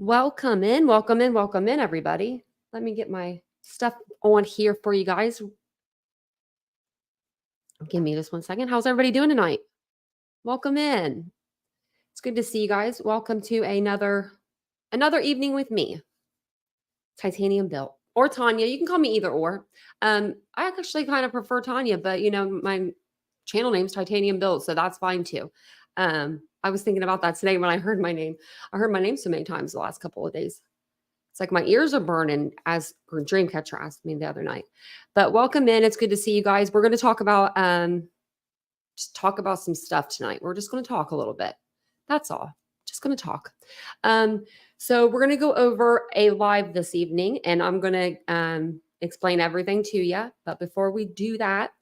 Welcome in, welcome in, welcome in, everybody. Let me get my stuff on here for you guys. Give me just 1 second. How's everybody doing tonight? Welcome in. It's good to see you guys. Welcome to another evening with me, Titanium Built, or Tanya. You can call me either or. I actually kind of prefer Tanya, but my channel name's Titanium Built, so that's fine too. I was thinking about that today when I heard my name. I heard my name so many times the last couple of days. It's like my ears are burning, as Dreamcatcher asked me the other night. But welcome in. It's good to see you guys. We're going to talk about some stuff tonight. We're just going to talk a little bit. That's all. Just going to talk. So we're going to go over a live this evening, and I'm going to explain everything to you. But before we do that,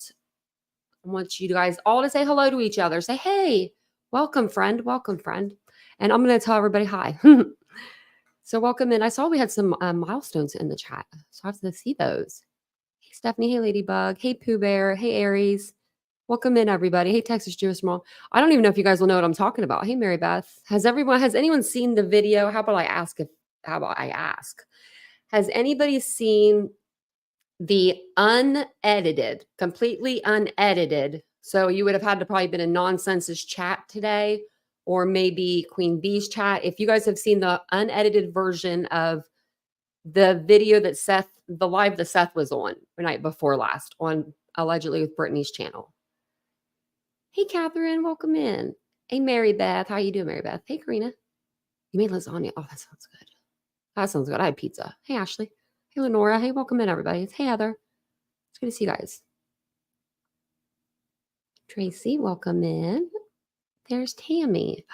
I want you guys all to say hello to each other. Say, hey, welcome, friend. Welcome, friend. And I'm going to tell everybody hi. So welcome in. I saw we had some milestones in the chat, so I have to see those. Hey, Stephanie. Hey, Ladybug. Hey, Pooh Bear. Hey, Aries. Welcome in, everybody. Hey, Texas Jewish Mall. I don't even know if you guys will know what I'm talking about. Hey, Mary Beth. Has anyone seen the video? How about I ask? Has anybody seen the unedited, completely unedited? So you would have had to probably been in Nonsense's chat today, or maybe Queen Bee's chat. If you guys have seen the unedited version of the video that the live that Seth was on the night before last, on allegedly with Brittany's channel. Hey, Catherine, welcome in. Hey, Mary Beth. How you doing, Mary Beth? Hey, Karina. You made lasagna. Oh, that sounds good. That sounds good. I had pizza. Hey, Ashley. Hey, Lenora. Hey, welcome in, everybody. Hey, Heather. It's good to see you guys. Tracy, welcome in. There's Tammy.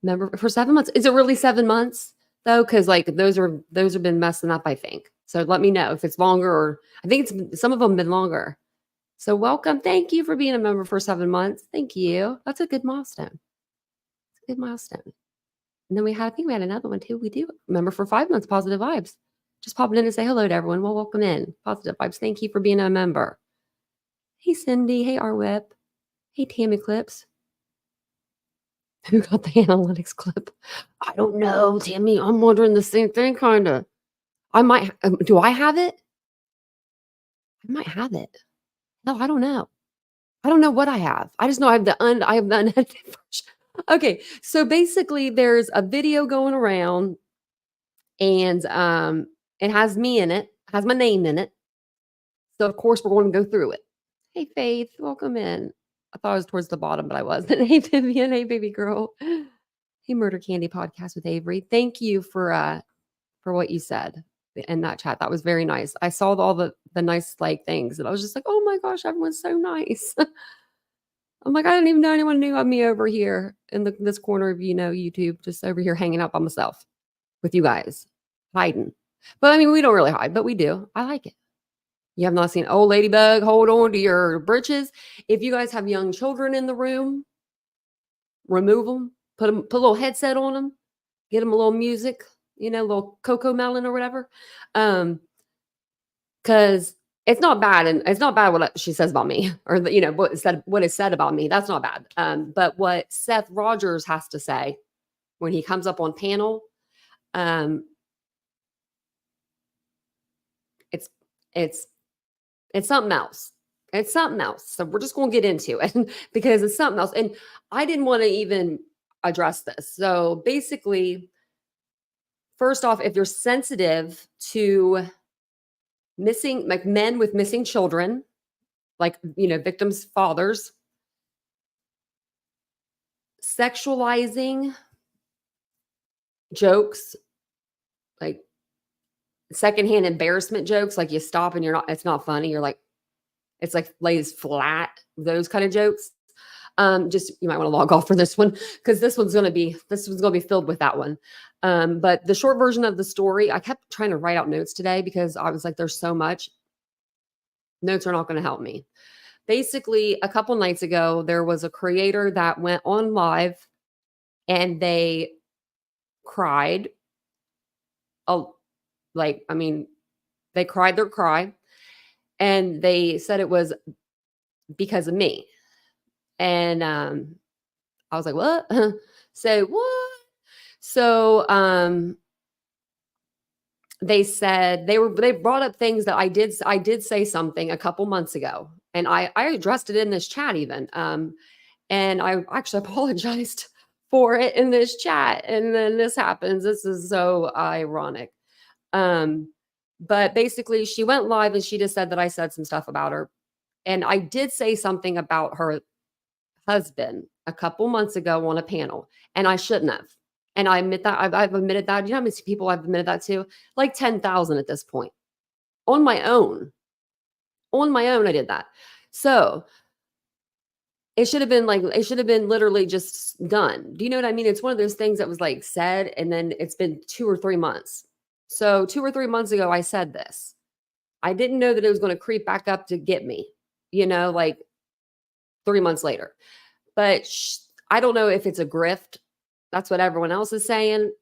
Remember, for 7 months. Is it really 7 months though? Because like those have been messing up, I think. So let me know if it's longer, or I think some of them have been longer. So welcome. Thank you for being a member for 7 months. Thank you. That's a good milestone. It's a good milestone. And then I think we had another one too. We do member for 5 months, Positive Vibes. Just popping in to say hello to everyone. Well, welcome in. Positive Vibes. Thank you for being a member. Hey, Cindy. Hey, RWhip. Hey, Tammy Clips. Who got the analytics clip? I don't know, Tammy. I'm wondering the same thing, kind of. I might. Do I have it? I might have it. No, I don't know. I don't know what I have. I just know I have the unedited version. Okay, so basically, there's a video going around, and it has me in it. Has my name in it. So of course, we're going to go through it. Hey, Faith, welcome in. I thought I was towards the bottom, but I wasn't. Hey, Vivian. Hey, baby girl. Hey, Murder Candy Podcast with Avery. Thank you for what you said in that chat. That was very nice. I saw all the nice like things, and I was just like, oh my gosh, everyone's so nice. I'm like, I didn't even know anyone knew of me over here in this corner of YouTube, just over here hanging out by myself with you guys, hiding. But I mean, we don't really hide, but we do. I like it. You have not seen old Ladybug, hold on to your britches. If you guys have young children in the room, remove them, put a little headset on them, get them a little music, a little Coco Melon or whatever. Because it's not bad, and it's not bad what she says about me, or what is said about me. That's not bad. But what Seth Rogers has to say when he comes up on panel, it's something else. It's something else. So we're just going to get into it because it's something else. And I didn't want to even address this. So basically, first off, if you're sensitive to missing, like men with missing children, like, victims' fathers, sexualizing jokes, like secondhand embarrassment jokes, like you stop and it's not funny. You're like, it's like lays flat, those kind of jokes. Just, you might want to log off for this one, because this one's going to be filled with that one. But the short version of the story, I kept trying to write out notes today because I was like, there's so much. Notes are not going to help me. Basically, a couple nights ago, there was a creator that went on live and they cried. They cried their cry, and they said it was because of me. And I was like, what? Say what? So they said they brought up things that I did say something a couple months ago, and I addressed it in this chat even. And I actually apologized for it in this chat, and then this happens. This is so ironic. Um, but basically, she went live and she just said that I said some stuff about her, and I did say something about her husband a couple months ago on a panel, and I shouldn't have. And I admit that I've admitted that. You know how many people I've admitted that to? Like 10,000 at this point. On my own. On my own, I did that. So it should have been literally just done. Do you know what I mean? It's one of those things that was like said, and then it's been 2 or 3 months. So 2 or 3 months ago, I said this. I didn't know that it was going to creep back up to get me, like 3 months later. But I don't know if it's a grift. That's what everyone else is saying,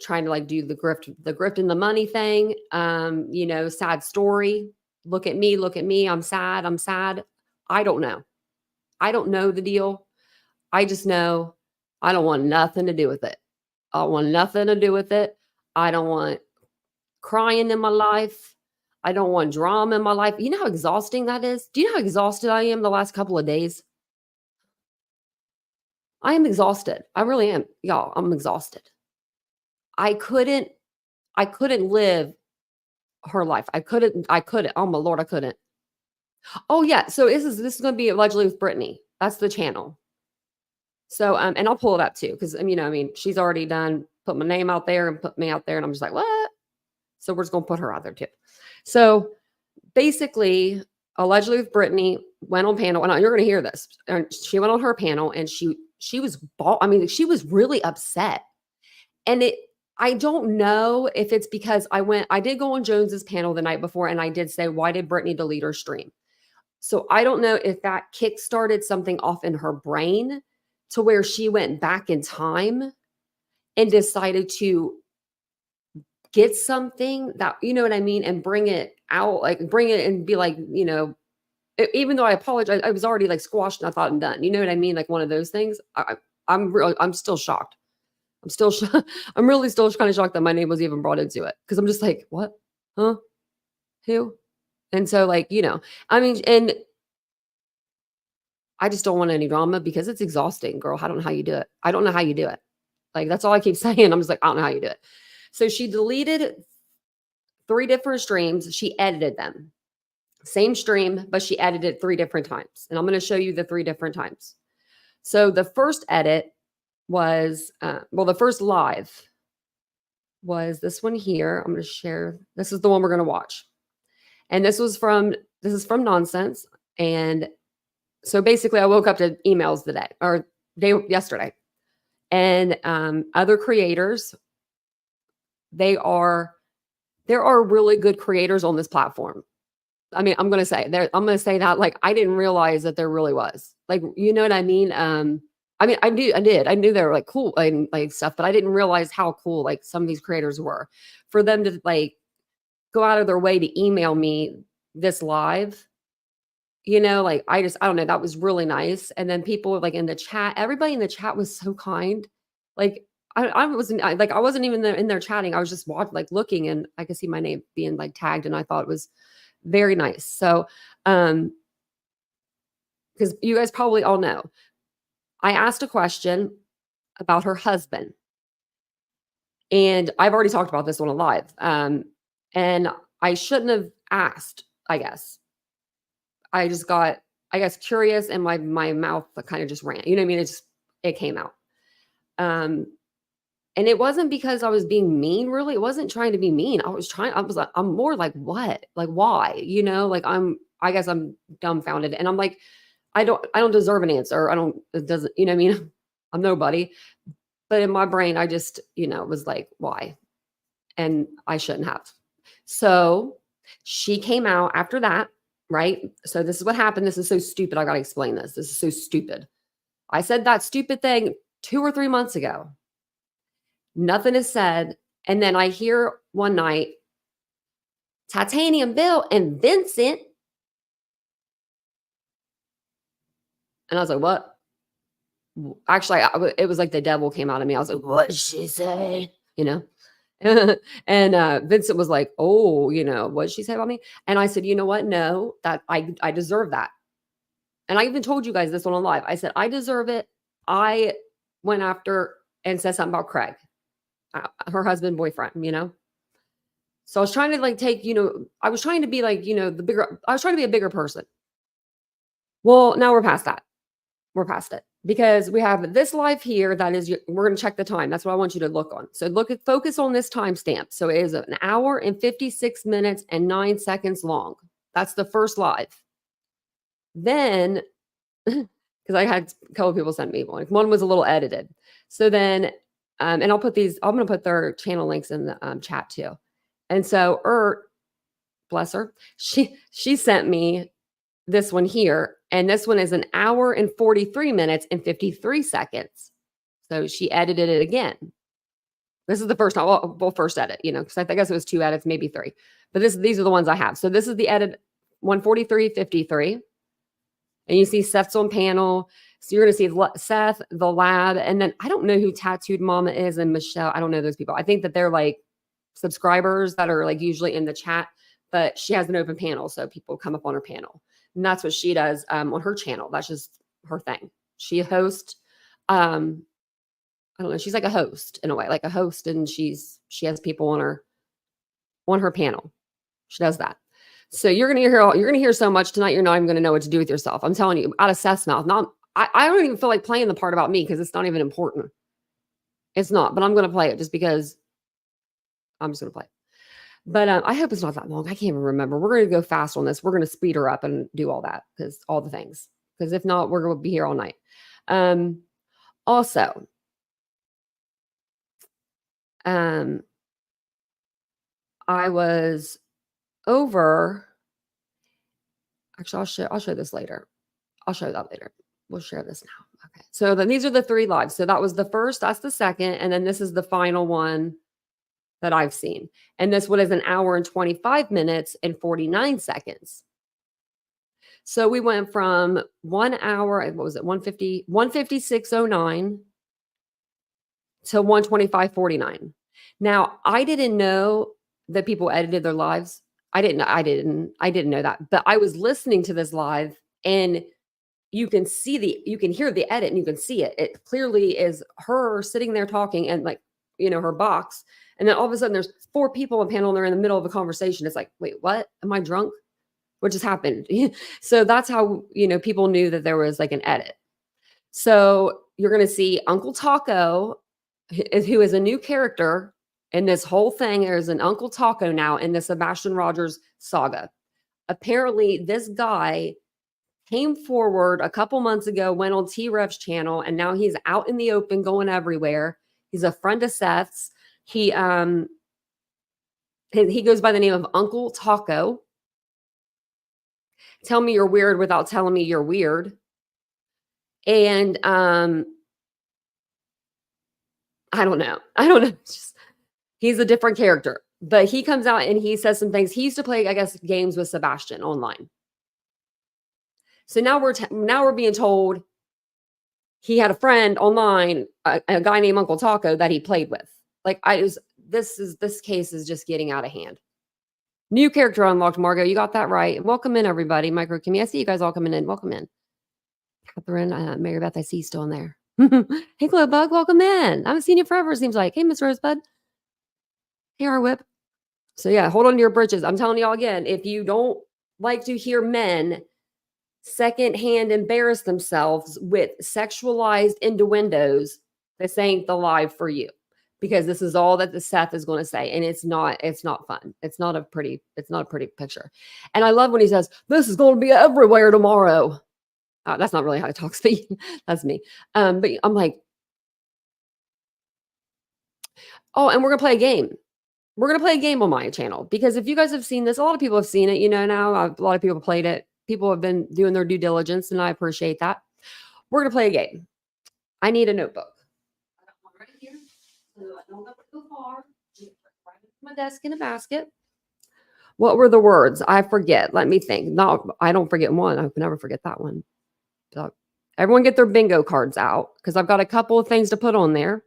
trying to like do the grift and the money thing. Sad story. Look at me. I'm sad. I don't know. I don't know the deal. I just know I don't want nothing to do with it. I don't want nothing to do with it. I don't want crying in my life. I don't want drama in my life. You know how exhausting that is? Do you know how exhausted I am the last couple of days? I am exhausted. I really am. Y'all, I'm exhausted. I couldn't live her life. I couldn't. Oh my Lord, I couldn't. Oh yeah. So this is going to be allegedly with Brittany. That's the channel. So and I'll pull it up too, because she's already done put my name out there and put me out there, and I'm just like, what? So we're just gonna put her out there too. So basically, allegedly with Brittany went on panel, and you're gonna hear this. And she went on her panel, and she was she was really upset. And I don't know if it's because I did go on Jones's panel the night before, and I did say, why did Brittany delete her stream? So I don't know if that kickstarted something off in her brain to where she went back in time and decided to get something that, you know what I mean, and bring it out, like bring it and be like, even though I apologize, I was already like squashed and I thought and done. You know what I mean? Like one of those things. I'm still shocked. I'm really still kind of shocked that my name was even brought into it, because I'm just like, what? Huh? Who? And so and I just don't want any drama because it's exhausting, girl. I don't know how you do it. I don't know how you do it. Like, that's all I keep saying. I'm just like, I don't know how you do it. So she deleted 3 different streams. She edited them. Same stream, but she edited 3 different times. And I'm going to show you the 3 different times. So the first edit was, the first live was this one here. I'm going to share. This is the one we're going to watch. And this is from Nonsense. And so basically I woke up to emails yesterday. And other creators, there are really good creators on this platform. I mean, I'm going to say that, like, I didn't realize that there really was, like, you know what I mean? I knew they were like cool and like stuff, but I didn't realize how cool like some of these creators were. For them to like go out of their way to email me this live, like I don't know, that was really nice. And then people like in the chat, everybody in the chat was so kind. Like I wasn't even in there chatting. I was just looking, and I could see my name being like tagged, and I thought it was very nice. So, because you guys probably all know, I asked a question about her husband, and I've already talked about this on a live. And I shouldn't have asked, I guess. I just got, I guess, curious, and my mouth kind of just ran. You know what I mean? It came out. And it wasn't because I was being mean, really. It wasn't trying to be mean. I'm more like, what? Like, why? I guess I'm dumbfounded. And I'm like, I don't deserve an answer. It doesn't, you know what I mean? I'm nobody. But in my brain, I just, was like, why? And I shouldn't have. So she came out after that, right? So this is what happened. This is so stupid. I got to explain this. This is so stupid. I said that stupid thing 2 or 3 months ago. Nothing is said. And then I hear one night, Titanium Bill and Vincent. And I was like, what? Actually, it was like the devil came out of me. I was like, what did she say? And Vincent was like, "Oh, what did she say about me?" And I said, "You know what? No, that I deserve that." And I even told you guys this one on live. I said, "I deserve it." I went after and said something about Craig, her husband, boyfriend. So I was trying to like I was trying to be like, I was trying to be a bigger person. Well, now we're past that. We're past it because we have this live here. That is, we're going to check the time. That's what I want you to look on. So focus on this timestamp. So it is an hour and 56 minutes and 9 seconds long. That's the first live. Then, because I had a couple of people send me one. One was a little edited. So then, and I'm going to put their channel links in the chat too. And so, bless her, she sent me this one here, and this one is an hour and 43 minutes and 53 seconds. So she edited it again. This is the first time. Well, first edit, because I guess it was 2 edits, maybe 3. But these are the ones I have. So this is the edit 143:53. And you see Seth's on panel. So you're going to see Seth, the lab, and then I don't know who Tattooed Mama is and Michelle. I don't know those people. I think that they're like subscribers that are like usually in the chat, but she has an open panel. So people come up on her panel. And that's what she does on her channel. That's just her thing. She hosts, I don't know, she's like a host in a way, like a host, and she has people on her panel. She does that. So you're gonna hear so much tonight, you're not even gonna know what to do with yourself. I'm telling you, out of Seth's mouth. I don't even feel like playing the part about me because it's not even important. It's not, but I'm gonna play it just because I'm just gonna play it. But I hope it's not that long. I can't even remember. We're going to go fast on this. We're going to speed her up and do all that all the things. Because if not, we're going to be here all night. Also, I was over. Actually, I'll show this later. I'll show that later. We'll share this now. Okay. So then these are the 3 lives. So that was the first. That's the second, and then this is the final one that I've seen. And this one is an hour and 25 minutes and 49 seconds. So we went from 1 hour, what was it, 156.09 to 125.49. Now, I didn't know that people edited their lives. I didn't know that. But I was listening to this live, and you can hear the edit, and you can see it. It clearly is her sitting there talking and like, her box. And then all of a sudden there's 4 people on panel and they're in the middle of a conversation. It's like, wait, what? Am I drunk? What just happened? So that's how, people knew that there was like an edit. So you're going to see Uncle Taco, who is a new character in this whole thing. There's an Uncle Taco now in the Sebastian Rogers saga. Apparently this guy came forward a couple months ago, went on T-Rev's channel, and now he's out in the open going everywhere. He's a friend of Seth's. He goes by the name of Uncle Taco. Tell me you're weird without telling me you're weird. And I don't know. He's a different character. But he comes out and he says some things. He used to play, I guess, games with Sebastian online. So now we're being told he had a friend online, a guy named Uncle Taco that he played with. Like this case is just getting out of hand. New character unlocked, Margot. You got that right. Welcome in, everybody. Micro Kimmy. I see you guys all coming in. Welcome in. Catherine, Mary Beth, I see you still in there. Hey, Glow Bug, welcome in. I haven't seen you forever, it seems like. Hey, Miss Rosebud. Hey, our whip. So yeah, hold on to your britches. I'm telling y'all again, if you don't like to hear men secondhand embarrass themselves with sexualized innuendos, this ain't the live for you. Because this is all that the Seth is going to say. And it's not fun. It's not a pretty picture. And I love when he says, this is going to be everywhere tomorrow. That's not really how he talks, but that's me. But I'm like, oh, and we're going to play a game. We're going to play a game on my channel. Because if you guys have seen this, a lot of people have seen it, now. A lot of people played it. People have been doing their due diligence, and I appreciate that. We're going to play a game. I need a notebook. I got one right here. So I don't have to go far. Right into my desk in a basket. What were the words? I forget. Let me think. No, I don't forget one. I can never forget that one. So everyone get their bingo cards out because I've got a couple of things to put on there.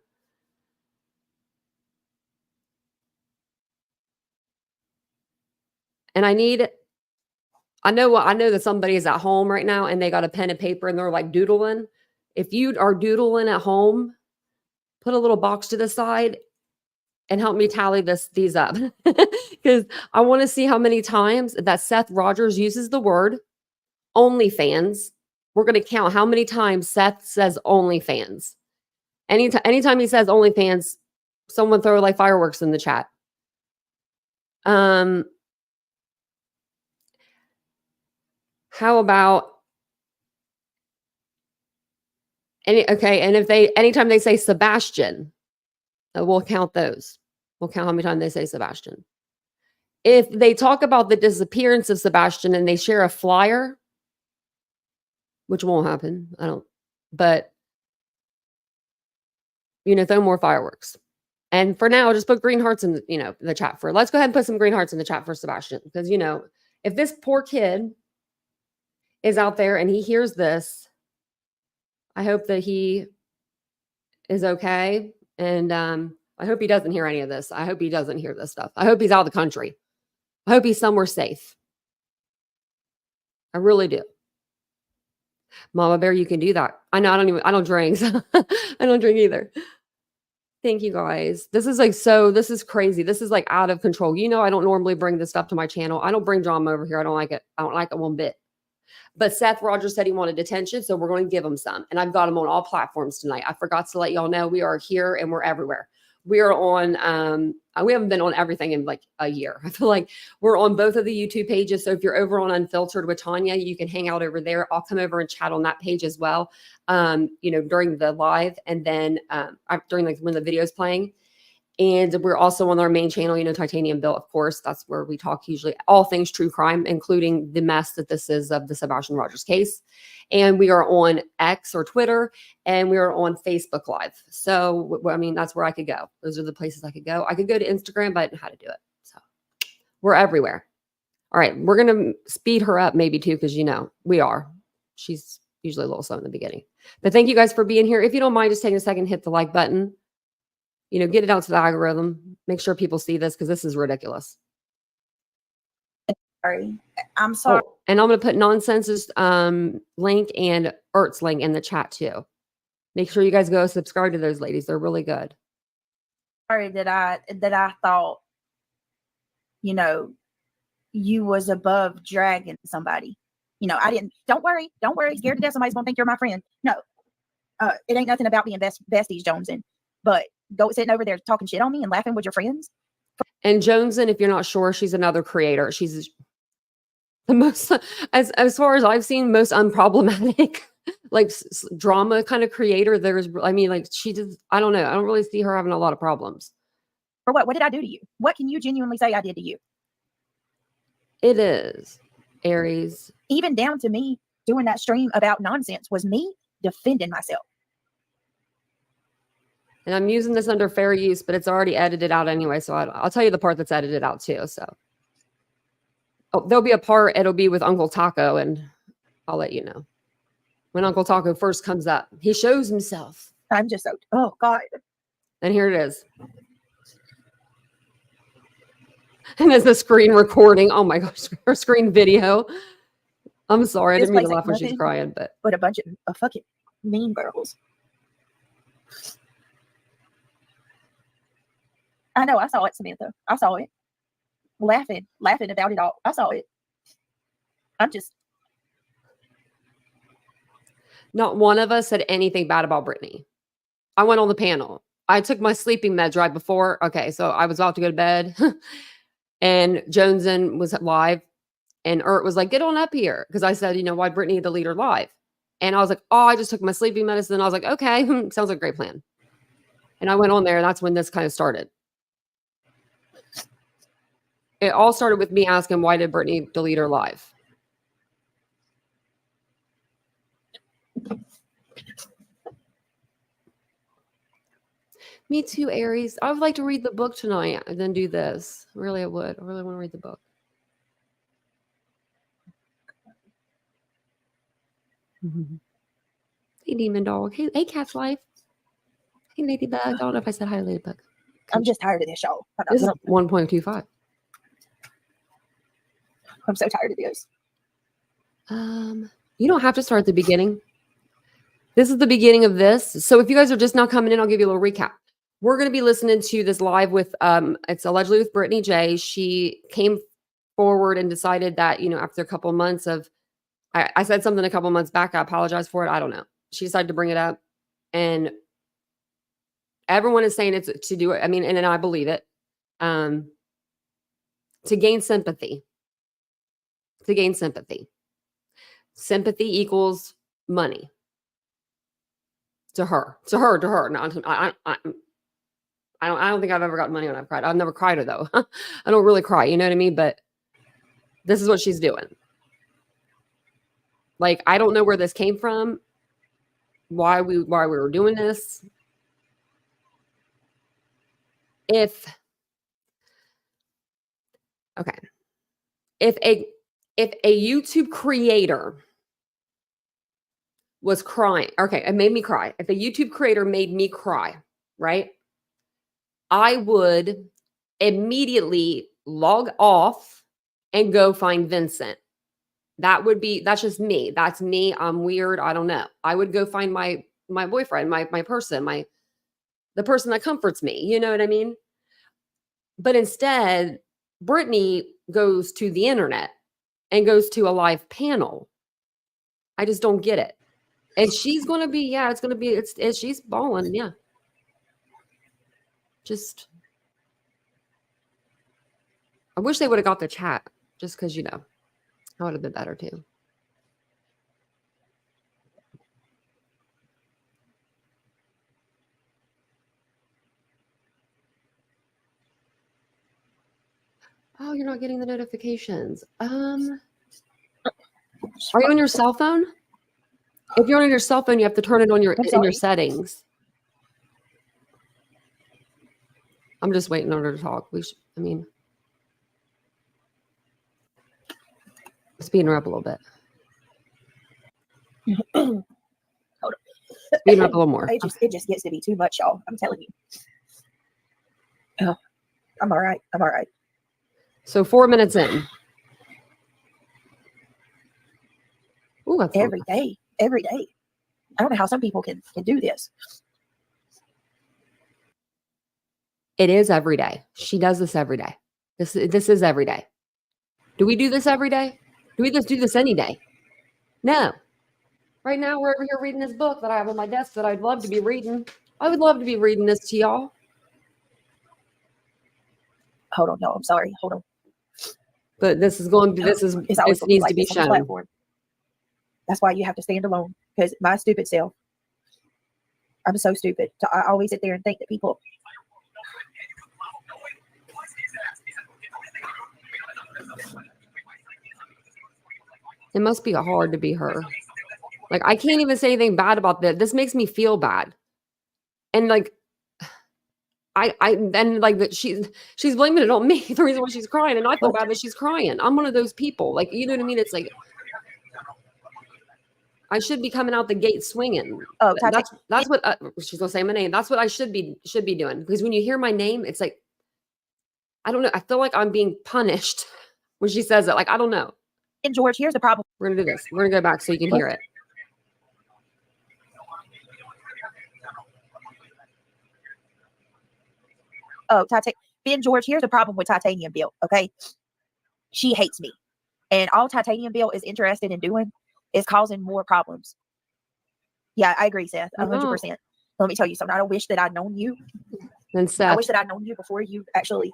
And I know that somebody is at home right now and they got a pen and paper and they're like doodling. If you are doodling at home, put a little box to the side and help me tally these up. Because I want to see how many times that Seth Rogers uses the word OnlyFans. We're going to count how many times Seth says OnlyFans. Anytime he says OnlyFans, someone throw like fireworks in the chat. How about and if anytime they say Sebastian, we'll count those. We'll count how many times they say Sebastian. If they talk about the disappearance of Sebastian and they share a flyer, which won't happen, but throw more fireworks. And for now, just put green hearts in the chat let's go ahead and put some green hearts in the chat for Sebastian. Because if this poor kid is out there and he hears this, I hope that he is okay. And I hope he doesn't hear any of this. I hope he doesn't hear this stuff. I hope he's out of the country. I hope he's somewhere safe. I really do. Mama Bear, you can do that. I know I don't drink. I don't drink either. Thank you guys. This is crazy. This is like out of control. I don't normally bring this stuff to my channel. I don't bring drama over here. I don't like it. I don't like it one bit. But Seth Rogers said he wanted attention, so we're going to give him some. And I've got him on all platforms tonight. I forgot to let y'all know we are here and we're everywhere. We are on, we haven't been on everything in like a year. I feel like we're on both of the YouTube pages. So if you're over on Unfiltered with Tanya, you can hang out over there. I'll come over and chat on that page as well, during the live and then during when the video is playing. And we're also on our main channel, Titanium Built, of course. That's where we talk usually all things true crime, including the mess that this is of the Sebastian Rogers case. And we are on X or Twitter, and we are on Facebook Live. So, that's where I could go. Those are the places I could go. I could go to Instagram, but I didn't know how to do it. So we're everywhere. All right. We're going to speed her up maybe too, because, we are. She's usually a little slow in the beginning. But thank you guys for being here. If you don't mind just taking a second, hit the like button. Get it out to the algorithm. Make sure people see this because this is ridiculous. Sorry. I'm sorry. Oh, and I'm going to put Nonsense's link and Ert's link in the chat too. Make sure you guys go subscribe to those ladies. They're really good. Sorry that I thought, you was above dragging somebody. I didn't. Don't worry. Scared to death somebody's going to think you're my friend. No. It ain't nothing about being besties, Joneson. But go sitting over there talking shit on me and laughing with your friends. And Joneson, if you're not sure, she's another creator. She's the most, as far as I've seen, most unproblematic, like drama kind of creator. She just, I don't know. I don't really see her having a lot of problems. For what? What did I do to you? What can you genuinely say I did to you? It is, Aries. Even down to me doing that stream about nonsense was me defending myself. And I'm using this under fair use, but it's already edited out anyway. So I'll tell you the part that's edited out too. So there'll be a part, it'll be with Uncle Taco, and I'll let you know. When Uncle Taco first comes up, he shows himself. I'm just so, oh God. And here it is. And there's the screen recording. Oh my gosh, her screen video. I'm sorry. I didn't mean to laugh when she's crying, but a bunch of fucking mean girls. I know. I saw it, Samantha. I saw it. Laughing about it all. I saw it. I'm just. Not one of us said anything bad about Brittany. I went on the panel. I took my sleeping meds right before. Okay, so I was about to go to bed. And Joneson was live. And Ert was like, get on up here. Because I said, why Brittany the leader live? And I was like, oh, I just took my sleeping medicine. I was like, okay, sounds like a great plan. And I went on there, and that's when this kind of started. It all started with me asking, why did Brittany delete her live? Me too, Aries. I would like to read the book tonight and then do this. Really, I would. I really want to read the book. Hey, Demon Dog. Hey, Cat's Life. Hey, Ladybug. I don't know if I said hi to Ladybug. I'm just tired of this show. This is 1.25. I'm so tired of this. You don't have to start at the beginning. This is the beginning of this. So if you guys are just now coming in, I'll give you a little recap. We're going to be listening to this live with, it's allegedly with Brittany J. She came forward and decided that, after a couple of months of, I said something a couple of months back. I apologize for it. I don't know. She decided to bring it up, and everyone is saying it's to do it. I mean, and I believe it, to gain sympathy, Sympathy equals money. To her. No, I don't think I've ever gotten money when I've cried. I've never cried her though. I don't really cry, you know what I mean? But this is what she's doing. Like, I don't know where this came from, why we were doing this. If a YouTube creator was crying, okay, it made me cry. If a YouTube creator made me cry, right? I would immediately log off and go find Vincent. That's just me. That's me. I'm weird. I don't know. I would go find my boyfriend, my person, the person that comforts me. You know what I mean? But instead, Brittany goes to the internet and goes to a live panel. I just don't get it. And she's going to be, she's balling. Yeah. Just, I wish they would have got the chat just because, that would have been better too. Oh, you're not getting the notifications. Are you on your cell phone? If you're on your cell phone, you have to turn it on in your settings. I'm just waiting on her to talk. Speeding her up a little bit. Hold on. Speeding her up a little more. It just gets to be too much, y'all. I'm telling you. Oh, I'm all right. So 4 minutes in. Ooh, that's every day. I don't know how some people can do this. It is every day. She does this every day. This is every day. Do we do this every day? Do we just do this any day? No. Right now, we're over here reading this book that I have on my desk that I'd love to be reading. I would love to be reading this to y'all. Hold on, y'all. I'm sorry. Hold on. But this needs to be shown. That's why you have to stand alone. Because my stupid self, I'm so stupid. I always sit there and think that people. It must be hard to be her. Like, I can't even say anything bad about this. This makes me feel bad. And like, she's blaming it on me, the reason why she's crying. And I feel bad that she's crying. I'm one of those people. Like, you know what I mean? It's like, I should be coming out the gate swinging. Oh, that's what she's gonna say my name. That's what I should be doing. Because when you hear my name, it's like, I don't know. I feel like I'm being punished when she says it. Like, I don't know. And George, here's the problem. We're gonna do this. We're gonna go back so you can hear it. Oh, Ben George, here's the problem with Titanium Bill. Okay, she hates me, and all Titanium Bill is interested in doing is causing more problems. Yeah, I agree, Seth. 100%. Let me tell you something. I wish that I'd known you. And Seth, I wish that I'd known you before you actually.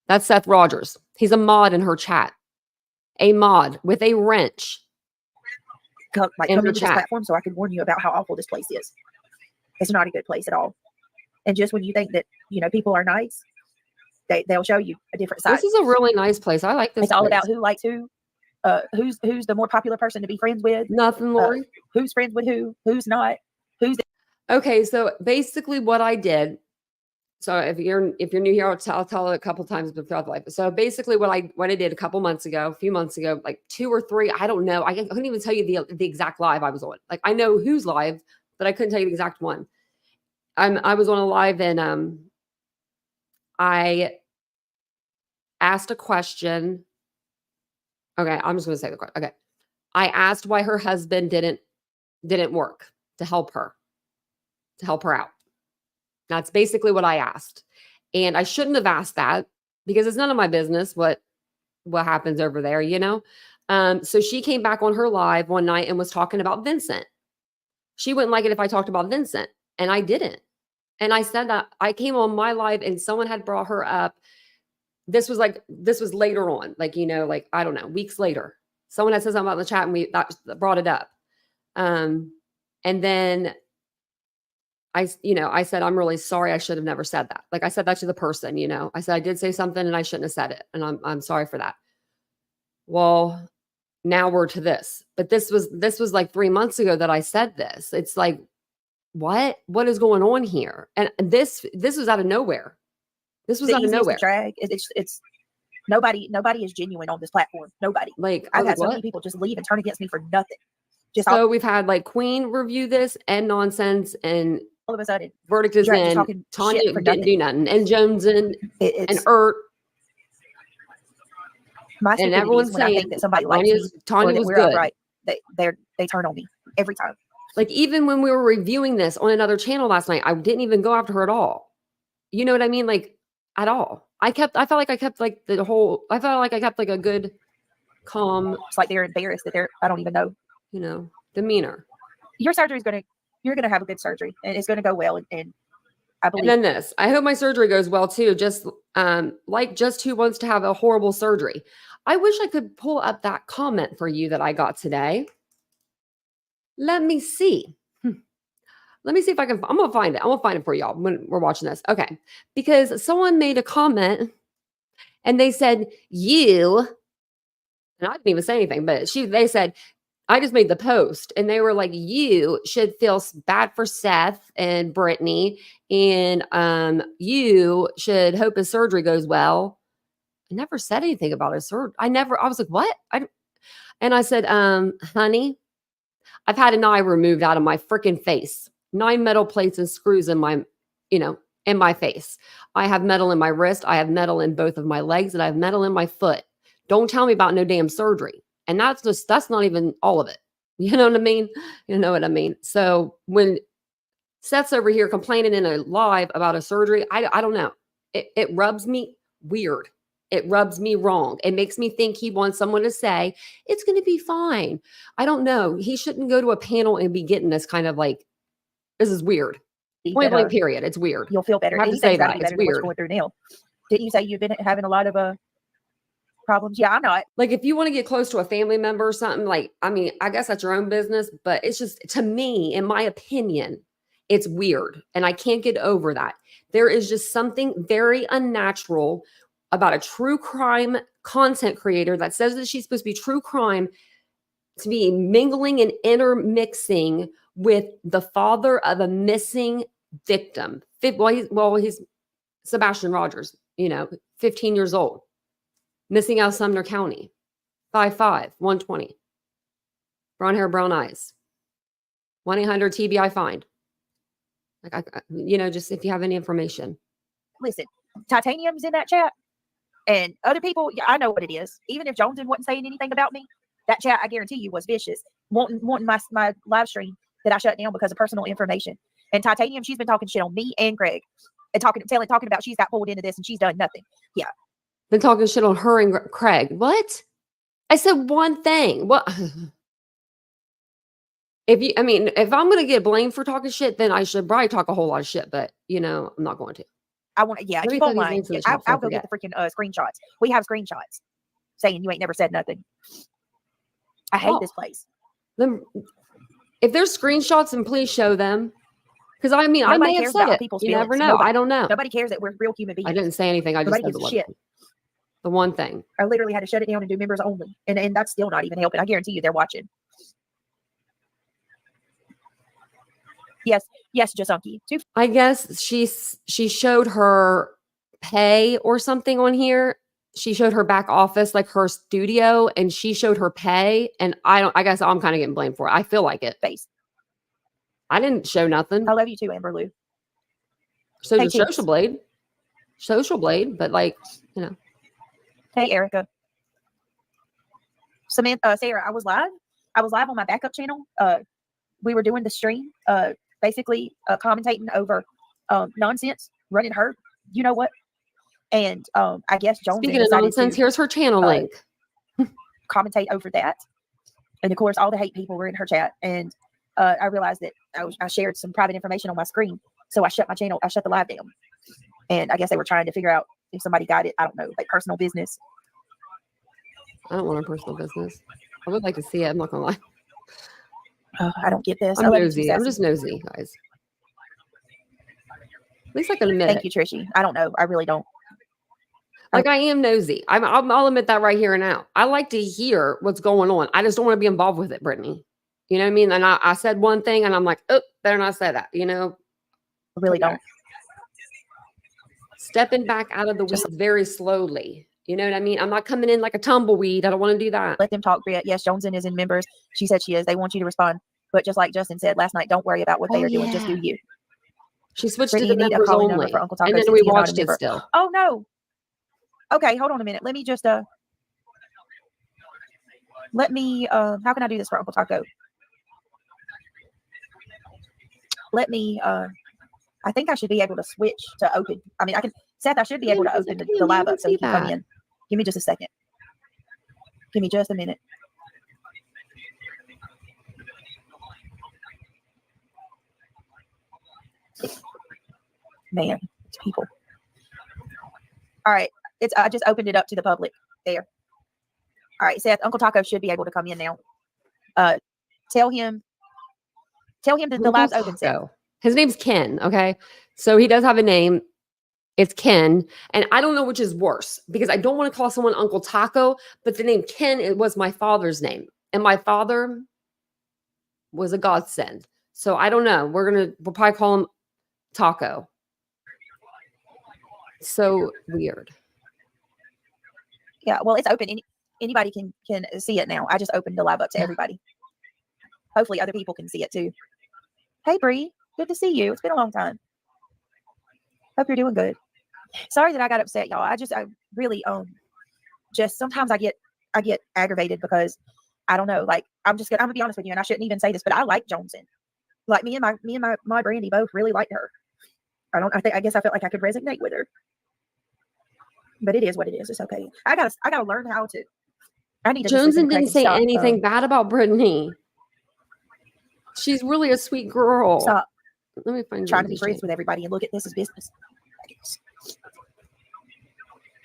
That's Seth Rogers. He's a mod in her chat. A mod with a wrench. Come into this platform so I can warn you about how awful this place is. It's not a good place at all. And just when you think that people are nice, they'll show you a different side. This is a really nice place. I like this. It's all about who likes who. Who's the more popular person to be friends with? Nothing, Lori. Who's friends with who? Who's not? Okay, so basically what I did. So if you're new here, I'll tell it a couple times throughout the life. So basically what I did a few months ago, like 2 or 3, I don't know. I couldn't even tell you the exact live I was on. Like, I know who's live, but I couldn't tell you the exact one. I was on a live and I asked a question Okay, I'm just going to say the question. Okay. I asked why her husband didn't work to help her out. That's basically what I asked. And I shouldn't have asked that because it's none of my business what happens over there, you know? So she came back on her live one night and was talking about Vincent. She wouldn't like it if I talked about Vincent, and I didn't. And I said that I came on my live and someone had brought her up. This was later on, like, you know, like, I don't know, weeks later. Someone had said something about in the chat and that brought it up. And then I said, I'm really sorry. I should have never said that. Like, I said that to the person, you know, I said, I did say something and I shouldn't have said it. And I'm sorry for that. Well, now we're to this, but this was like 3 months ago that I said this. It's like, what is going on here? And this was out of nowhere. This was The out of easiest nowhere. to drag. It's nobody is genuine on this platform. Nobody. Like, I've was had like, so what? many people just leave and turn against me for nothing. Just So we've had like Queen review this and nonsense, and all of a sudden, verdict is just in. talking Tanya shit for didn't nothing. do nothing, and Jones and It's Ert, my and stupidity everyone's is when I saying think that somebody likes me Tanya or that was we're good. upright. They turn on me every time. Like, even when we were reviewing this on another channel last night, I didn't even go after her at all. You know what I mean? Like, at all. I felt like I kept like a good, calm. It's like they're embarrassed that I don't even know. You know, demeanor. Your surgery you're gonna have a good surgery and it's gonna go well. And I believe. And then I hope my surgery goes well too. Just who wants to have a horrible surgery. I wish I could pull up that comment for you that I got today. Let me see. Let me see if I can. I'm gonna find it. I'm gonna find it for y'all when we're watching this. Okay, because someone made a comment and they said you, and I didn't even say anything, but they said, I just made the post and they were like, you should feel bad for Seth and Brittany, and you should hope his surgery goes well. I never said anything about his surgery. I was like, what? And I said, honey, I've had an eye removed out of my freaking face. 9 metal plates and screws in my face. I have metal in my wrist. I have metal in both of my legs, and I have metal in my foot. Don't tell me about no damn surgery. And that's not even all of it. You know what I mean? You know what I mean? So when Seth's over here complaining in a live about a surgery, I don't know. It rubs me weird. It rubs me wrong. It makes me think he wants someone to say, it's going to be fine. I don't know. He shouldn't go to a panel and be getting this kind of like, this is weird. Point blank period. It's weird. You'll feel better. I have to say that. It's weird. What you're going through now. Didn't you say you've been having a lot of problems? Yeah, I'm not. Like, if you want to get close to a family member or something, like, I mean, I guess that's your own business, but it's just, to me, in my opinion, it's weird. And I can't get over that. There is just something very unnatural about a true crime content creator that says that she's supposed to be true crime to be mingling and intermixing with the father of a missing victim. He's Sebastian Rogers, 15 years old, missing out of Sumner County, 5'5", 120, brown hair, brown eyes, 1-800-TBI find. Like, just if you have any information. Listen, Titanium's in that chat, and other people, I know what it is. Even if Joneson wasn't saying anything about me, that chat, I guarantee you, was vicious. Wanting my live stream that I shut down because of personal information. And Titanium, she's been talking shit on me and Greg, and talking about she's got pulled into this and she's done nothing. Yeah, been talking shit on her and Craig. What? I said one thing. What? If I'm going to get blamed for talking shit, then I should probably talk a whole lot of shit, but I'm not going to. I want to, keep online. I'll go get the freaking screenshots. We have screenshots saying you ain't never said nothing. I hate this place. If there's screenshots, then please show them. Because I may have said it. You never know. I don't know. Nobody cares that we're real human beings. I didn't say anything. I just said the one thing. I literally had to shut it down and do members only. And that's still not even helping. I guarantee you they're watching. Yes, Jasunki. I guess she showed her pay or something on here. She showed her back office, like her studio, and she showed her pay. And I guess I'm kind of getting blamed for it. I feel like it. Face. I didn't show nothing. I love you too, Amber Lou. So the Social Blade. Social Blade, but Hey, Erica. Samantha, Sarah, I was live. I was live on my backup channel. We were doing the stream, basically commentating over nonsense, running her, you know what? And I guess Jones Speaking of decided nonsense, to here's her channel link. commentate over that. And of course, all the hate people were in her chat. And I realized that I shared some private information on my screen. So I shut my channel, I shut the live down. And I guess they were trying to figure out if somebody got it. I don't know, like personal business. I don't want her personal business. I would like to see it. I'm not gonna lie. I don't get this. I'm nosy. I'm just nosy, guys. At least I can admit Thank it. you, Trishy. I don't know. I really don't. Like I am nosy. I'll admit that right here and now. I like to hear what's going on. I just don't want to be involved with it, Brittany. You know what I mean? And I said one thing and I'm like, oh, better not say that. You know? I really don't. Stepping back out of the weeds very slowly. You know what I mean? I'm not coming in like a tumbleweed. I don't want to do that. Let them talk, Britt. Yes, Joneson is in members. She said she is. They want you to respond. But just like Justin said last night, don't worry about what they are doing. Just do you. She switched Brittany, to the members only. For Uncle Taco And then we watched it still. Oh, no. Okay, hold on a minute. Let me just, how can I do this for Uncle Taco? Let me, I think I should be able to switch to open. I mean, Seth, I should be able to open the live up so you can come in. Give me just a second. Give me just a minute. Man, it's people. All right. I just opened it up to the public there. All right, Seth, Uncle Taco should be able to come in now. Tell him that the live's open, Seth. His name's Ken, okay? So he does have a name. It's Ken. And I don't know which is worse because I don't want to call someone Uncle Taco, but the name Ken, it was my father's name. And my father was a godsend. So I don't know. We'll probably call him Taco. So weird. Yeah, well, it's open. Anybody can see it now. I just opened the live up to everybody. Hopefully other people can see it too. Hey, Bree. Good to see you. It's been a long time. Hope you're doing good. Sorry that I got upset, y'all. I really just sometimes I get aggravated because I don't know. Like I'm gonna be honest with you, and I shouldn't even say this, but I like Joneson. Like me and my Brandy both really liked her. I guess I felt like I could resonate with her. But it is what it is. It's okay. I gotta learn how to. I need to. Joneson didn't say anything bad about Brittany. She's really a sweet girl. Stop. Let me find. Trying to be friends with everybody and look at this as business.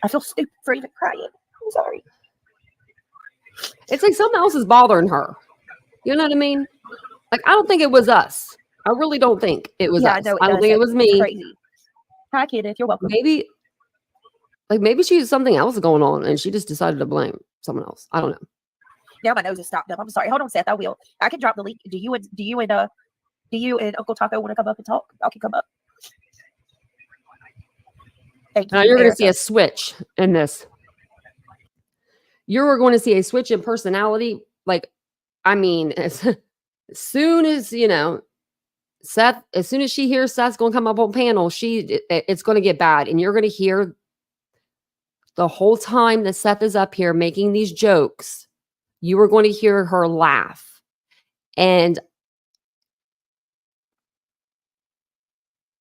I feel stupid for even crying. I'm sorry. It's like something else is bothering her. You know what I mean? Like I don't think it was us. I really don't think it was us. I don't think it was me. Crazy. Hi, Kenneth. You're welcome. Maybe she's something else going on and she just decided to blame someone else. I don't know. Now my nose is stopped up. I'm sorry. Hold on, Seth. I will. I can drop the link. Do you and Uncle Taco want to come up and talk? I can come up. Thank you. Now you're going to see a switch in this. You're going to see a switch in personality. Like, I mean, as soon as, Seth, as soon as she hears Seth's going to come up on panel, it's going to get bad. And you're going to hear the whole time that Seth is up here making these jokes, you are going to hear her laugh. And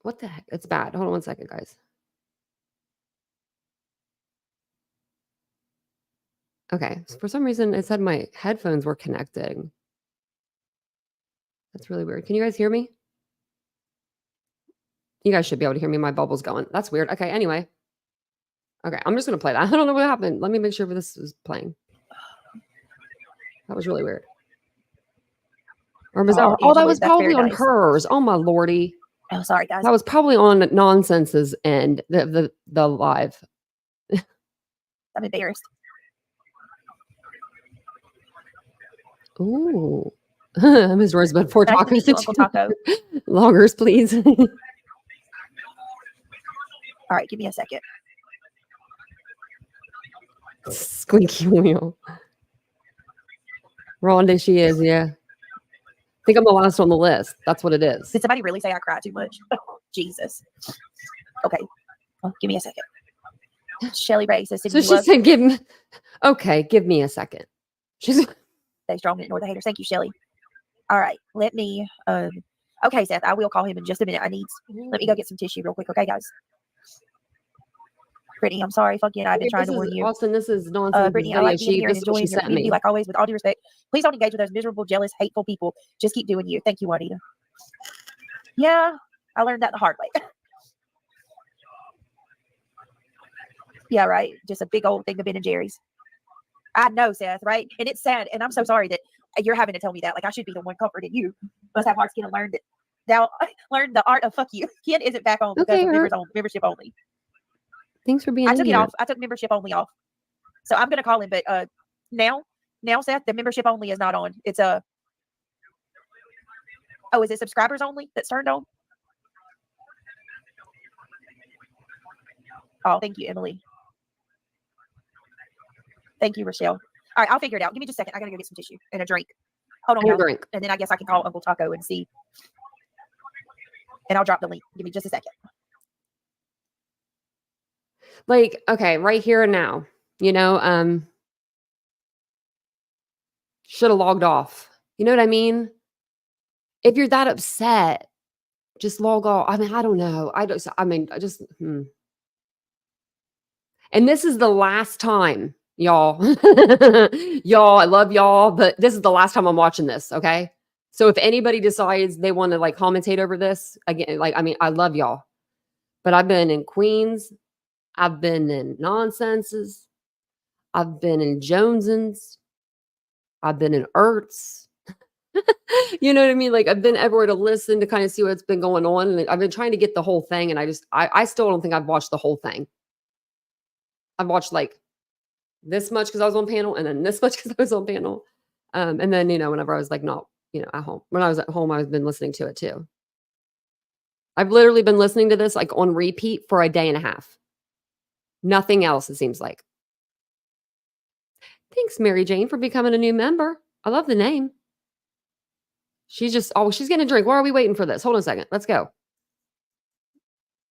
what the heck? It's bad. Hold on one second, guys. Okay. So for some reason, it said my headphones were connecting. That's really weird. Can you guys hear me? You guys should be able to hear me. My bubble's going. That's weird. Okay. Anyway. Okay. I'm just going to play that. I don't know what happened. Let me make sure this is playing. That was really weird. Or was that was probably on hers. Oh my lordy. Oh, sorry, guys. That was probably on Nonsense's end, the live. I'm embarrassed. Ooh. Ms. Rosebud, 4 tacos. Uncle Taco. Loggers, please. All right, give me a second. Squeaky wheel. Rhonda, she is, yeah. I think I'm the last on the list. That's what it is. Did somebody really say I cry too much? Jesus. Okay. Well, give me a second. Shelly Ray says, so she said, give me a second. She's Stay strong and ignore the haters. Thank you, Shelly. All right, let me. Okay, Seth, I will call him in just a minute. Let me go get some tissue real quick. Okay, guys. Brittany, I'm sorry. Fuck yeah, I've been trying to warn you. Austin, this is nonsense. Brittany, I like being here and This is what enjoying she your sent community. me. Like always, with all due respect, please don't engage with those miserable, jealous, hateful people. Just keep doing you. Thank you, Juanita. Yeah, I learned that the hard way. Yeah, right. Just a big old thing of Ben and Jerry's. I know, Seth, right? And it's sad. And I'm so sorry that you're having to tell me that. Like, I should be the one comforting you. Must have hard skin and learned it. Now, learn the art of fuck you. Ken isn't back on because of membership only. Thanks for being I took it off. I took membership only off. So I'm going to call him. But now, Seth, the membership only is not on. It's a. Oh, is it subscribers only that's turned on? Oh, thank you, Emily. Thank you, Rochelle. All right, I'll figure it out. Give me just a second. I gotta go get some tissue and a drink. Hold on, y'all. Drink. And then I guess I can call Uncle Taco and see. And I'll drop the link. Give me just a second. Like, okay, right here and now, should have logged off. You know what I mean? If you're that upset, just log off. I mean, I don't know. And this is the last time, y'all. Y'all, I love y'all, but this is the last time I'm watching this, okay? So if anybody decides they want to like commentate over this, again, like, I mean, I love y'all. But I've been in Queens. I've been in Nonsenses. I've been in Jonesins. I've been in Ertz. You know what I mean? Like, I've been everywhere to listen to kind of see what's been going on. And I've been trying to get the whole thing. And I still don't think I've watched the whole thing. I've watched like this much because I was on panel and then this much because I was on panel. And then, whenever I was like not, at home. When I was at home, I've been listening to it too. I've literally been listening to this like on repeat for a day and a half. Nothing else, it seems like. Thanks, Mary Jane, for becoming a new member. I love the name. She's getting a drink. Why are we waiting for this? Hold on a second. Let's go.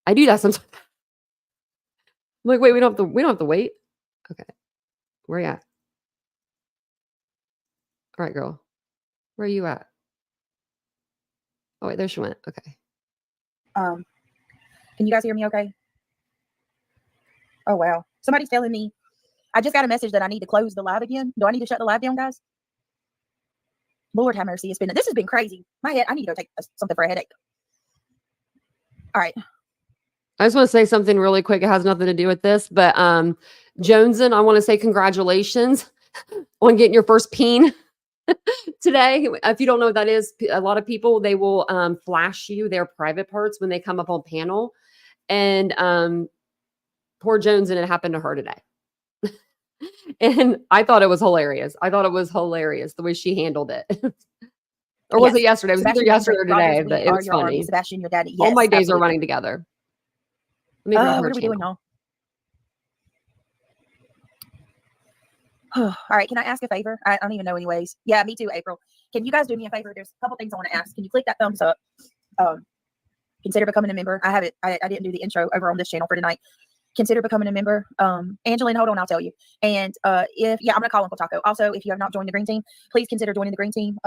I do that sometimes. I'm like, wait, we don't have to wait. Okay. Where you at? All right, girl. Where are you at? Oh, wait, there she went. Okay. Can you guys hear me okay? Oh, wow. Somebody's telling me, I just got a message that I need to close the live again. Do I need to shut the live down, guys? Lord have mercy. This has been crazy. My head, I need to go take something for a headache. All right. I just want to say something really quick. It has nothing to do with this, but Joneson, I want to say congratulations on getting your first peen today. If you don't know what that is, a lot of people, they will flash you their private parts when they come up on panel. And poor Joneson, it happened to her today. And I thought it was hilarious. The way she handled it. Or was it yesterday? It was either yesterday or today, but it was funny. Sebastian, your daddy. Yes, all my days are running together. Let me grab her what are we doing now? All right, can I ask a favor? I don't even know anyways. Yeah, me too, April. Can you guys do me a favor? There's a couple things I want to ask. Can you click that thumbs up? Consider becoming a member. I didn't do the intro over on this channel for tonight. Consider becoming a member. Angeline, hold on, I'll tell you. And I'm gonna call Uncle Taco. Also, if you have not joined the green team, please consider joining the green team.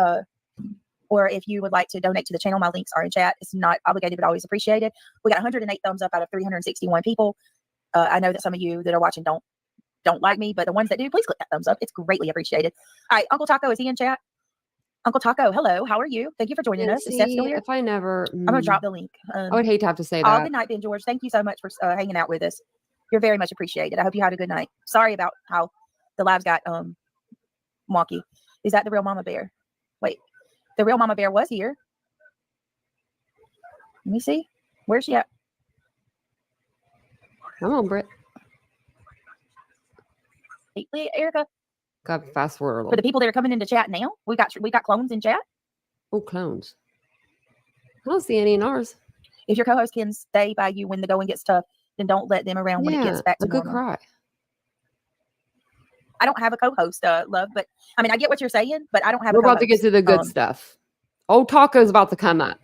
Or if you would like to donate to the channel, my links are in chat. It's not obligated, but always appreciated. We got 108 thumbs up out of 361 people. I know that some of you that are watching don't like me, but the ones that do, please click that thumbs up. It's greatly appreciated. All right, Uncle Taco, is he in chat? Uncle Taco, hello, how are you? Thank you for joining us. Is Seth still here? If I never, I'm gonna drop the link. I would hate to have to say that. All good night, Ben George. Thank you so much for hanging out with us. You're very much appreciated. I hope you had a good night. Sorry about how the lives got wonky. Is that the real Mama Bear? Wait, the real Mama Bear was here. Let me see. Where's she at? Come on, Britt. Hey, Erica. Got fast forward a little. For the people that are coming into chat now, we got clones in chat. Oh, clones. I don't see any in ours. If your co-host can stay by you when the going gets tough, then don't let them around when it gets back to normal. Good cry. I don't have a co-host, love, but I mean, I get what you're saying, but I don't have. We're about to get to the good stuff. Oh, Taco's about to come up.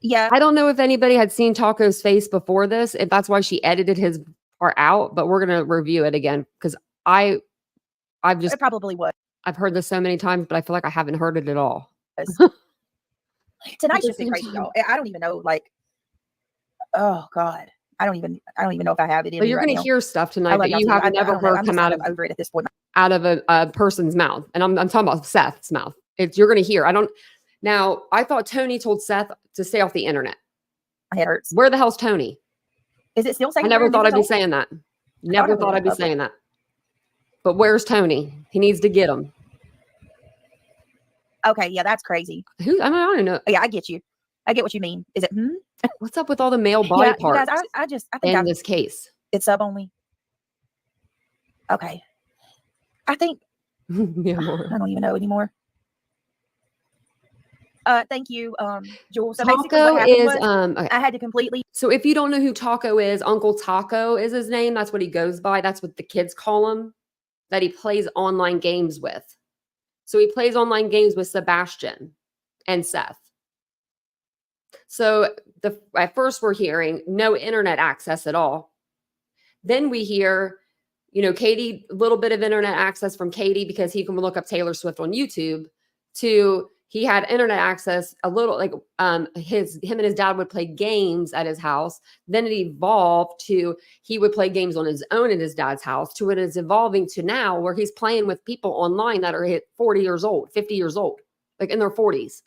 Yeah. I don't know if anybody had seen Taco's face before this, if that's why she edited his part out, but we're gonna review it again because it probably was. I've heard this so many times, but I feel like I haven't heard it at all. Tonight's the just been same crazy, time. y'all. I don't even know, like, oh God. I don't even know if I have it in But me you're right going to now. hear stuff I tonight love that y'all you too. have I never don't know. heard I'm come just out kind of of over it at this point. a person's mouth. And I'm talking about Seth's mouth. You're going to hear. Now, I thought Tony told Seth to stay off the internet. My head hurts. Where the hell's Tony? Is it still saying I never we're thought I'd be individuals? saying that. I Never put it thought in I'd be public. saying that. But where's Tony? He needs to get him. Okay, yeah, that's crazy. I don't know. Yeah, I get you. I get what you mean. Is it? What's up with all the male body Yeah, you parts guys. I think in this case? it's sub only. Okay. I think Yeah, more. I don't even know anymore. Thank you, Jules. So basically Taco what happened is was okay. I had to completely. So if you don't know who Taco is, Uncle Taco is his name. That's what he goes by. That's what the kids call him. That he plays online games with. So he plays online games with Sebastian and Seth. So at first we're hearing no internet access at all. Then we hear, Katie, a little bit of internet access from Katie because he can look up Taylor Swift on YouTube. To he had internet access a little, like him and his dad would play games at his house. Then it evolved to he would play games on his own at his dad's house. To it is evolving to now where he's playing with people online that are 40 years old, 50 years old, like in their 40s.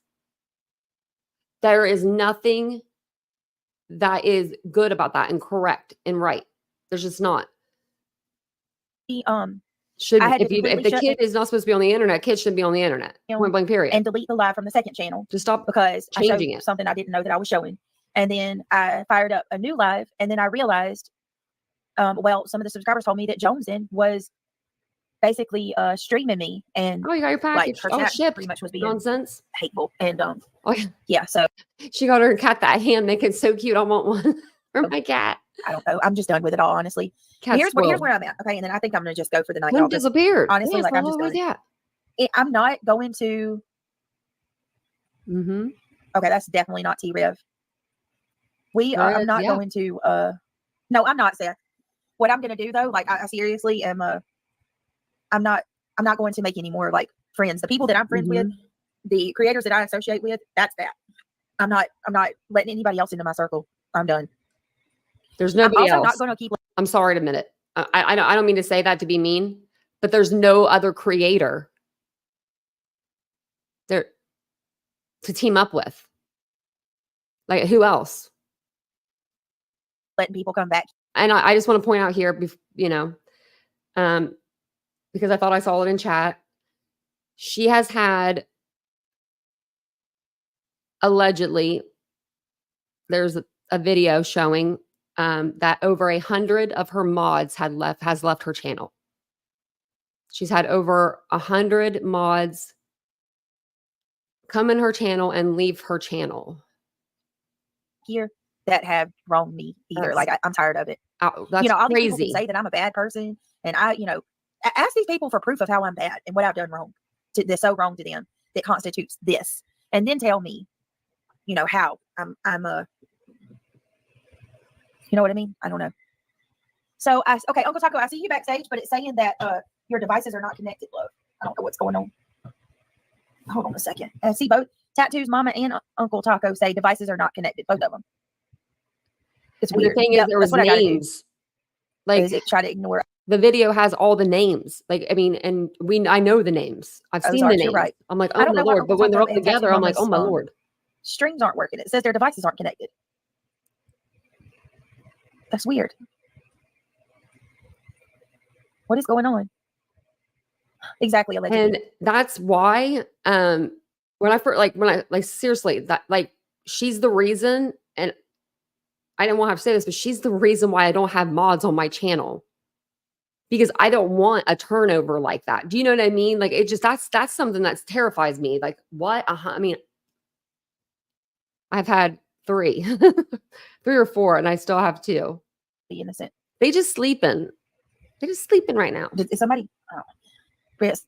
There is nothing that is good about that and correct and right. There's just not. If the kid is not supposed to be on the internet, kids shouldn't be on the internet. Point blank, period. And delete the live from the second channel. Just stop because changing I showed it. something I didn't know that I was showing. And then I fired up a new live, and then I realized, some of the subscribers told me that Jonesin was basically streaming me, and you got your package. Like, her shipped. pretty much was being Nonsense. hateful, and yeah. So she got her cat that hand naked, so cute. I want one for my cat. I don't know. I'm just done with it all, honestly. Here's where I'm at. Okay, and then I think I'm gonna just go for the night. When disappeared. Honestly, like I'm just done. I'm not going to. Mm-hmm. Okay, that's definitely not T-Rev. I'm not going to. No, I'm not, Seth. What I'm gonna do though, like I seriously am. I'm not going to make any more like friends. The people that I'm friends with, the creators that I associate with, that's that. I'm not letting anybody else into my circle. I'm done. There's nobody else. I'm not going to keep. I'm sorry to admit it. I don't mean to say that to be mean, but there's no other creator there to team up with. Like who else? Letting people come back. And I just want to point out here, because I thought I saw it in chat. She has had, allegedly, there's a video showing that over 100 of her mods has left her channel. She's had over 100 mods come in her channel and leave her channel. Here that have wronged me either. Like I'm tired of it. That's all crazy. these people can say that I'm a bad person, and I ask these people for proof of how I'm bad and what I've done wrong. That's so wrong to them that constitutes this, and then tell me, how I'm a. You know what I mean? I don't know. So okay, Uncle Taco, I see you backstage, but it's saying that your devices are not connected, love. I don't know what's going on. Hold on a second. I see both Tattoos Mama and Uncle Taco say devices are not connected, both of them. It's weird. The thing is, there was names. Like, try to ignore it. The video has all the names. Like, I mean, and I know the names. I've seen the names. Right. I'm like, oh my Lord. But when they're all together, I'm like, oh my Lord. Streams aren't working. It says their devices aren't connected. That's weird. What is going on? Exactly. Allegedly. And that's why, seriously, that she's the reason, and I didn't want to have to say this, but she's the reason why I don't have mods on my channel, because I don't want a turnover like that. Do you know what I mean? Like, it just, that's something that terrifies me. Like, what? I mean, I've had 3 or 4, and I still have 2. Be innocent. They just sleeping. They're just sleeping right now. Is somebody? Rest.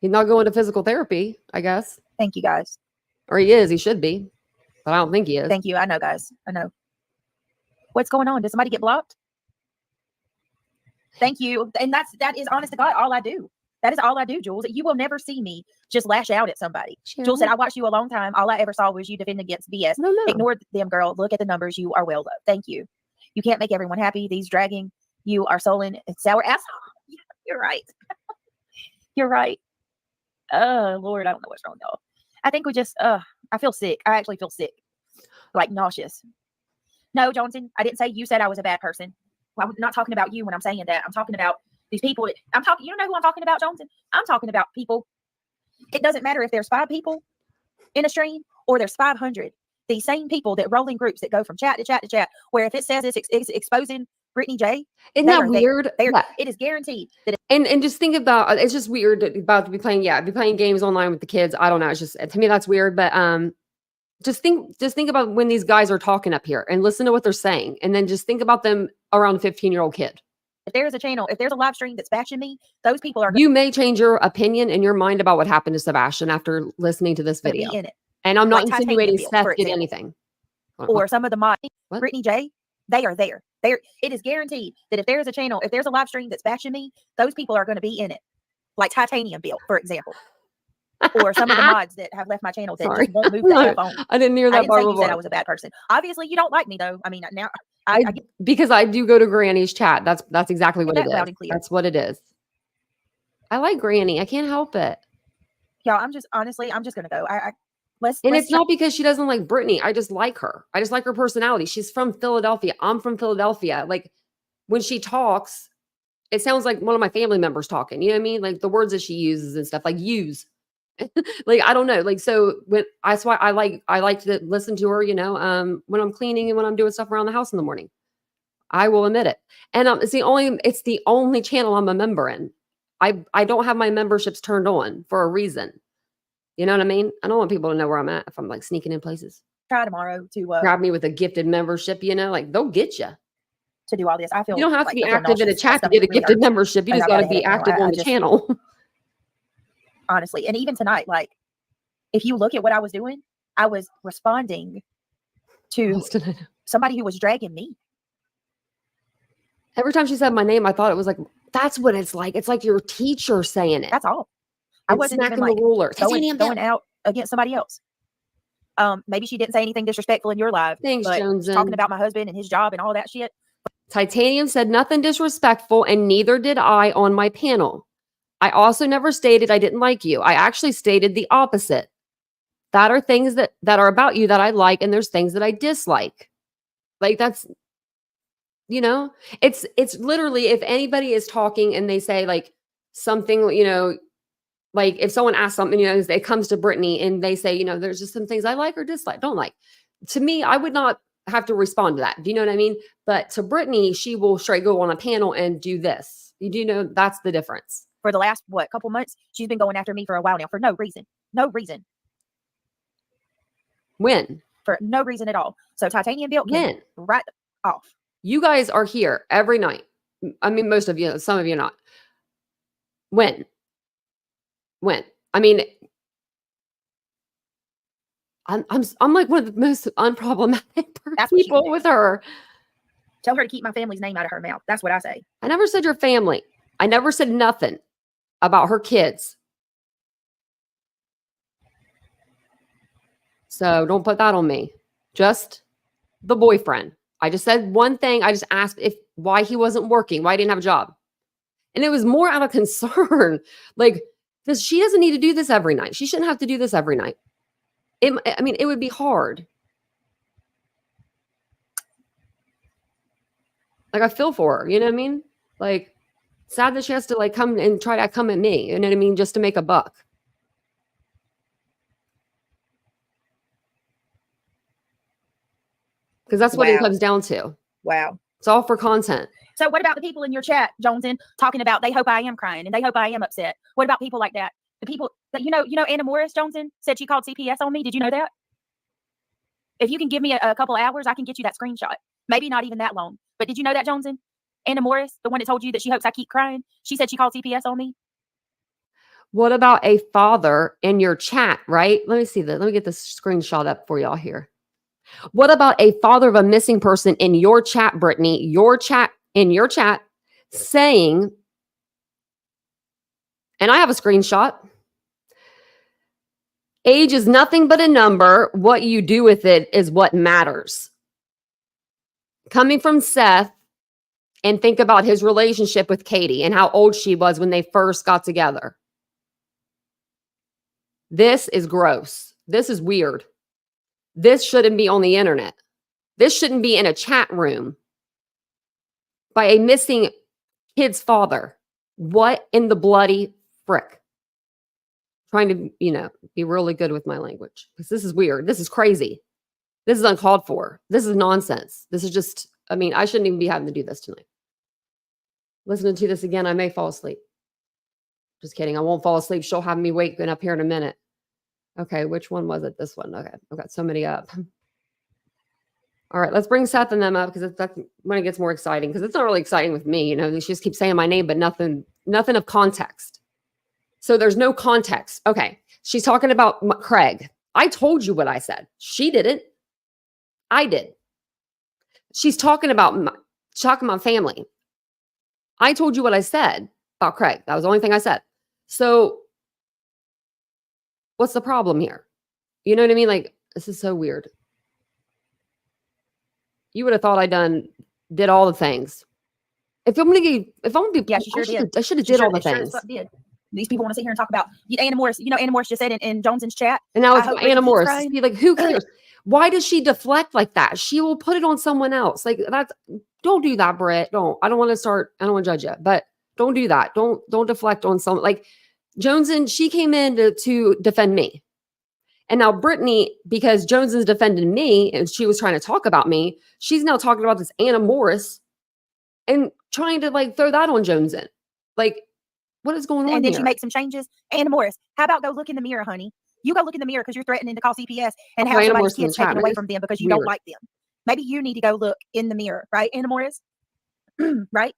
He's not going to physical therapy, I guess. Thank you, guys. Or he is. He should be. But I don't think he is. Thank you. I know, guys. I know. What's going on? Did somebody get blocked? Thank you. And that is honest to God all I do. That is all I do, Jules. You will never see me just lash out at somebody. Jules said, I watched you a long time. All I ever saw was you defend against BS. No. Ignore them, girl. Look at the numbers. You are well loved. Thank you. You can't make everyone happy. These dragging you are sullen and sour ass. You're right. You're right. Oh, Lord, I don't know what's wrong, y'all. I think we just, I feel sick. I actually feel sick. Like nauseous. No, Johnson, I didn't say you said I was a bad person. Well, I'm not talking about you when I'm saying that. I'm talking about these people. You don't know who I'm talking about, Johnson? I'm talking about people. It doesn't matter if there's 5 people in a stream or there's 500. These same people that roll in groups that go from chat to chat to chat, where if it says it's exposing Brittany J, isn't that weird? Yeah. It is guaranteed that. And just think about, it's just weird about to be playing games online with the kids. I don't know. It's just, to me, that's weird. But just think about when these guys are talking up here and listen to what they're saying. And then just think about them around a 15-year-old kid. If there's a channel, if there's a live stream that's bashing me, those people are. You may change your opinion and your mind about what happened to Sebastian after listening to this video. In it. And I'm not like insinuating Seth did anything. Or some of the mods, Brittany J, they are there. It is guaranteed that if there's a channel, if there's a live stream that's bashing me, those people are going to be in it. Like Titanium Built, for example. Or some of the mods that have left my channel that just won't move that stuff on. I didn't hear that. I didn't say you said I was a bad person. Obviously, you don't like me though. I mean, now because I do go to Granny's chat. That's exactly what it is. Loud and clear. That's what it is. I like Granny. I can't help it. Yeah, I'm just gonna go. It's not because she doesn't like Brittany. I just like her. I just like her personality. She's from Philadelphia. I'm from Philadelphia. Like when she talks, it sounds like one of my family members talking. You know what I mean? Like the words that she uses and stuff, like use. Like I don't know. Like so that's why I like to listen to her, when I'm cleaning and when I'm doing stuff around the house in the morning. I will admit it. And it's the only channel I'm a member in. I don't have my memberships turned on for a reason. You know what I mean? I don't want people to know where I'm at if I'm like sneaking in places. Try tomorrow to grab me with a gifted membership, like they'll get you. To do all this. I feel you don't have like to be active in a chat to get a gifted membership. You just got to be active on the channel. Honestly. And even tonight, like if you look at what I was doing, I was responding to somebody who was dragging me. Every time she said my name, I thought it was like, that's what it's like. It's like your teacher saying it. That's all. I wasn't even like going out against somebody else. Maybe she didn't say anything disrespectful in your live. Thanks, Jones. Talking about my husband and his job and all that shit. Titanium said nothing disrespectful, and neither did I on my panel. I also never stated I didn't like you. I actually stated the opposite. That are things that are about you that I like, and there's things that I dislike. Like that's, it's literally if anybody is talking and they say like something, like if someone asks something, it comes to Brittany and they say, there's just some things I like or dislike, don't like. To me, I would not have to respond to that. Do you know what I mean? But to Brittany, she will straight go on a panel and do this. You do know that's the difference. For the last, couple months, she's been going after me for a while now for no reason. No reason. When? For no reason at all. So Titanium Built when? Right off. You guys are here every night. I mean, most of you, some of you not. When? I mean, I'm like one of the most unproblematic people with her. Tell her to keep my family's name out of her mouth. That's what I say. I never said your family. I never said nothing about her kids. So don't put that on me. Just the boyfriend. I just said one thing. I just asked why he wasn't working, why he didn't have a job. And it was more out of concern. Like, because she doesn't need to do this every night. She shouldn't have to do this every night. It would be hard. Like, I feel for her. You know what I mean? Like, sad that she has to like come and try to come at me. You know what I mean? Just to make a buck. Because that's what it comes down to. Wow. It's all for content. So what about the people in your chat, Joneson, talking about they hope I am crying and they hope I am upset? What about people like that? The people that Anna Morris Joneson said she called CPS on me. Did you know that? If you can give me a couple hours, I can get you that screenshot. Maybe not even that long. But did you know that, Joneson? Anna Morris, the one that told you that she hopes I keep crying, she said she called CPS on me. What about a father in your chat, right? Let me see that. Let me get this screenshot up for y'all here. What about a father of a missing person in your chat, Brittany? In your chat saying, and I have a screenshot, age is nothing but a number. What you do with it is what matters. Coming from Seth, and think about his relationship with Katie and how old she was when they first got together. This is gross. This is weird. This shouldn't be on the internet. This shouldn't be in a chat room by a missing kid's father. What in the bloody frick? Trying to, be really good with my language because this is weird. This is crazy. This is uncalled for. This is nonsense. This is just, I shouldn't even be having to do this tonight. Listening to this again, I may fall asleep. Just kidding. I won't fall asleep. She'll have me waking up here in a minute. Okay, which one was it? This one. Okay, I've got so many up. All right, let's bring Seth and them up because that's when it gets more exciting. Because it's not really exciting with me. She just keeps saying my name, but nothing of context. So there's no context. Okay, she's talking about Craig. I told you what I said. She didn't. I did. She's talking about family. I told you what I said about Craig. That was the only thing I said. So what's the problem here? You know what I mean? Like, this is so weird. You would have thought I did all the things. If I'm gonna be, yeah, she sure did. I should have did all the things. Sure did. These people want to sit here and talk about Anna Morris. Anna Morris just said in Jones's chat. And now it's Anna Morris. Be like, who cares? Why does she deflect like that? She will put it on someone else. Like that's. Don't do that, Britt. Don't. I don't want to judge you, but don't do that. Don't deflect on someone like Jones. And she came in to defend me. And now Brittany, because Jones is defending me and she was trying to talk about me, she's now talking about this Anna Morris and trying to throw that on Jones in. Like, what is going on And then here? she makes some changes. Anna Morris, how about go look in the mirror, honey? You go look in the mirror because you're threatening to call CPS and have somebody's kids taken away from them because you don't like them. Maybe you need to go look in the mirror, right, Anna Morris? Right?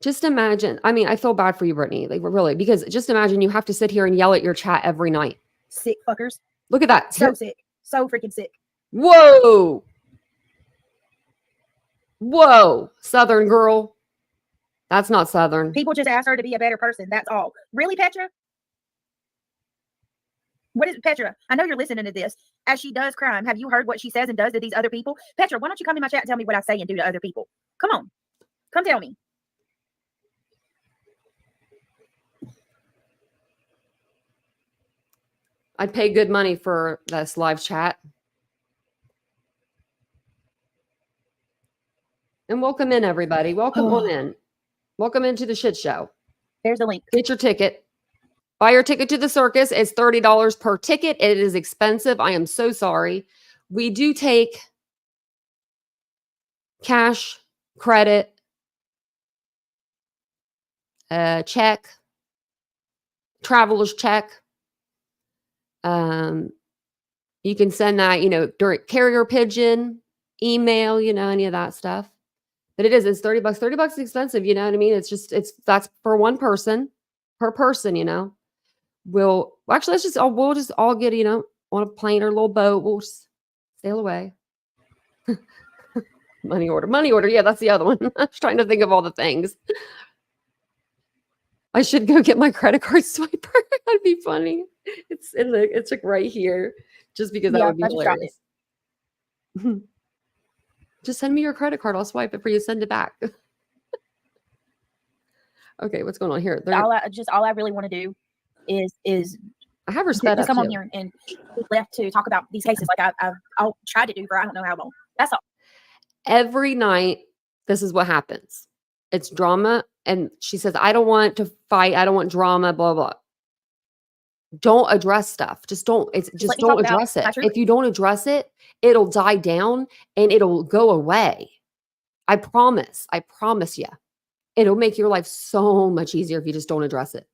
Just imagine. I feel bad for you, Brittany. Really, because just imagine you have to sit here and yell at your chat every night. Sick fuckers. Look at that. So sick. So freaking sick. Whoa. Southern girl. That's not Southern. People just ask her to be a better person. That's all. Really, Petra? What is Petra? I know you're listening to this. As she does crime, have you heard what she says and does to these other people? Petra, why don't you come in my chat and tell me what I say and do to other people? Come on. Come tell me. I'd pay good money for this live chat. And welcome in, everybody. Welcome on in. Welcome into the shit show. There's a link. Get your ticket. Buy your ticket to the circus. It's $30 per ticket. It is expensive. I am so sorry. We do take cash, credit, check, traveler's check. You can send that, during carrier pigeon, email, any of that stuff. But it's $30. $30 is expensive. You know what I mean? That's for one person, per person, we'll just all get, on a plane or a little boat. We'll just sail away. Money order. Yeah, that's the other one. I was trying to think of all the things. I should go get my credit card swiper. That'd be funny. It's like right here, just because that would be hilarious. Just send me your credit card. I'll swipe it for you. Send it back. Okay, what's going on here? All I really want to do is I have her sped up come on too. here and left to talk about these cases like I'll try to do for I don't know how long. That's all. Every night, this is what happens. It's drama. And she says, I don't want to fight. I don't want drama, blah, blah. Don't address stuff. Just don't address it. If you don't address it, it'll die down and it'll go away. I promise you. It'll make your life so much easier if you just don't address it.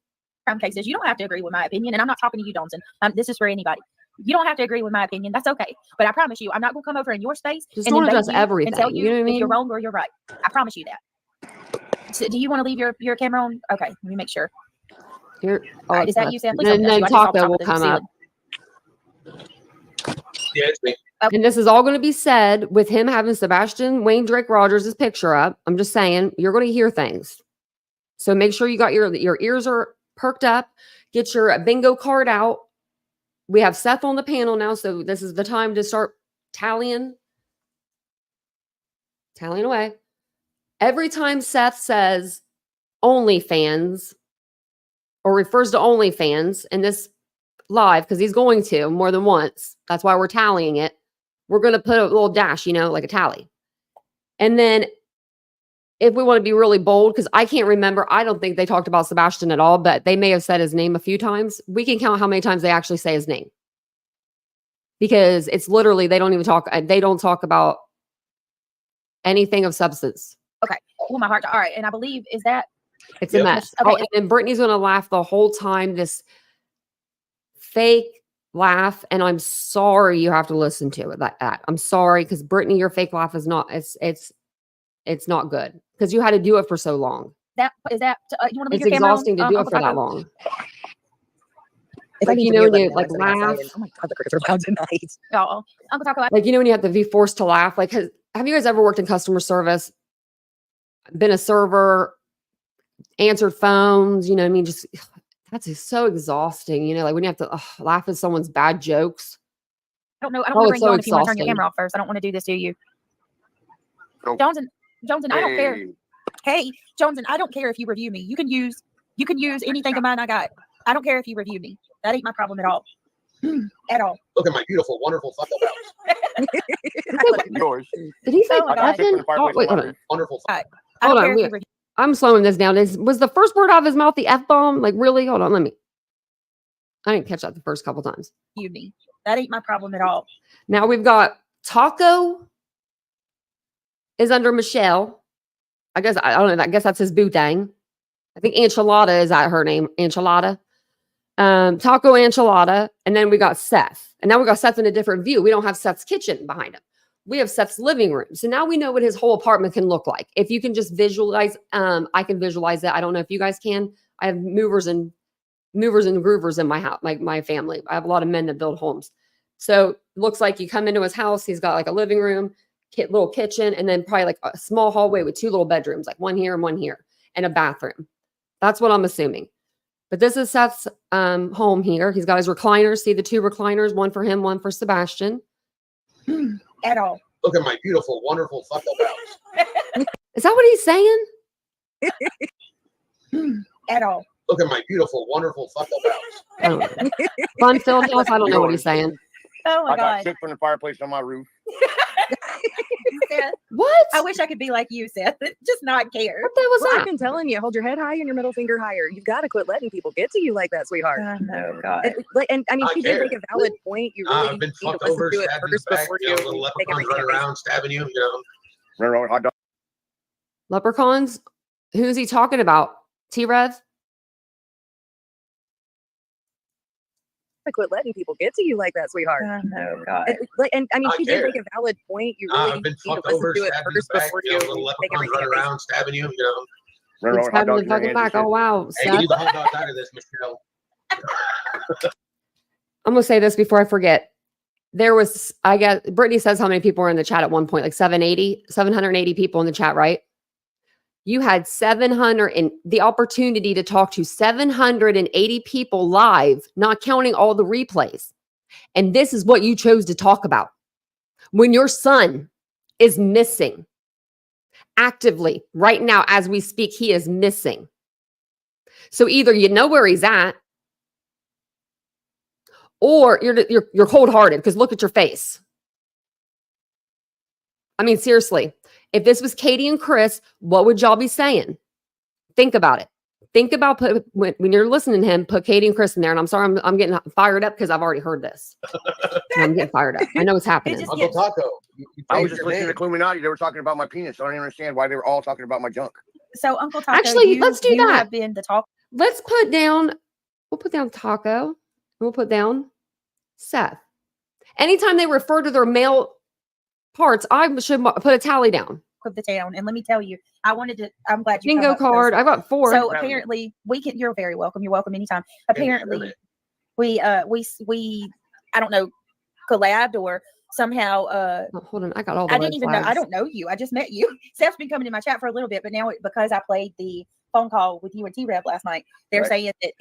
Crime cases, you don't have to agree with my opinion. And I'm not talking to you, Johnson. This is for anybody. You don't have to agree with my opinion. That's okay. But I promise you, I'm not going to come over in your space just don't address everything. And tell you, know what I mean? If you're wrong or you're right. I promise you that. So do you want to leave your camera on? Okay, let me make sure. Here, all right, is that you, Seth? Then Taco will come up. Yeah, it's me. And this is all going to be said with him having Sebastian Wayne Drake Rogers' picture up. I'm just saying, you're going to hear things. So make sure you got your ears are perked up. Get your bingo card out. We have Seth on the panel now, so this is the time to start tallying away. Every time Seth says OnlyFans or refers to OnlyFans in this live, because he's going to more than once, that's why we're tallying it. We're going to put a little dash, like a tally. And then if we want to be really bold, because I can't remember, I don't think they talked about Sebastian at all, but they may have said his name a few times. We can count how many times they actually say his name. Because it's literally, they don't talk about anything of substance. Okay. Well, my heart. All right. And I believe, is that? It's a mess. Okay. Oh, and then Brittany's going to laugh the whole time. This fake laugh. And I'm sorry you have to listen to it like that. I'm sorry. Because Brittany, your fake laugh is not, it's not good. Because you had to do it for so long. You want to leave it's your camera exhausting on, to do it Uncle for Taco? that long. If like, I need you to know, mute, let you me like know. I'm laugh. outside. Oh my God, the crickets are loud tonight. Oh, Uncle Taco. Like, when you have to be forced to laugh. Like, have you guys ever worked in customer service? Been a server, answered phones, what I mean? Just, that's just so exhausting, like when you have to laugh at someone's bad jokes. I don't know. I don't want to bring it's you so on if you want to turn your exhausting. camera off first. I don't want to do this to you. No. Jones, I don't care. Hey, Jones, I don't care if you review me. You can use anything of mine I got. I don't care if you review me. That ain't my problem at all. At all. Look at my beautiful, wonderful fuck house. Yours. Did he say Oh my I got God. a picture in the fireplace wait, on hold my on. wonderful. I Hold don't on, care if you review I'm slowing this down. Was the first word out of his mouth the F-bomb? Like, really? Hold on, I didn't catch that the first couple times. me. That ain't my problem at all. Now we've got Taco is under Michelle. I guess, I don't know. I guess that's his bootang. I think Enchilada is that her name. Enchilada. Taco Enchilada. And then we got Seth. And now we got Seth in a different view. We don't have Seth's kitchen behind him. We have Seth's living room. So now we know what his whole apartment can look like. If you can just visualize, I can visualize it. I don't know if you guys can. I have movers and groovers in my house, my family. I have a lot of men that build homes. So it looks like you come into his house. He's got like a living room, little kitchen, and then probably like a small hallway with 2 little bedrooms, like one here and one here, and a bathroom. That's what I'm assuming. But this is Seth's home here. He's got his recliners. See the 2 recliners, one for him, one for Sebastian. At all. Look at my beautiful, wonderful fuck house. Is that what he's saying? At all. Look at my beautiful, wonderful fuck house. I don't know. Fun-filled house? I don't know what he's saying. Oh my I got God. shit from the fireplace on my roof. Seth, What? I wish I could be like you, Seth. Just not care. What the hell was Well, that? I've been telling you, hold your head high and your middle finger higher. You've got to quit letting people get to you like that, sweetheart. Oh God. And I mean, I she did care. make a valid point. You really I've been need to fucked listen over, to it stabbed in the first back, before you little make leprechauns everything running around, stabbing you, Run around hot dog. Leprechauns? Who's he talking about? T-Rev? quit letting people get to you like that, sweetheart. Oh God. And I mean, I she care. did make a valid point. You really I've been need to fucked listen over, to it stabbed in the first back, before you little make leprechauns everything. running around, stabbing you, Run It's around hot having dogs the in their fucking hands back. and Oh, wow. shit. Hey, you Seth. need the hot dogs out of this, Michelle. I'm going to say this before I forget. There was, I guess, Brittany says how many people were in the chat at one point, like 780 people in the chat, right? You had 700 and the opportunity to talk to 780 people live, not counting all the replays. And this is what you chose to talk about. When your son is missing actively right now, as we speak, he is missing. So either you know where he's at, or you're cold-hearted because look at your face. I mean, seriously, if this was Katie and Chris, what would y'all be saying? Think about it. Think about when you're listening to him, put Katie and Chris in there. And I'm sorry, I'm getting fired up because I've already heard this. I'm getting fired up. I know what's happening. Uncle Taco. I was just listening to Illuminati. They were talking about my penis. So I don't understand why they were all talking about my junk. So Uncle Taco, Actually, let's do you that. have been the talk. Let's put down, we'll put down Taco. And we'll put down Seth. Anytime they refer to their male parts, I should put a tally down. Of the town, and let me tell you, I'm glad you Bingo card. I've got 4. So apparently you're very welcome. You're welcome anytime. Apparently we I don't know, collabed somehow Oh, hold on, I got all the I red didn't even know. I flags. don't know you. I just met you. Seth's been coming in my chat for a little bit, but now because I played the phone call with you and T-Rev last night, they're Right. saying that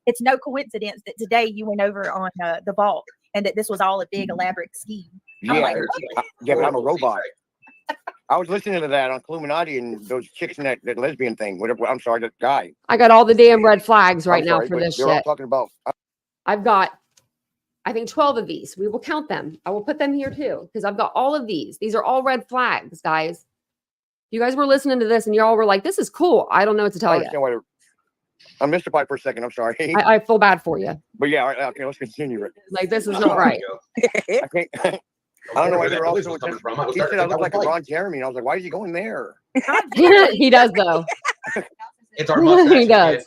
it's no coincidence that today you went over on the vault and that this was all a big elaborate scheme. I'm Yeah, like, yeah, but I'm a robot. I was listening to that on Illuminati and those chicks in that lesbian thing. Whatever. I'm sorry, that guy. I got all the damn red flags right I'm now sorry, for but this they're all shit. talking about. I've got, I think 12 of these. We will count them. I will put them here too because I've got all of these. These are all red flags, guys. You guys were listening to this and you all were like, "This is cool." I don't know what to I tell you. understand why they're. I'm mystified for a second. I'm sorry, I feel bad for you. but yeah, all right, okay, let's continue it. Like this is not right. I can't. I don't know why they're all so coming intense. from. I was He starting said to I think look like was a white. Ron Jeremy, and I was like, why is he going there? He does though. It's our mustache. He does.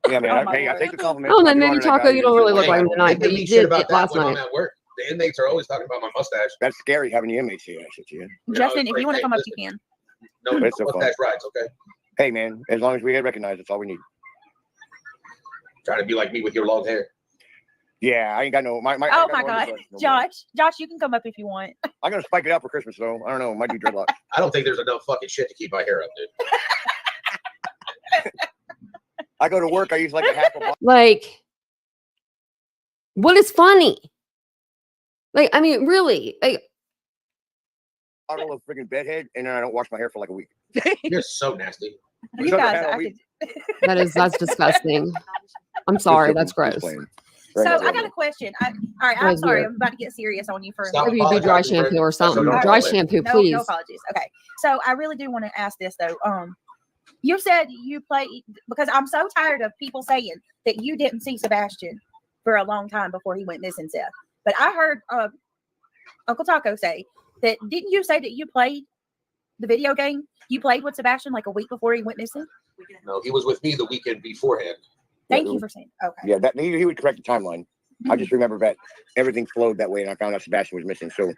Yeah, man. Oh, my Hey, I word. take the compliment. Oh, and I then do maybe honor that Taco, guy. you don't really look Hey, like him tonight, They but give you me shit did about it that last when I'm night. at work. The inmates are always talking about my mustache. That's scary having the inmates here. I said to you. Justin, it's if you want to like, come hey, up, you can. No, It's so fun. mustache rides, okay? Hey, man. As long as we get recognized, that's all we need. Trying to be like me with your long hair. Yeah, I ain't got no. Oh I ain't my got no God, undercut no more. Josh, you can come up if you want. I'm gonna spike it up for Christmas though. I don't know. Might do dreadlocks. I don't think there's enough fucking shit to keep my hair up, dude. I go to work. I use like a half a bottle. Like, what is funny? Like, I mean, really, like, Of freaking bedhead, and then I don't wash my hair for like a week. You're so nasty. You Shut the guys, hell up, I we- could. that's disgusting. I'm sorry, that's gross. So I got a question. All right, I'm Right sorry. here. I'm about to get serious on you for a Stop minute. Maybe you do dry apologizing, shampoo or Brett. something. No, Dry no, shampoo, No, please. no apologies. Okay, so I really do want to ask this though. You said you play because I'm so tired of people saying that you didn't see Sebastian for a long time before he went missing, Seth. But I heard Uncle Taco say that. Didn't you say that you played the video game? You played with Sebastian like a week before he went missing. No, he was with me the weekend beforehand. Thank you for saying. Okay. Yeah, that he would correct the timeline. I just remember that everything flowed that way, and I found out Sebastian was missing. So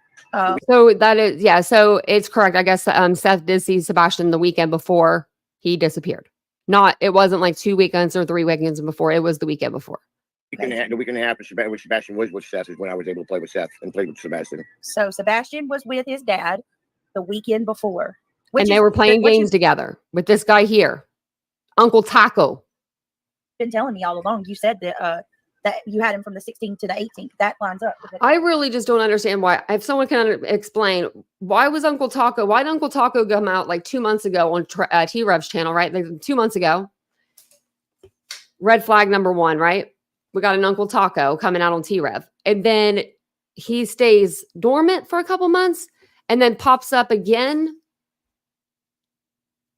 So that is, yeah, so it's correct. I guess Seth did see Sebastian the weekend before he disappeared. It wasn't like 2 weekends or 3 weekends before. It was the weekend before. the week and a half with Sebastian was with Seth is when I was able to play with Seth and play with Sebastian. So Sebastian was with his dad the weekend before, And they were playing games together with this guy here, Uncle Taco. Been telling me all along. You said that that you had him from the 16th to the 18th. That lines up. I really just don't understand why. If someone can explain, why did Uncle Taco come out like 2 months ago on T-Rev's channel, right? Like 2 months ago. Red flag number 1, right? We got an Uncle Taco coming out on T-Rev. And then he stays dormant for a couple months and then pops up again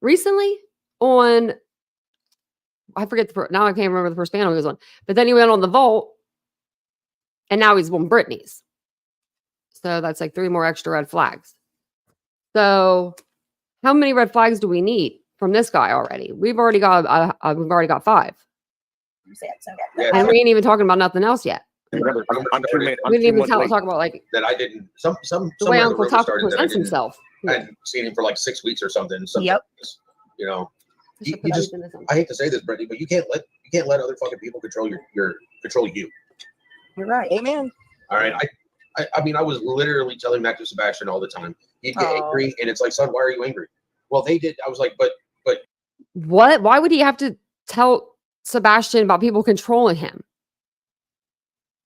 recently on, I forget now I can't remember the first panel he was on. But then he went on the Vault and now he's on Britney's. So that's like 3 more extra red flags. So how many red flags do we need from this guy already? We've already got 5. Yeah, And we ain't even talking about nothing else yet. Remember, I'm 2 minutes. We didn't even late. talk about like that I didn't. the Somewhere way the Uncle rumor Taco started that I presents didn't. himself. I hadn't seen him for like 6 weeks or something. Yep. You know, I should you put that just- in this one. I hate to say this, Brittany, but you can't let other fucking people control control you. You're right. Amen. All right. I mean, I was literally telling that to Sebastian all the time. He'd get Oh. angry, and it's like, son, why are you angry? Well, they did. I was like, but What? Why would he have to tell Sebastian about people controlling him?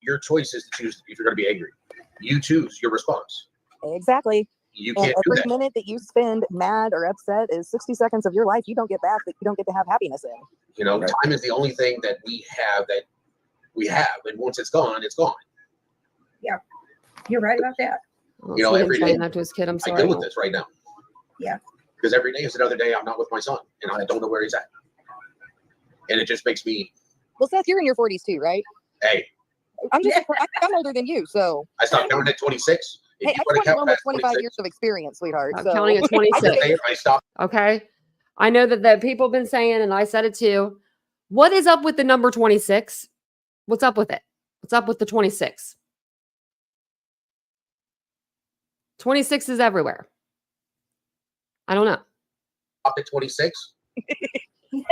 your choice is to choose if you're going to be angry. You choose your response. Exactly. You And can't do every that. minute that you spend mad or upset is 60 seconds of your life you don't get back, that you don't get to have happiness in. You know, Right. time is the only thing that we have, and once it's gone, it's gone. You're right about that. I don't You know, see him every saying day that to his kid. I'm I sorry. deal with this right now. Yeah. Because every day is another day I'm not with my son, and I don't know where he's at. And it just makes me, Well, Seth, you're in your 40s too, right? hey, I'm just, I'm older than you, so. I stopped counting at 26. If Hey, you I want to count with past 25 26, years of experience, sweetheart. I'm So. counting at I'm 26. saying I stopped. Okay. I know that people have been saying, and I said it too. What is up with the number 26? What's up with it? What's up with the 26? 26 is everywhere. I don't know. Stopped at 26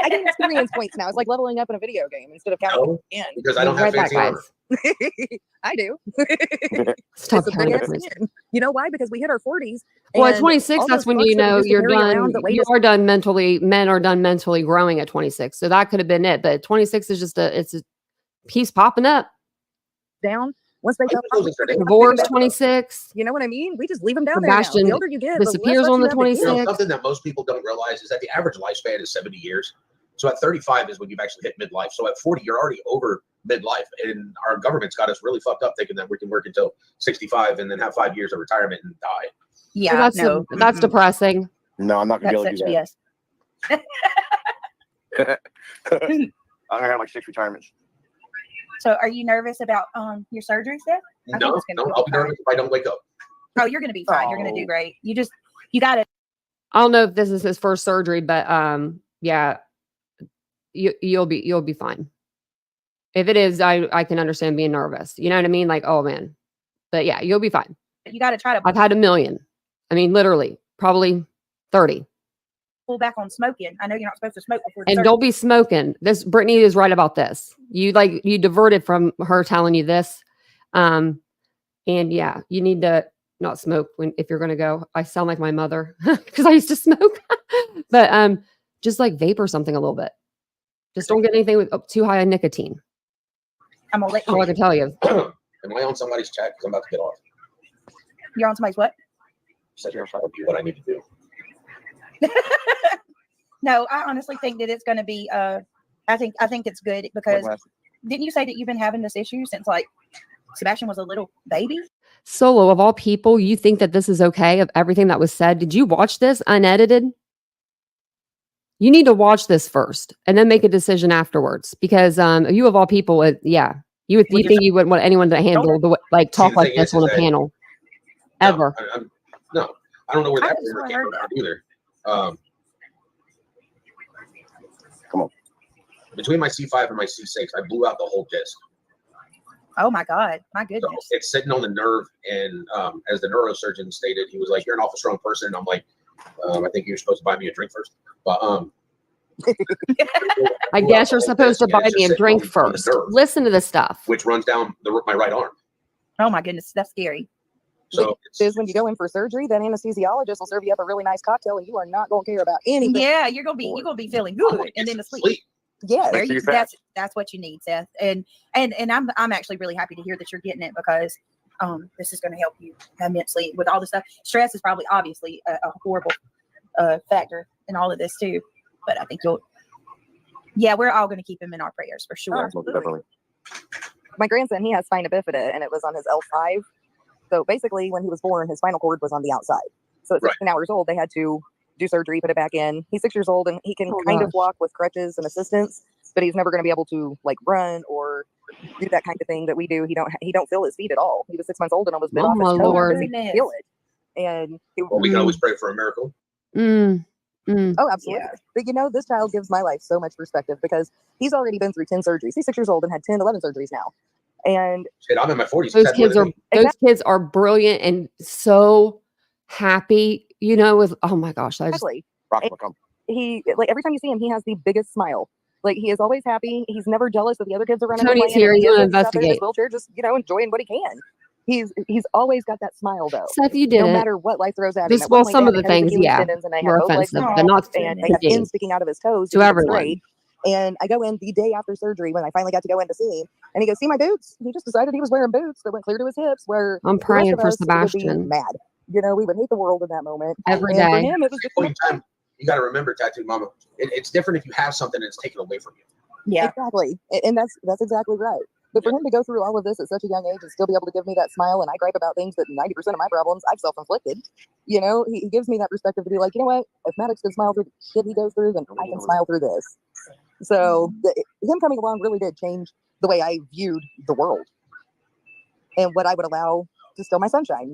I get experience points now. It's like leveling up in a video game instead of counting No. in. because I don't have Right back, fancy armor. I do. Stop It's a counting big at ass 26. skin. You know why? Because we hit our 40s. Well, at and 26, all that's those when fucks you that we know used to you're carry around done. that weighed You us- are done mentally. Men are done mentally growing at 26. So that could have been it. But 26 is just it's a piece popping up. down. Once they I fell use those as their name. Divorce back. 26. You know what I mean? We just leave them down there now. Sebastian The older you get, the less disappears fucks on you the have to give. You know, 26. something that most people don't realize is that the average lifespan is 70 years. So at 35 is when you've actually hit midlife. So at 40, you're already over midlife. And our government's got us really fucked up thinking that we can work until 65 and then have 5 years of retirement and die. So Yeah, that's no, that's mm-mm. depressing. No, I'm not gonna That's be able such to do BS. that. I'm gonna have like 6 retirements. So, are you nervous about your surgery, Seth? I think No, it's gonna be I'll be fine. nervous if I don't wake up. Oh, you're gonna be fine. You're gonna do Oh. great. You got to. I don't know if this is his first surgery, but yeah, you'll be fine. If it is, I can understand being nervous. You know what I mean? Like, oh man. But yeah, you'll be fine. You got to try to I've had a million. I mean, literally, probably 30. pull back on smoking. I know you're not supposed to smoke before the And surgery. don't be smoking. This Brittany is right about this. You diverted from her telling you this. And yeah, you need to not smoke if you're gonna go. I sound like my mother because I used to smoke. But just like vape or something a little bit. Just don't get anything with too high on nicotine. I'm gonna let That's all I you. can tell you. Am I on somebody's chat? Because I'm about to get off. You're on somebody's what? Said you're trying to do what I need to do. No, I honestly think that it's going to be. I think it's good because didn't you say that you've been having this issue since like Sebastian was a little baby? Solo, of all people, you think that this is okay of everything that was said? Did you watch this unedited? You need to watch this first and then make a decision afterwards because you of all people, yeah, you think you wouldn't want anyone to handle talk the like thing this is on a that- panel No, ever. No, I don't know where I that just rumor came heard from that. either. Come on. Between my C5 and my C6, I blew out the whole disc. Oh my God, my So goodness. it's sitting on the nerve. And as the neurosurgeon stated, he was like, "You're an awful strong person." And I'm like, I think you're supposed to buy me a drink first. But I guess you're supposed to buy me a drink on the first. nerve, Listen to this stuff. which runs down my right arm. Oh my goodness, that's scary. So Is when you go in for surgery, that anesthesiologist will serve you up a really nice cocktail, and you are not going to care about anything. Yeah, you're gonna be feeling I'm gonna good, get and then some to sleep. sleep. Yes. There Thank you, you, Seth. that's what you need, Seth. And I'm actually really happy to hear that you're getting it because this is going to help you immensely with all this stuff. Stress is probably obviously a horrible factor in all of this too, but I think we're all going to keep him in our prayers for sure. Absolutely. Definitely. My grandson, he has spina bifida, and it was on his L5. So basically, when he was born, his spinal cord was on the outside. So at Right. 16 hours old, they had to do surgery, put it back in. He's 6 years old, and he can Oh, kind gosh. of walk with crutches and assistance, but he's never going to be able to like run or do that kind of thing that we do. He don't feel his feet at all. He was 6 months old and almost bit Oh, off his my toe Lord. because he didn't feel it. And Well, we can always pray for a miracle. Mm. oh, absolutely. Yeah. But this child gives my life so much perspective because he's already been through 10 surgeries. He's 6 years old and had 10, 11 surgeries now. And Shit, I'm in my 40s. Those He's had more kids than are me. those kids are brilliant and so happy. With oh my gosh, I just exactly. Rock will come. He like every time you see him, he has the biggest smile. Like he is always happy. He's never jealous that the other kids are running. and Tony's playing, here. and He's he gonna is just out there in his investigate. wheelchair, just enjoying what he can. He's always got that smile though. Seth, you No did it. matter what life throws at him. Just At one well, point, some they of had the Achilles things, Achilles yeah, tendons, and they were had both legs offensive, Oh, but not and they to had me. pins sticking out of his toes To because he was everyone. afraid. And I go in the day after surgery when I finally got to go in to see him, and he goes, "See my boots?" He just decided he was wearing boots that went clear to his hips. Where I'm the rest praying of for us would be Sebastian mad. We would hate the world in that moment. every And for day. him, it was just Point in time, you got to remember, Tattoo Mama, it's different if you have something and it's taken away from you. Yeah. exactly, and that's exactly right. But for him to go through all of this at such a young age and still be able to give me that smile, and I gripe about things that 90% of my problems I've self-inflicted. He gives me that perspective to be like, you know what? If Maddox can smile through the shit he goes through, then I can smile through this. So him coming along really did change the way I viewed the world and what I would allow to steal my sunshine.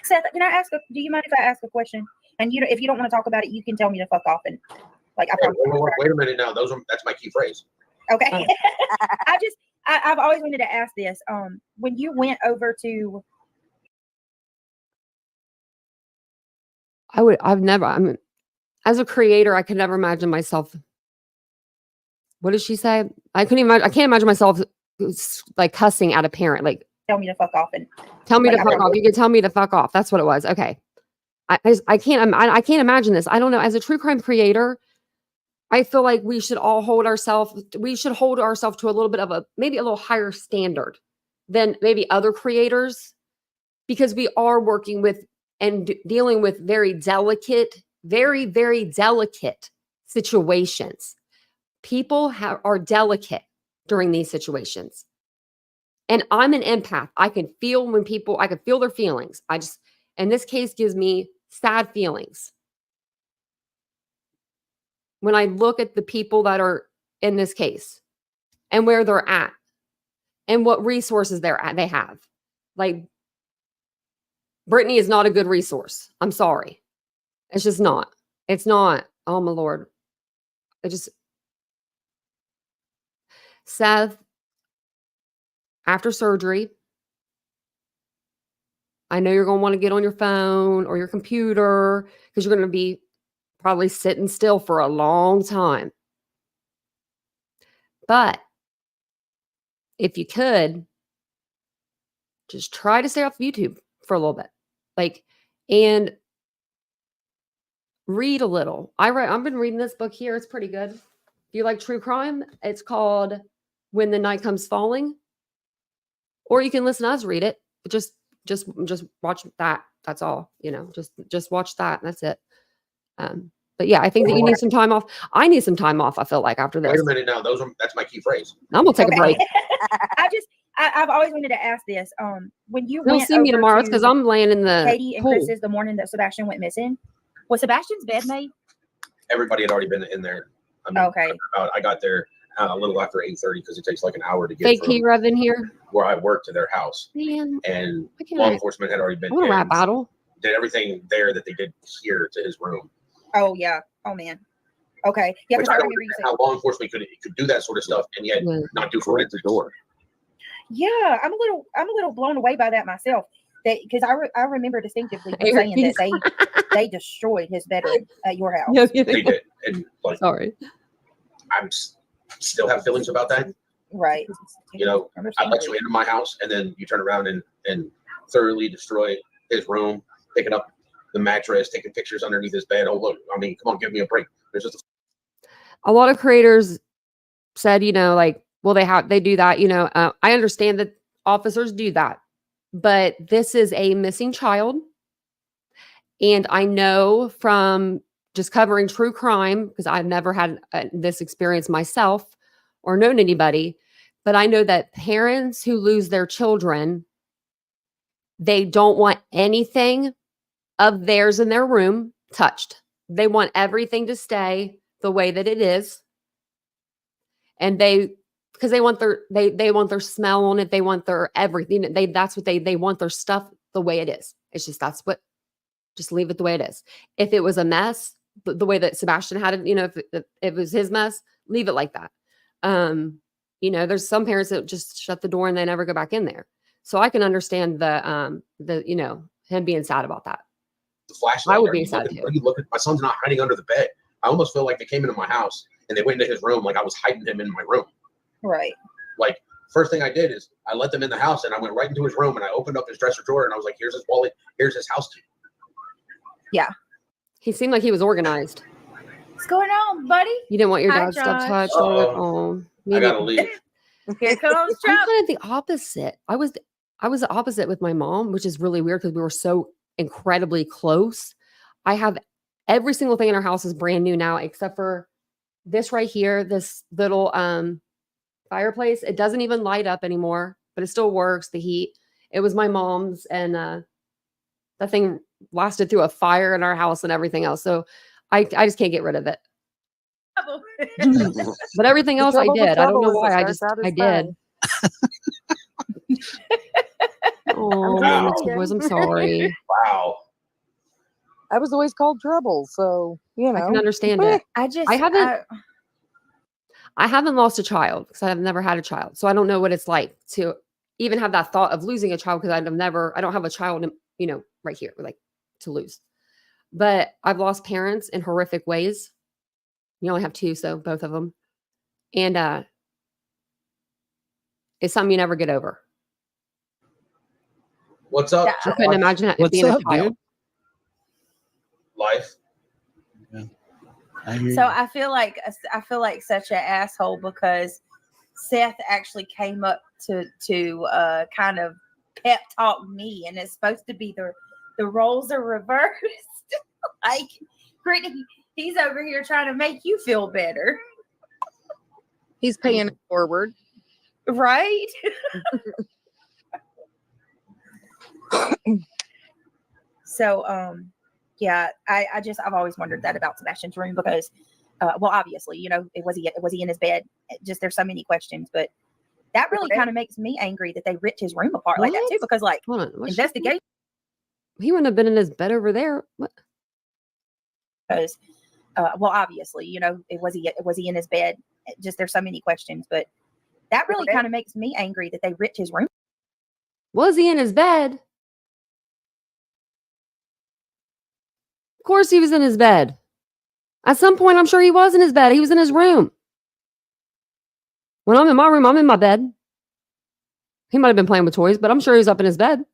Seth, can I ask? Do you mind if I ask a question? And if you don't want to talk about it, you can tell me to fuck off. And I promise. Wait a minute now. That's my key phrase. Okay. I've always wanted to ask this. When you went over to, As a creator, I could never imagine myself. What did she say? I can't imagine myself like cussing at a parent. Like tell me to fuck off. And Tell me like, to I fuck probably- off. You can tell me to fuck off. That's what it was. Okay. I can't imagine this. I don't know. As a true crime creator, I feel like we should hold ourselves to a little bit of maybe a little higher standard than maybe other creators, because we are working with and dealing with very delicate, very, very delicate situations. People are delicate during these situations. And I'm an empath. I can feel their feelings. And this case gives me sad feelings. When I look at the people that are in this case and where they're at and what resources they have. Like, Brittany is not a good resource. I'm sorry. It's just not. It's not. Oh my Lord. Seth, after surgery, I know you're going to want to get on your phone or your computer because you're going to be probably sitting still for a long time. But if you could, just try to stay off YouTube for a little bit. And read a little. I've been reading this book here. It's pretty good. If you like true crime, it's called When the Night Comes Falling. Or you can listen to us read it. Just watch that. That's all. Just watch that. And that's it. But yeah, I think that you need some time off. I need some time off. I feel like after this. Wait a minute now. That's my key phrase. I'm gonna take a break. I've always wanted to ask this. When you You'll went see me over tomorrow. It's to because I'm laying in the Katie and pool. Chris's the morning that Sebastian went missing, was Sebastian's bed made? Everybody had already been in there. Okay. I got there a little after 8:30 because it takes like an hour to get Fake from key rev in here. where I work to their house. Man, And I can't. law enforcement had already been I want a rap battle. did everything there that they did here to his room. Oh yeah. Oh man. Okay. Yeah, Which because I I don't remember you understand how law enforcement could do that sort of stuff and yet Yeah. not do Right at forensics. the door. Yeah, I'm a little blown away by that myself. That because I remember distinctively you saying Aries. that they destroyed his bedroom at your house. No, They did, and like sorry. I'm still have feelings about that. Right. You know, I let you into my house, and then you turn around and thoroughly destroy his room, picking up the mattress, taking pictures underneath his bed. Oh look, I mean, come on, give me a break. There's just A lot of creators said, well, they do that. I understand that officers do that, but this is a missing child. And I know from just covering true crime, because I've never had this experience myself or known anybody, but I know that parents who lose their children, they don't want anything of theirs in their room touched. They want everything to stay the way that it is. And because they want their smell on it. They want their everything. They want their stuff the way it is. It's just, just leave it the way it is. If it was a mess, the way that Sebastian had it, if it was his mess, leave it like that. There's some parents that just shut the door and they never go back in there. So I can understand him being sad about that. the flashlight. I would Are be you sad looking- too. Are you looking? My son's not hiding under the bed. I almost feel like they came into my house and they went into his room like I was hiding him in my room. Right. Like, first thing I did is I let them in the house and I went right into his room and I opened up his dresser drawer and I was like, here's his wallet, here's his house key. He seemed like he was organized. What's going on, buddy? You didn't want your Hi, dad's stuff Josh. touched. Uh-oh. Me I gotta neither. leave. Here comes I'm Trump. kind of the opposite. I was the opposite with my mom, which is really weird because we were so incredibly close. I have every single thing in our house is brand new now, except for this right here, this little fireplace. It doesn't even light up anymore, but it still works. The heat. It was my mom's, and that thing lasted through a fire in our house and everything else. So I just can't get rid of it. But everything else I trouble with did. I don't know trouble is why. it starts out I as did. Oh, Wow. boys, I'm sorry. Wow. I was always called trouble, so I can know. understand it. I haven't lost a child because I've never had a child. So I don't know what it's like to even have that thought of losing a child because I don't have a child, right here, like to lose. But I've lost parents in horrific ways. You only have two, so both of them. And it's something you never get over. What's up? Yeah. I couldn't imagine it What's being up, a child. dude? Life. I hear So you. I feel like such an asshole because Seth actually came up to kind of pep talk me, and it's supposed to be the roles are reversed. Like Brittany, he's over here trying to make you feel better, He's paying it forward. right? So yeah, I've always wondered that about Sebastian's room because well, obviously, was he in his bed? Just there's so many questions, but that really kind of makes me angry that they ripped his room apart like that too, because like Hold on. What's investigation. He wouldn't have been in his bed over there. What? Because well, obviously, was he in his bed? Just there's so many questions, but that really kind of makes me angry that they ripped his room. Was he in his bed? Of course he was in his bed. At some point, I'm sure he was in his bed. He was in his room. When I'm in my room, I'm in my bed. He might have been playing with toys, but I'm sure he was up in his bed.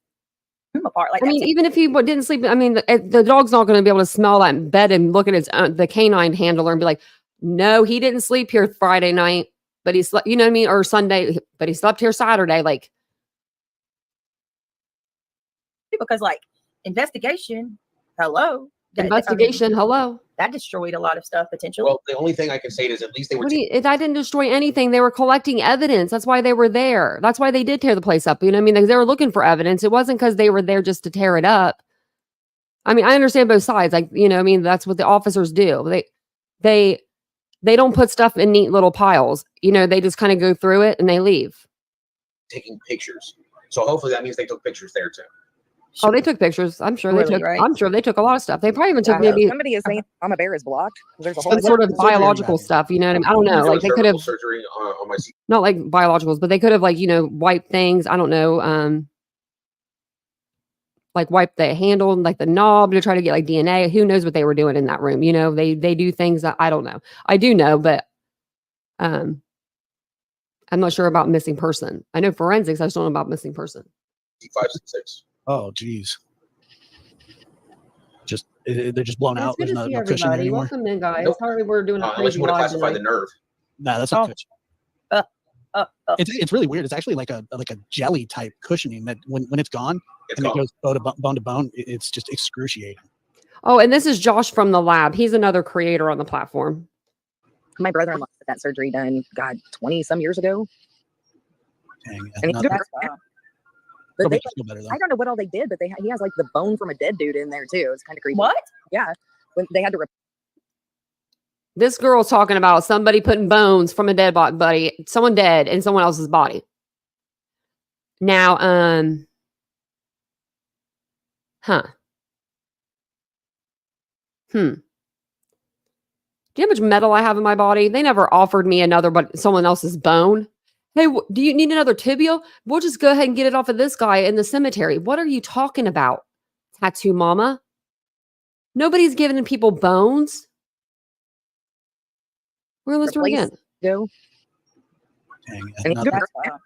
Room apart like I that. mean, too. even if he didn't sleep, I mean, the dog's not going to be able to smell that bed and look at the canine handler and be like, no, he didn't sleep here Friday night, but he slept, you know what I mean? Or Sunday, but he slept here Saturday. Like, Because like investigation, hello. investigation, hello. That destroyed a lot of stuff potentially. Well, the only thing I can say is at least they were. I didn't destroy anything. They were collecting evidence. That's why they were there. That's why they did tear the place up. You know what I mean? They were looking for evidence. It wasn't because they were there just to tear it up. I mean, I understand both sides. Like, you know, I mean, that's what the officers do. They don't put stuff in neat little piles. You know, they just kind of go through it and they leave. taking pictures. So hopefully that means they took pictures there too. Oh, they took pictures. I'm sure they Really, took. right? I'm sure they took a lot of stuff. They probably even took Yeah. maybe Somebody is saying Mama Bear is blocked. There's a whole some sort of Surgery biological about it. stuff. You know what I mean? I don't know. There Like was they could have cervical surgery on my seat. not like biologicals, but they could have like, you know, wiped things. I don't know. Like wipe the handle, like the knob to try to get like DNA. Who knows what they were doing in that room? You know, they do things that I don't know. I do know, but I'm not sure about missing person. I know forensics. I just don't know about missing person. 566. Oh, geez. Just they're just blown out. It's good There's to see no cushion there everybody. anymore. Welcome in, guys. Nope. Sorry, we're doing a Unless crazy you want to live classify tonight. the nerve. No, that's not cushion. It's It's really weird. It's actually like a jelly type cushioning that when it's gone It's and it gone. goes bone to bone, it's just excruciating. Oh, and this is Josh from the lab. He's another creator on the platform. My brother-in-law had that surgery done, God, 20 some years ago. Dang, And not- he's that's wild. But probably they, feel better though. I don't know what all they did, but he has like the bone from a dead dude in there too. It's kind of creepy. What? Yeah. When they had to This girl's talking about somebody putting bones from a dead body, someone dead in someone else's body. Now, Do you know how much metal I have in my body? They never offered me another, but someone else's bone. Hey, do you need another tibia? We'll just go ahead and get it off of this guy in the cemetery. What are you talking about, tattoo mama? Nobody's giving people bones. We're going to listen to it replace again. go. Dang, And not- That's wild.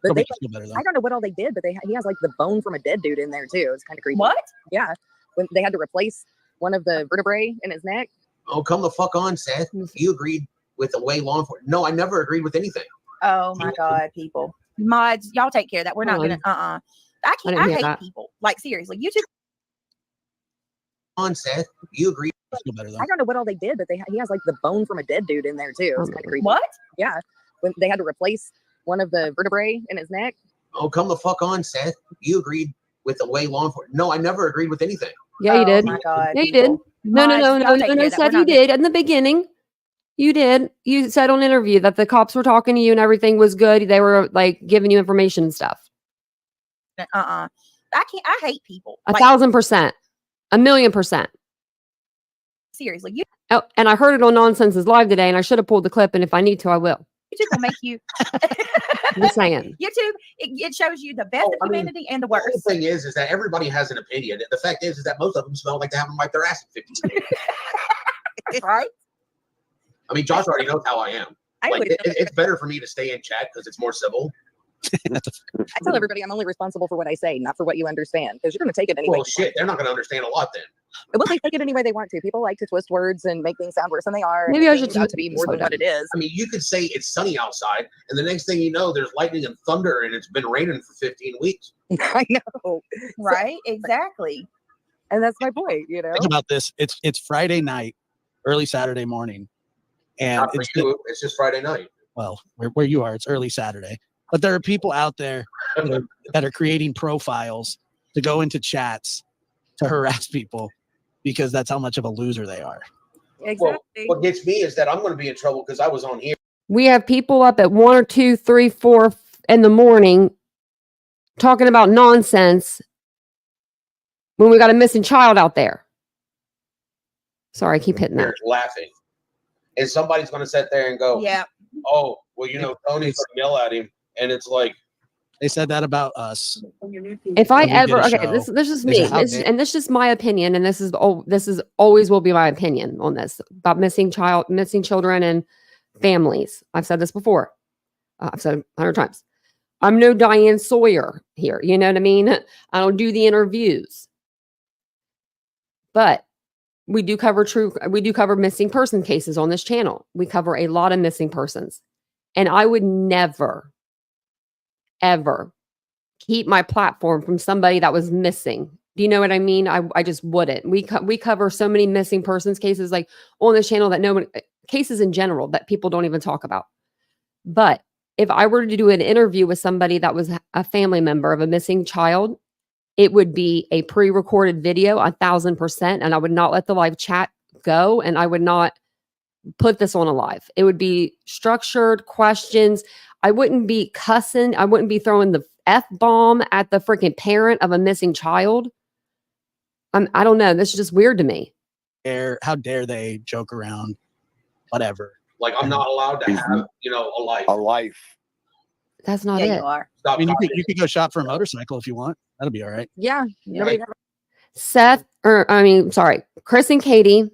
But probably they, feel better though. I don't know what all they did, but he has like the bone from a dead dude in there too. It's kind of creepy. What? Yeah. When they had to replace one of the vertebrae in his neck. Oh, come the fuck on, Seth. You agreed with the way law enforcement. No, I never agreed with anything. Oh my God, people. Mods, y'all take care of that. We're not Hold gonna I I didn't I hear hate that. people. Like seriously. You two On, Seth. You agreed. Feel better though. I don't know what all they did, but he has like the bone from a dead dude in there too. It's kind of creepy. what? Yeah. When they had to replace one of the vertebrae in his neck. Oh, come the fuck on, Seth. You agreed with the way law enforcement. No, I never agreed with anything. Yeah, you Oh did. my God. Yeah, you did. people. No, Mods, y'all take care of that. We're Seth, not you did in the beginning. You did. You said on interview that the cops were talking to you and everything was good. They were like giving you information and stuff. I hate people. Like 1,000%. 1,000,000%. seriously. You Oh, and I heard it on Nonsense's live today, and I should have pulled the clip. And if I need to, I will. YouTube will make you Just saying. YouTube, it shows you the best Oh, of I mean, humanity and the The whole worst. thing is that everybody has an opinion. The fact is that most of them smell like they haven't wiped their ass in 50 years. Right? I mean, Josh already knows how I am. I Like, would it's better for me to stay in chat because it's more civil. I tell everybody I'm only responsible for what I say, not for what you understand, because you're going to take it anyway. Well, shit, they're not going to understand a lot then. Well, they take it any way they want to. People like to twist words and make things sound worse than they are. Maybe and I should things out to be more than what it is. I mean, you could say it's sunny outside, and the next thing you know, there's lightning and thunder, and it's been raining for 15 weeks. I know. Right? Exactly. And that's my point, you know? Think about this. It's Friday night, early Saturday morning. And Not for you, it's just Friday night. well, where you are, it's early Saturday. But there are people out there that are creating profiles to go into chats to harass people because that's how much of a loser they are. Exactly. What gets me is that I'm going to be in trouble because I was on here. We have people up at 1 or 2, 3, 4 in the morning talking about nonsense when we got a missing child out there. Sorry, I keep hitting that. Here laughing. And somebody's going to sit there and go, Yeah. oh, well, you know, Tony's going to yell at him. And it's like, They said that about us. If I When we did ever, a okay, show, this is they me, said, "How dare-" and this is just my opinion, and this is always will be my opinion on this about missing children and families. I've said this before. I've said it 100 times. I'm no Diane Sawyer here. You know what I mean? I don't do the interviews, but we do cover missing person cases on this channel. We cover a lot of missing persons, and I would never, ever keep my platform from somebody that was missing. Do you know what I mean? I just wouldn't. We cover so many missing persons cases like on this channel that no one, cases in general that people don't even talk about. But if I were to do an interview with somebody that was a family member of a missing child, it would be a pre-recorded video 1,000%. And I would not let the live chat go. And I would not put this on a live. It would be structured questions. I wouldn't be cussing. I wouldn't be throwing the F-bomb at the freaking parent of a missing child. I don't know. This is just weird to me. How dare they joke around? Whatever. like I'm not allowed to have, you know, a life. A life. That's not Yeah, it. you are. Stop I mean, talking. you could go shop for a motorcycle if you want. That'll be all right. Yeah. Nobody ever Chris and Katie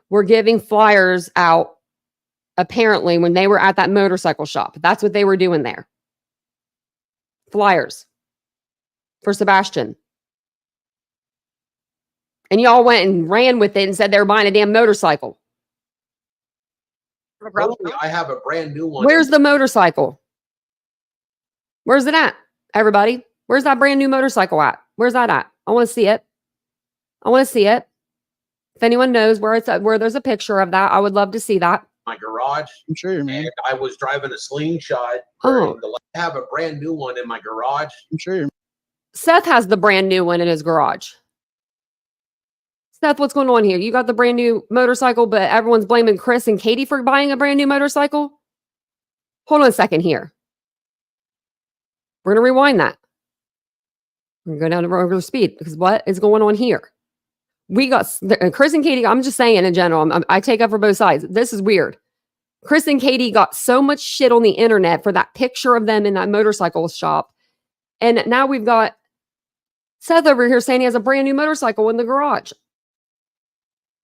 were giving flyers out apparently when they were at that motorcycle shop. That's what they were doing there. Flyers for Sebastian. And y'all went and ran with it and said they were buying a damn motorcycle. Personally, I have a brand new one. Where's the motorcycle? Where's it at, everybody? Where's that brand new motorcycle at? Where's that at? I want to see it. I want to see it. If anyone knows where it's at, where there's a picture of that, I would love to see that. my garage, I'm sure, man. and I was driving a slingshot. Oh. I have a brand new one in my garage. I'm sure. Seth has the brand new one in his garage. Seth, what's going on here? You got the brand new motorcycle, but everyone's blaming Chris and Katie for buying a brand new motorcycle? Hold on a second here. We're going to rewind that. We're going to go down to regular speed because what is going on here? We got Chris and Katie. I'm just saying in general, I take up for both sides. This is weird. Chris and Katie got so much shit on the internet for that picture of them in that motorcycle shop. And now we've got Seth over here saying he has a brand new motorcycle in the garage.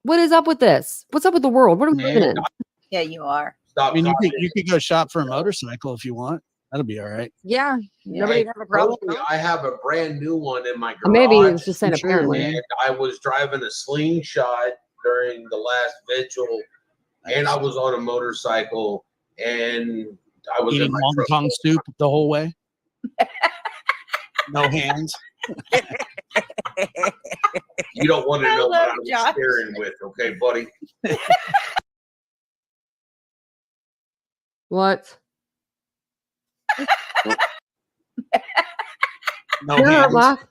What is up with this? What's up with the world? What are we living in? Yeah, you are. Stop I mean, talking. you could go shop for a motorcycle if you want. That'll be all right. Yeah. Nobody have a problem. Personally, I have a brand new one in my garage. Maybe he was just saying I'm sure, apparently. man. And I was driving a slingshot during the last vigil, and I was on a motorcycle, and I was Eating in my wonton truck. soup the whole way. No hands. You don't want to I know what love I was Josh. staring with, okay, buddy? What? No You're hands. laugh-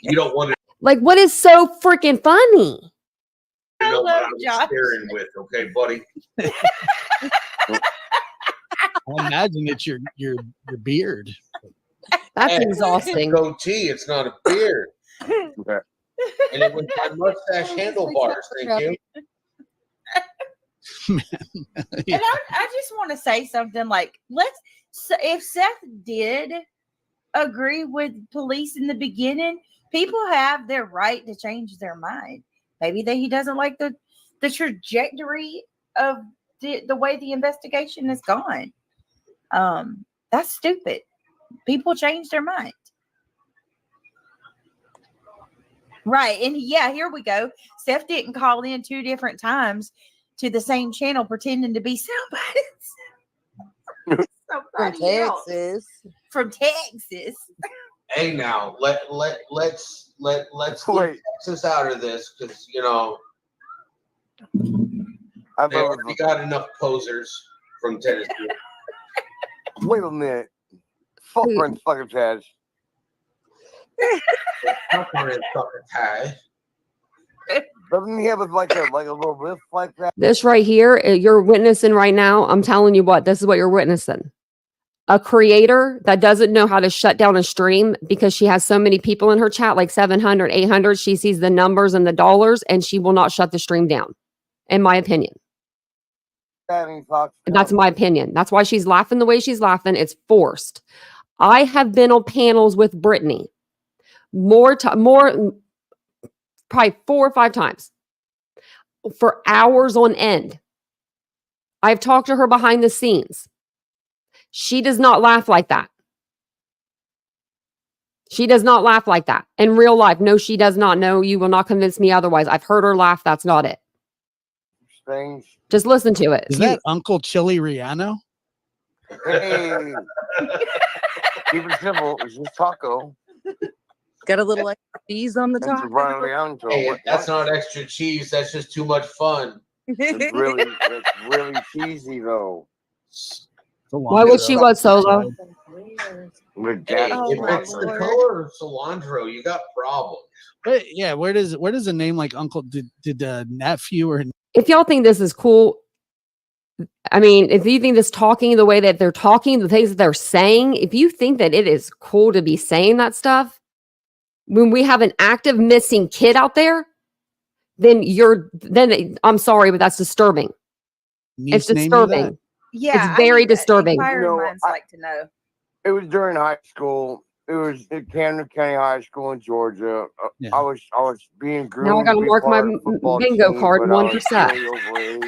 You don't want to Like, what is so freaking funny? know what love I was Josh. staring with, okay, buddy? I imagine it's your beard. That's Hey, exhausting. Goatee, it's not a beard. Okay. And it was my mustache handlebars, thank you. Yeah. And I just want to say something like, if Seth did agree with police in the beginning, people have their right to change their mind. Maybe he doesn't like the trajectory of the way the investigation has gone. That's stupid. People change their mind. Right. And yeah, here we go. Seth didn't call in 2 different times to the same channel pretending to be somebody From else Texas. from Texas. Hey, now let's leave Wait. Texas out of this because you know I've they ever, already got enough posers from Tennessee. wait a minute. Fuck Wait. Brent fucking Taz. Fucker and fucking tie. Doesn't he have like a little riff like that? This right here, you're witnessing right now. I'm telling you what, this is what you're witnessing. A creator that doesn't know how to shut down a stream because she has so many people in her chat, like 700, 800. She sees the numbers and the dollars, and she will not shut the stream down, in my opinion. That's my opinion. That's why she's laughing the way she's laughing. It's forced. I have been on panels with Brittany more, probably 4 or 5 times for hours on end. I've talked to her behind the scenes. She does not laugh like that. She does not laugh like that in real life. No, she does not. No, you will not convince me otherwise. I've heard her laugh. That's not it. Strange. Just listen to it. Is that Uncle Chili Riano? Hey. Keep it simple. It's just taco. Got a little extra cheese on the That's top. Brian Leandro. Hey, that's not extra cheese. That's just too much fun. It's really cheesy though. Why would she what, Solo? With Hey, gas. Oh if my it's the Lord. color of cilantro, you got problems. Yeah, where does a name like Uncle did nephew or If y'all think this is cool, I mean, if you think this talking the way that they're talking, the things that they're saying, if you think that it is cool to be saying that stuff, when we have an active missing kid out there, then I'm sorry, but that's disturbing. niece It's name you that? disturbing. Yeah. It's very I mean, disturbing. Inquiring No, minds like to know. It was during high school. It was at Camden County High School in Georgia. Yeah. I was being groomed. Now I gotta to be mark part my of the football bingo team, card, but I was 1%. way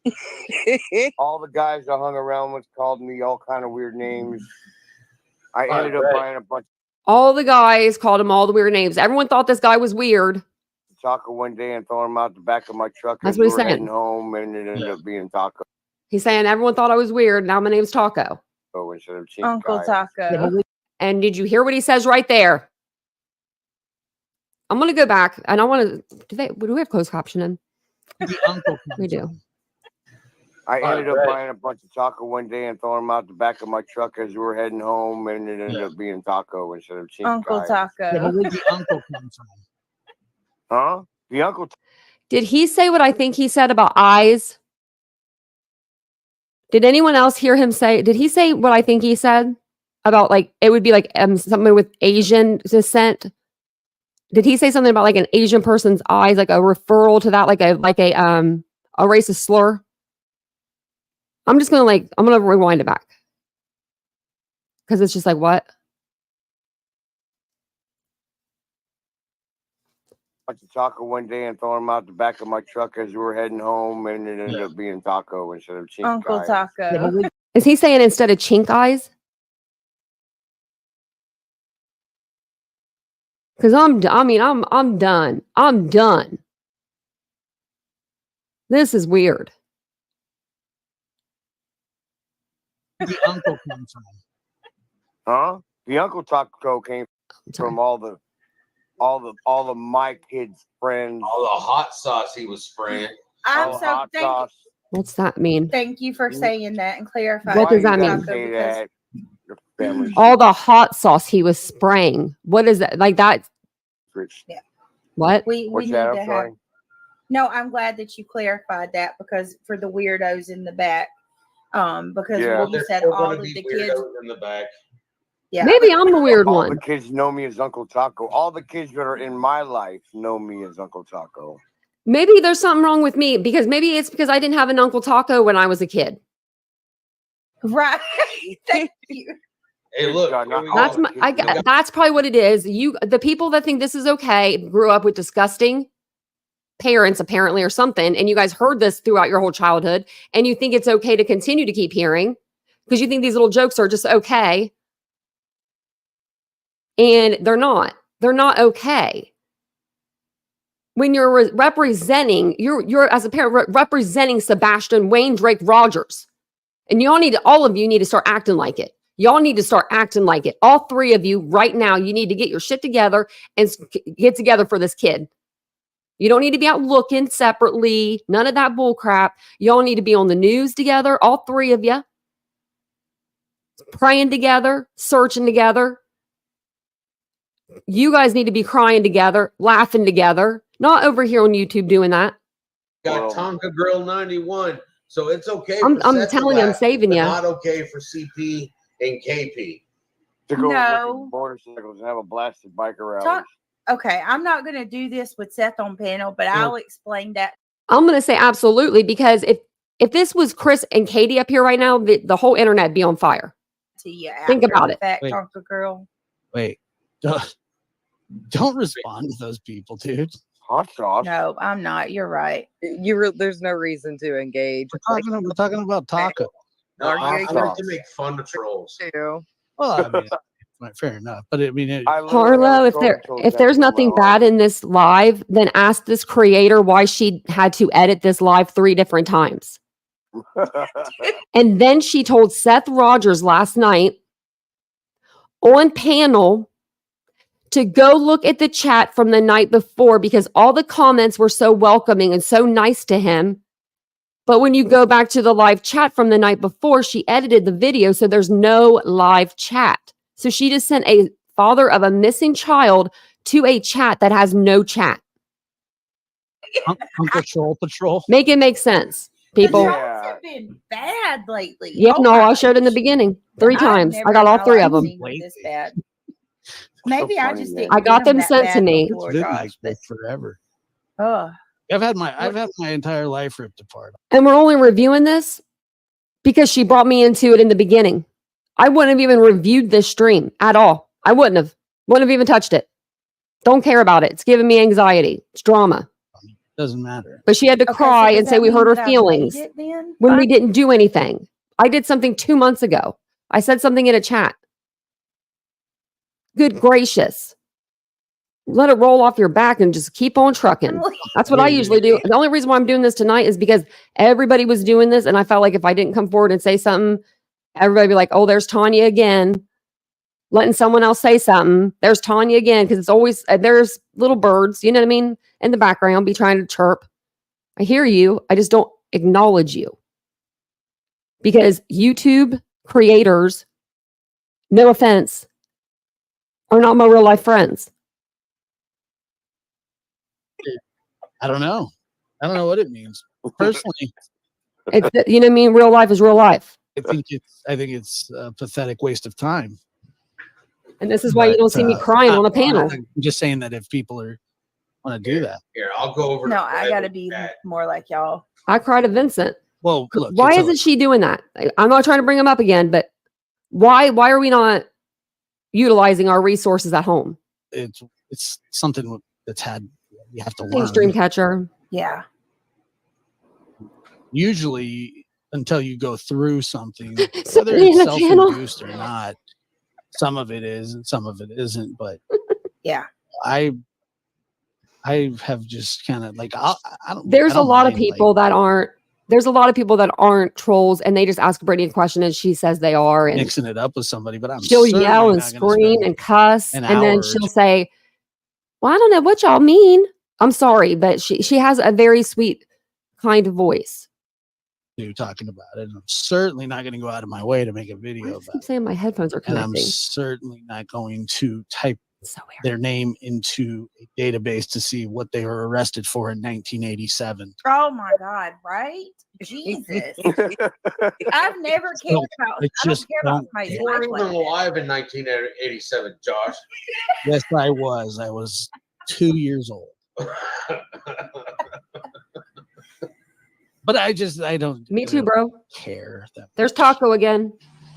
overage. All the guys I hung around with called me all kind of weird names. I ended up buying a bunch All the guys called him all the weird names. Everyone thought this guy was weird. of taco one day and throwing them out the back of my truck That's as what we he's were saying. heading home, and it ended up being taco He's saying everyone thought I was weird. Now my name's Taco. instead of cheap Uncle guy. Taco. And did you hear what he says right there? I'm gonna go back and I want to. Do we have closed captioning? The uncle We do. I ended up right. buying a bunch of taco one day and throwing them out the back of my truck as we were heading home, and it ended up being taco instead of cheap Uncle guy. Yeah, Taco. but where'd the uncle come from? Huh? The uncle. Did he say what I think he said about eyes? Did anyone else hear him say? Did he say what I think he said about like it would be like something with Asian descent? Did he say something about like an Asian person's eyes, like a referral to that, like a racist slur? I'm gonna rewind it back because it's just like what? Bunch of taco one day and throwing them out the back of my truck as we were heading home, and it ended up being taco instead of cheap Uncle guy. Yeah, but Taco. where'd- Is he saying instead of chink eyes? Because I'm done. I'm done. This is weird. the uncle come from? Huh? The uncle taco came Sorry. from all the my kids' friends. All the hot sauce he was spraying. I'm all so hot sauce. What's that mean? thank you for saying that and clarifying. What does Why that you mean? gotta say that? Your family All the hot sauce he was spraying. What is that? Like that? secrets. What? We What's need that? to I'm have. sorry. No, I'm glad that you clarified that because for the weirdos in the back, because Yeah. when you There's said still all gonna of be the kids, weirdos in the back. yeah, Maybe I'm the weird All one. the kids know me as Uncle Taco. All the kids that are in my life know me as Uncle Taco. Maybe there's something wrong with me because maybe it's because I didn't have an Uncle Taco when I was a kid. right. Thank you. Hey, look. God, not here we all go. That's the my, kids I, know. that's probably what it is. The people that think this is okay grew up with disgusting parents apparently or something, and you guys heard this throughout your whole childhood, and you think it's okay to continue to keep hearing. because you think these little jokes are just okay. And they're not. They're not okay. When you're representing, you're as a parent representing Sebastian, Wayne, Drake, Rogers. And all of you need to start acting like it. Y'all need to start acting like it. All three of you right now, you need to get your shit together and get together for this kid. You don't need to be out looking separately. None of that bull crap. Y'all need to be on the news together. All three of you. Praying together, searching together. You guys need to be crying together, laughing together. Not over here on YouTube doing that. Got Tonka Girl 91. So it's okay. I'm Seth to telling you, I'm laugh, saving but you. Not okay for CP and KP. To go No. look at motorcycles and have a blasted biker rally. Talk- Okay, I'm not going to do this with Seth on panel, but I'll explain that I'm going to say absolutely, because if this was Chris and Katie up here right now, the whole internet would be on fire. to you. Think after about the it. fact, Wait. Tonka Girl. Wait, don't respond to those people, dude. Hot sauce. No, I'm not. You're right. There's no reason to engage. We're talking about taco. No, Are I you like to make fun of trolls. Too. Well, I mean, fair enough. But I mean, I literally Harlow, have a if there's tattoo on my nothing arm. bad in this live, then ask this creator why she had to edit this live 3 different times. And then she told Seth Rogers last night on panel to go look at the chat from the night before, because all the comments were so welcoming and so nice to him. But when you go back to the live chat from the night before, she edited the video, so there's no live chat. So she just sent a father of a missing child to a chat that has no chat. Uncle Troll Patrol. Make it make sense, The people. trolls Yeah. have been bad lately. Yeah, Oh no, my I showed in the gosh. beginning 3 I've times. never I got in all my 3 life of them. seen them this bad. So Maybe I funny, just man. didn't I got get them that sent to bad me. before, It's been Josh, like but, this forever. oh, I've had my entire life ripped apart. And we're only reviewing this because she brought me into it in the beginning. I wouldn't have even reviewed this stream at all. I wouldn't have even touched it. Don't care about it. It's giving me anxiety. It's drama. Doesn't matter. But she had to okay, cry so does and say that we mean hurt her that I've made feelings it then? when we didn't do anything. I did something 2 months ago. I said something in a chat. Good gracious. Let it roll off your back and just keep on trucking. That's what I usually do. The only reason why I'm doing this tonight is because everybody was doing this, and I felt like if I didn't come forward and say something, everybody would be like, oh, there's Tanya again. Letting someone else say something. There's Tanya again, because it's always, there's little birds, you know what I mean, in the background, be trying to chirp. I hear you. I just don't acknowledge you. Because YouTube creators, no offense, are not my real life friends. I don't know. I don't know what it means. Personally, It's, you know what I mean? Real life is real life. I think it's a pathetic waste of time. And this is why you don't see me crying on a panel. I'm just saying that if people want to do that. Here, I'll go over. No, to I Brad got to with be that. more like y'all. I cry to Vincent. Well, look, Why it's isn't she doing that? I'm not trying to bring him up again, but why are we not utilizing our resources at home? it's something that's you have to Thanks, learn. Dreamcatcher. Yeah. Usually, until you go through something, So, whether me it's and the channel. self-induced or not, some of it is and some of it isn't. But Yeah. I have just kind of like I don't. There's I don't a lot of mind, people like, that aren't. There's a lot of people that aren't trolls, and they just ask Brittany a question, and she says they are, and mixing it up with somebody, but I'm she'll certainly yell and not gonna scream spend and cuss, an and then hour or she'll two- say, "Well, I don't know what y'all mean." I'm sorry, but she has a very sweet, kind voice. talking about it. And I'm certainly not going to go out of my way to make a I video just about keep it. saying my headphones are And I'm connecting. certainly not going to type It's so weird. their name into a database to see what they were arrested for in 1987. Oh my God, right? Jesus. I've never cared about, I I just don't care about don't somebody's You care. life weren't like even that. alive in 1987, Josh. Yes, I was. I was 2 years old. But I don't. Me too, bro. Care that There's much. Taco again.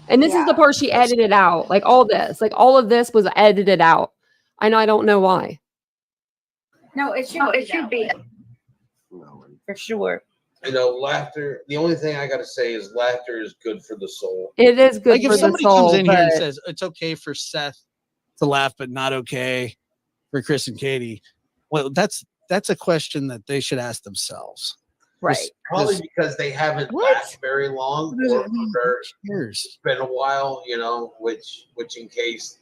And this is the Yeah. part she edited out. Like all all of this was edited out. I don't know why. No, it should be. No. For sure. You know, laughter. The only thing I got to say is laughter is good for the soul. It is good Like if for the somebody soul, comes in here and but says it's okay for Seth to laugh, but not okay for Chris and Katie, well, that's a question that they should ask themselves. Right. Probably because they haven't What? laughed very long, What does or it mean? for Who cares? it's been a while, you know. Which in case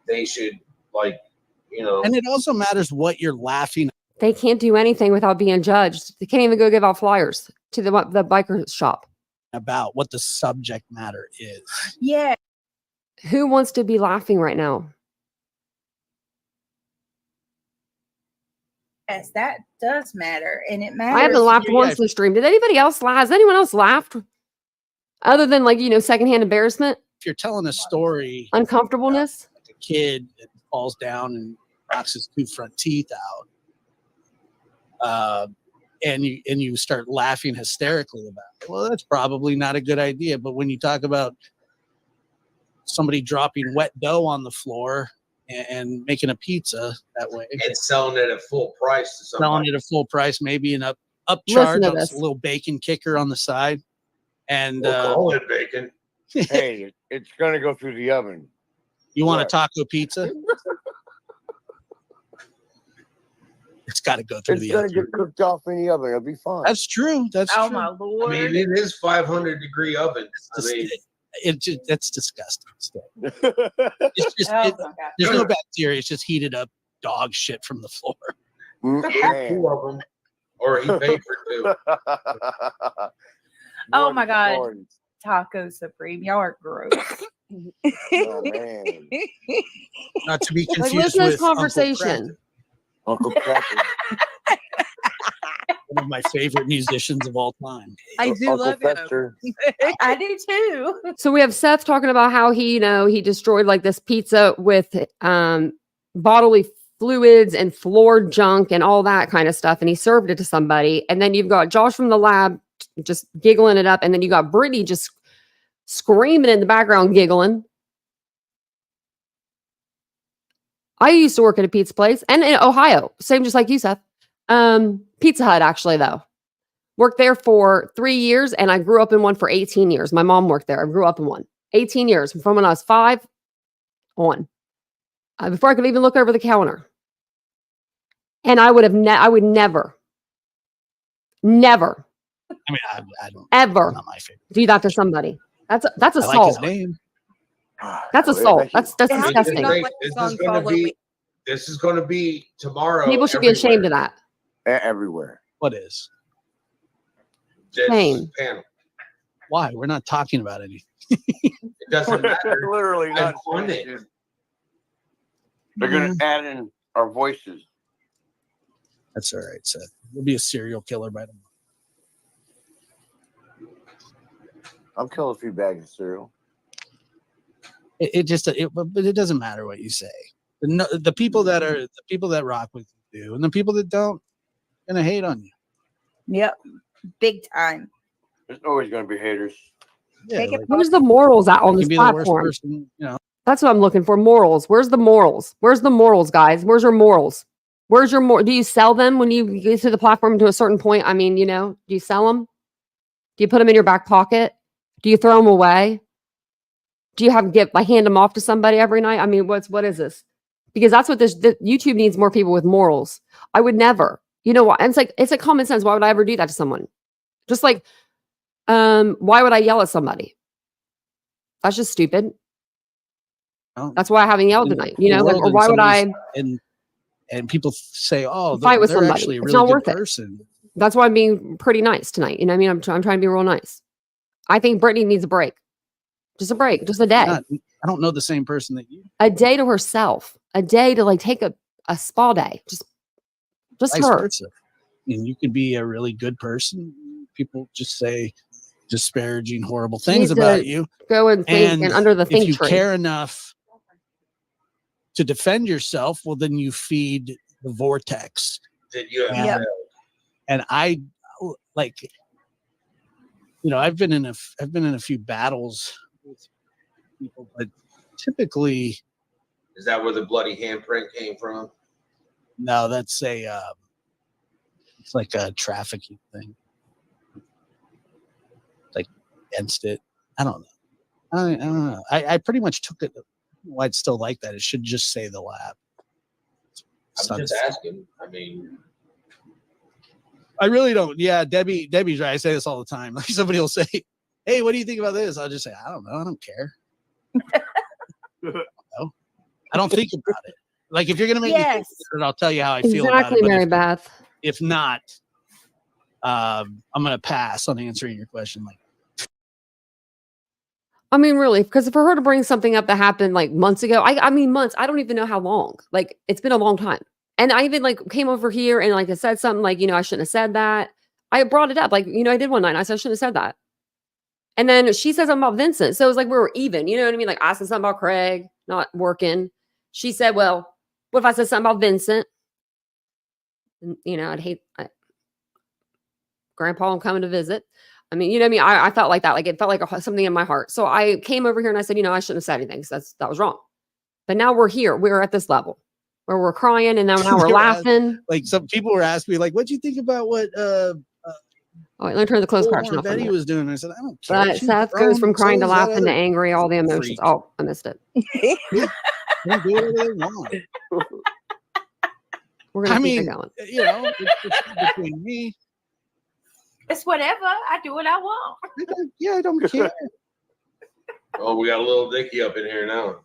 they should And it also matters what you're laughing they can't do anything without being judged. They can't even go give out flyers to the biker shop. about, what the subject matter is. Yeah. Who wants to be laughing right now? Yes, that does matter, and it matters. I haven't laughed Yeah, once in the stream. Did anybody else laugh? Has anyone else laughed? Other than secondhand embarrassment, If you're telling a story, uncomfortableness. like a kid that falls down and knocks his 2 front teeth out, and you start laughing hysterically about it, well, that's probably not a good idea. But when you talk about somebody dropping wet dough on the floor and making a pizza that way, and selling it at full price to somebody. selling it at full price, maybe an Listen upcharge to on a this. little bacon kicker on the side, and We'll call it bacon. Hey, it's gonna go through the oven. you want a Right. taco pizza, it's got to go through It's the gonna oven. get cooked off in the oven. It'll be fine. That's true. That's Oh true. my I lord. mean, it is 500-degree oven. I mean, That's disgusting stuff. That's It's just Oh it- my god. there's no bacteria. It's just heated up dog shit from the floor. two of them, or he paid for two. Oh my God. Taco Supreme. Y'all are gross. Oh man. Not to be Like, confused listen to with this conversation. Uncle Cracker. one of my favorite musicians of all time. I do Uncle love him. Fester. I do too. So we have Seth talking about how he destroyed like this pizza with bodily fluids and floor junk and all that kind of stuff, and he served it to somebody. And then you've got Josh from the lab just giggling it up, and then you got Brittany just screaming in the background, giggling. I used to work at a pizza place, and in Ohio, same just like you, Seth. Pizza Hut, actually, though. Worked there for 3 years, and I grew up in one for 18 years. My mom worked there. I grew up in one. 18 years, from when I was 5 on. Before I could even look over the counter. And I would never, I mean, I don't. ever Not my favorite. do that to somebody. That's I like his assault. name. That's assault. That's How do you disgusting. not like the This song is gonna Follow Me? be. This is going to be tomorrow. People should be ashamed of that. Everywhere. What is? This Shame. panel. Why? We're not talking about anything. It doesn't matter. Literally I'm not. on saying, it. dude. They're gonna add in our voices. That's all right, Seth. You'll be a serial killer by tomorrow. I'll kill a few bags of cereal. But it doesn't matter what you say. The people that rock with you do, and the people that don't, gonna hate on you. Yep. Big time. There's always gonna be haters. Yeah, Take it like, Where's the morals at on you this can be the worst platform? person. That's what I'm looking for. Morals. Where's the morals? Where's the morals, guys? Where's your morals? Where's your do you sell them when you get to the platform to a certain point? I mean, do you sell them? Do you put them in your back pocket? Do you throw them away? Do you hand them off to somebody every night? I mean, what is this? Because that's what YouTube needs, more people with morals. I would never. You know what? And it's like common sense. Why would I ever do that to someone? Just like, why would I yell at somebody? That's just stupid. Oh, That's why I haven't yelled in tonight. the Or world, and why would I somebody's- And people say, "Oh, fight with they're somebody? actually a It's really not good worth it. person." That's why I'm being pretty nice tonight. You know what I mean? I'm trying to be real nice. I think Brittany needs a break. Just a break. Just a day. I don't know the same person that you. A day to herself. A day to take a spa day. Just Vice her. versa. And you could be a really good person. People just say disparaging, horrible things need to about you. Go and think and under the if think you tree. care enough to defend yourself, well, then you feed the vortex. That you have Yeah. failed. And I I've been in a few battles with people, but typically, Is that where the bloody handprint came from? no, that's it's like a trafficking thing. against it. I don't know. I don't know. I pretty much took it. Well, I'd still like that. It should just say the lab. I'm just asking. I mean, I really don't. Yeah, Debbie's right. I say this all the time. Like somebody will say, "Hey, what do you think about this?" I'll just say, "I don't know. I don't care." No, I don't think about it. Like if you're gonna make me think about it, I'll tell you how I feel about it. Exactly, Mary Beth. If not, I'm gonna pass on answering your question. Like, I mean, really, because for her to bring something up that happened like months ago, I mean months. I don't even know how long. Like it's been a long time. And I even like came over here and like I said something like, I shouldn't have said that. I brought it up. Like, I did one night. I said I shouldn't have said that. And then she said something about Vincent. So it was like we were even. You know what I mean? Like I said something about Craig not working. She said, well, what if I said something about Vincent? And, I'd hate Grandpa, I'm coming to visit. I mean, you know what I mean? I felt like that. Like it felt like something in my heart. So I came over here and I said, I shouldn't have said anything because that was wrong. But now we're here. We're at this level where we're crying and now we're laughing. Like some people were asking me, like, what'd you think about what oh, wait, let me turn the closed caption off. Betty was doing. I said, I don't care. But Seth goes from crying to laughing to angry, all the emotions. Freak. Oh, I missed it. They do whatever they want. We're gonna keep it going. It's between me. It's whatever. I do what I want. I don't care. oh, we got a little Dicky up in here now.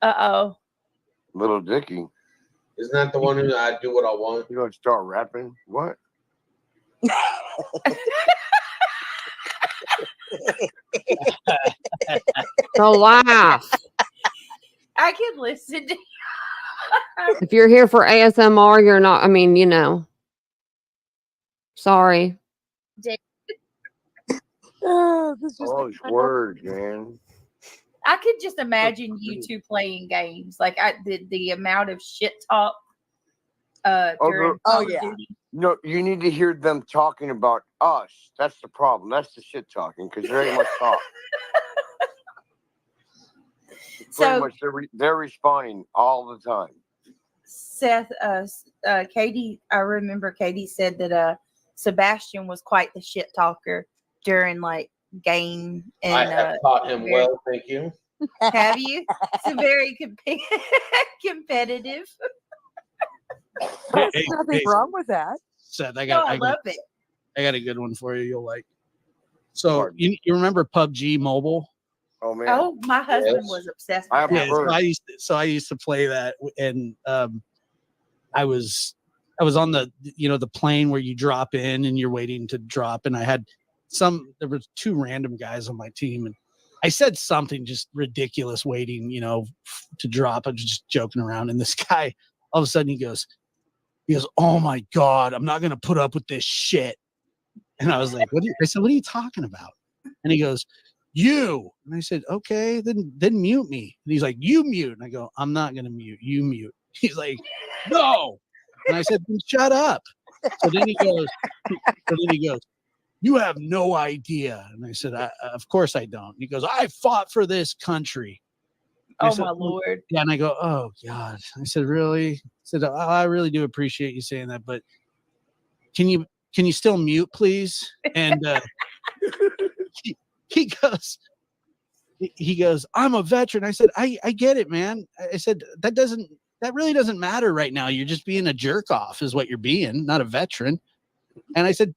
Uh-oh. Little Dicky. Isn't that the one who I do what I want? You gonna start rapping? What? So laugh. I can listen to If you're here for ASMR, you're not. I mean, sorry. Those words, man. I could just imagine you two playing games. Like the amount of shit talk during Call of Duty. No, you need to hear them talking about us. That's the problem. That's the shit talking because there ain't much talk. Pretty much they're responding all the time. Seth, Katie, I remember Katie said that Sebastian was quite the shit talker during like game. And I have taught him well, thank you. Have you? It's very competitive. There's nothing wrong with that. Seth, I love it. I got a good one for you. You'll like. So you remember PUBG Mobile? Oh man! Oh, my husband was obsessed with that. I used to play that, and I was on the the plane where you drop in and you're waiting to drop, and there were two random guys on my team, and I said something just ridiculous waiting, to drop. I was just joking around, and this guy all of a sudden he goes, "Oh my God, I'm not gonna put up with this shit." And I was like, I said, "What are you talking about?" And he goes, "You." And I said, "Okay, then mute me." And he's like, "You mute." And I go, "I'm not gonna mute. You mute." He's like, "No." And I said, "Then shut up." So then he goes, "You have no idea." And I said, "Of course I don't." And he goes, "I fought for this country." Oh my Lord. Yeah, and I go, "Oh God." I said, "Really?" I said, "Oh, I really do appreciate you saying that, but can you still mute, please?" And he goes, "I'm a veteran." I said, I get it, man. I said, that really doesn't matter right now. You're just being a jerk off is what you're being, not a veteran. And I said,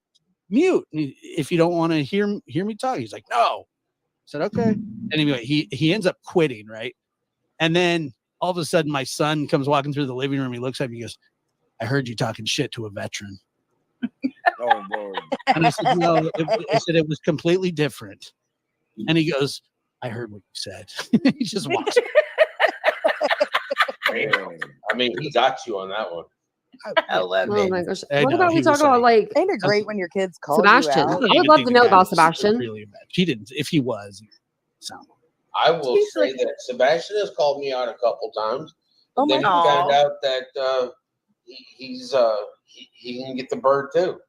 "Mute if you don't want to hear me talk." He's like, "No." I said, "Okay." Anyway, he ends up quitting, right? And then all of a sudden my son comes walking through the living room. He looks at me, he goes, "I heard you talking shit to a veteran." Oh Lord. And I said, "No." I said, "It was completely different." And he goes, "I heard what you said." He just walks. I mean, he got you on that one. I love Oh it. my gosh. I What know, about he we talk was about like- like Ain't it great when your kids call Sebastian? you out? I would love to know about Sebastian. Really bad. He didn't. If he was, so I will say that Sebastian has called me out a couple times. Oh Then he my found God. out that he can get the bird too.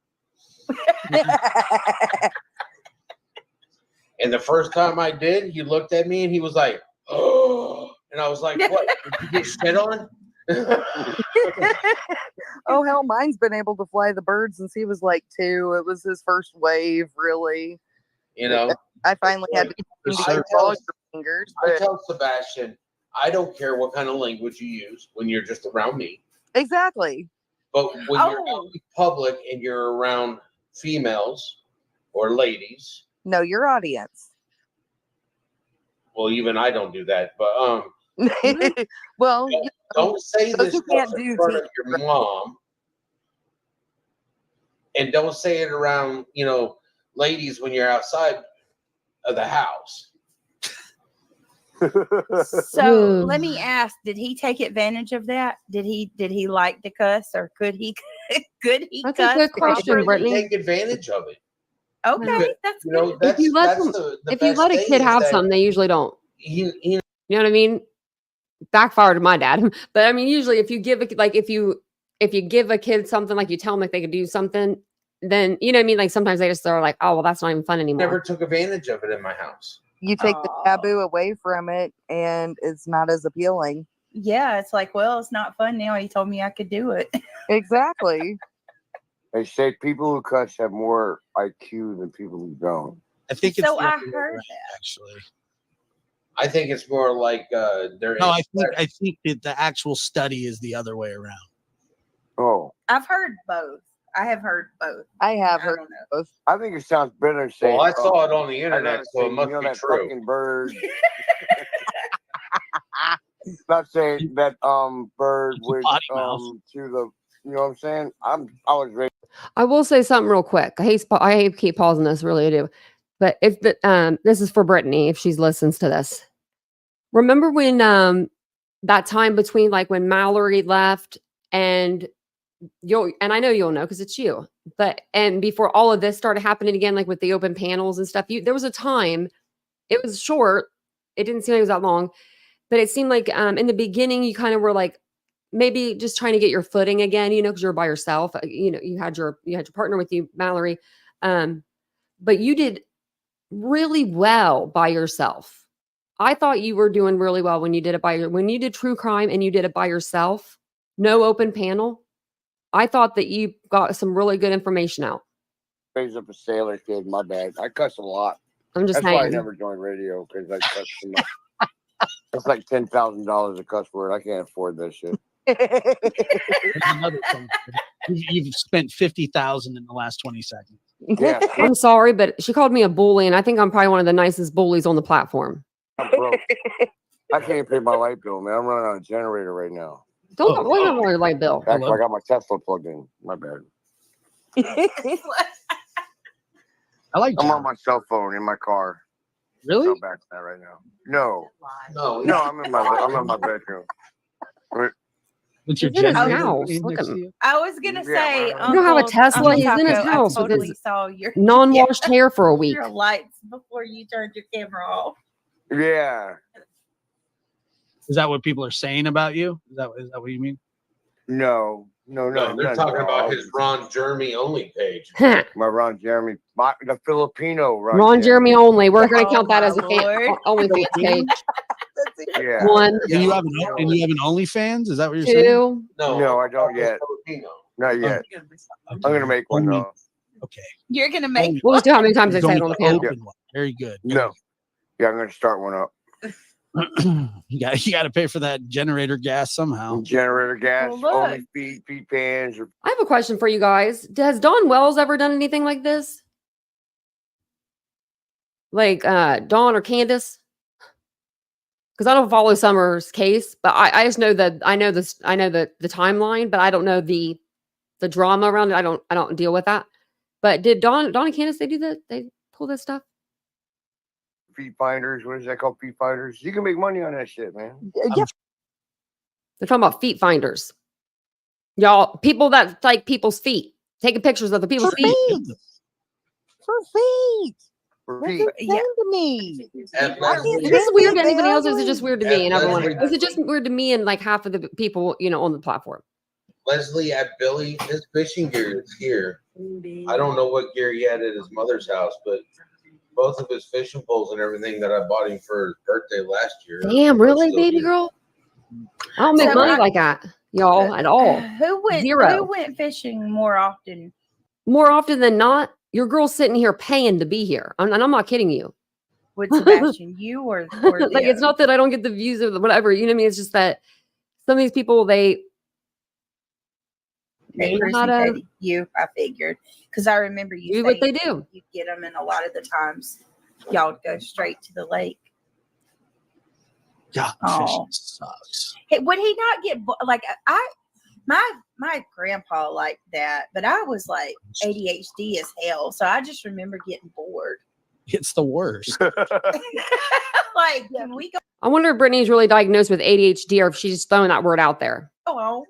And the first time I did, he looked at me and he was like, "Oh," and I was like, "What? Did you get shit on?" Oh hell, mine's been able to fly the bird since he was like 2. It was his first wave, really. You know, I finally had to I tell, your fingers, I but tell Sebastian, I don't care what kind of language you use when you're just around me. exactly. But when you're out in public and you're around females or ladies, Know your audience. well, even I don't do that. But Well, don't say those this who can't stuff in do front of TV, your mom, and don't say it around ladies when you're outside of the house. So let me ask: did he take advantage of that? Did he like to cuss, or could he That's cuss a good question, properly? Brittany. Take advantage of it. Okay, that's You know, good. that's, If you let that's them, the if you best let a thing kid is have that something, they usually don't. he You know what I mean? Backfired to my dad. But I mean, usually if you give if you give a kid something, like you tell them like they could do something, then you know what I mean? Like sometimes they just are like, oh well, that's not even fun anymore. never took advantage of it in my house. you take the taboo away from it, and it's not as appealing. Yeah, it's like, well, it's not fun now. He told me I could do it. Exactly. They say people who cuss have more IQ than people who don't. I think it's So the I other way heard around, that. actually. I think it's more like they're No, I think that the actual study is the other way around. Oh, I've heard both. I have heard both. I have I heard don't know. both. I think it sounds better saying. Well, I saw it on the I'd rather internet, so say, it must be that true. fucking bird. Not saying that bird It's a with potty mouth. to the. You know what I'm saying? I was ready. I will say something real quick. I hate to keep pausing this, really I do. But if the this is for Brittany, if she listens to this. Remember when that time between like when Mallory left and I know you'll know because it's you. But and before all of this started happening again, like with the open panels and stuff, there was a time, it was short. It didn't seem like it was that long, but it seemed like in the beginning you kind of were like maybe just trying to get your footing again, because you're by yourself. You had your partner with you, Mallory. But you did really well by yourself. I thought you were doing really well when you did it when you did true crime and you did it by yourself, no open panel. I thought that you got some really good information out. Raised up a sailor kid. My bad. I cuss a lot. I'm just That's why I saying. never joined radio because I cuss too much. It's like $10,000 a cuss word. I can't afford that shit. There's another thing. You've spent 50,000 in the last 20 seconds. Yeah, I'm sorry, but she called me a bully, and I think I'm probably one of the nicest bullies on the platform. I'm broke. I can't pay my light bill, man. I'm running on a generator right now. Don't blame it on your light bill. Actually, I got my Tesla plugged in. My bad. I like I'm John. on my cell phone in my car. Really? Go back to that right now. No, No, I'm in my bedroom. What's your He's in his generator house. in Look next at to him. you? I was gonna Yeah, say, right. You don't have a Uncle- Tesla? Uncle He's in his Taco, house I with his totally saw your non-washed hair for a week. your lights before you turned your camera off. Yeah. Is that what people are saying about you? Is that what you mean? No. they're talking about his Ron Jeremy only page. My Ron Jeremy, the Filipino Ron Jeremy only. We're going to Oh, count that my as a Lord. only fan page. Yeah. One, And you have an OnlyFans? Is that what you're saying? two. No, I don't yet. Filipino. Not yet. Okay. I'm gonna make one Only- though. Okay. You're gonna make We'll just do how many times You're they say it going on the to panel. open one. Very good. No. Yeah, I'm gonna start one up. you got to pay for that generator gas somehow. Generator gas, Well, look. only feed pans. Or I have a question for you guys. Has Dawn Wells ever done anything like this? Like Dawn or Candace? Because I don't follow Summer's case, but I just know that I know the timeline, but I don't know the drama around it. I don't deal with that. But did Dawn and Candace they do that? They pull this stuff? feed finders. What is that called? Feed finders. You can make money on that shit, man. Yeah, They're talking about feet finders. Y'all, people that like people's feet, taking pictures of the people's for feet. feet. For feet. For That's feet. insane to me. And I Leslie, can't Is this stand weird to it. They anybody else, or is it ugly. just weird to me and everyone? Leslie- Is it just weird to me and like half of the people, on the platform? Leslie at Billy, his fishing gear is here. I don't know what gear he had at his mother's house, but both of his fishing poles and everything that I bought him for his birthday last year. Damn, are really, still baby here. girl? I don't make So money I- like that, y'all, at all. Who went Zero. fishing more often? More often than not, your girl's sitting here paying to be here. And I'm not kidding you. Would Sebastian, you or Like, it's them? not that I don't get the views or whatever. You know what I mean? It's just that some of these people, they Hey, know Chrissy, how to Katie, you, I figured. Because I remember you do what they saying do. you get them, and a lot of the times y'all would go straight to the lake. God, Oh. fishing sucks. Hey, would he not get like my grandpa liked that, but I was like ADHD as hell, so I just remember getting bored. It's the worst. Like, can we go I wonder if Brittany's really diagnosed with ADHD or if she's just throwing that word out there. on?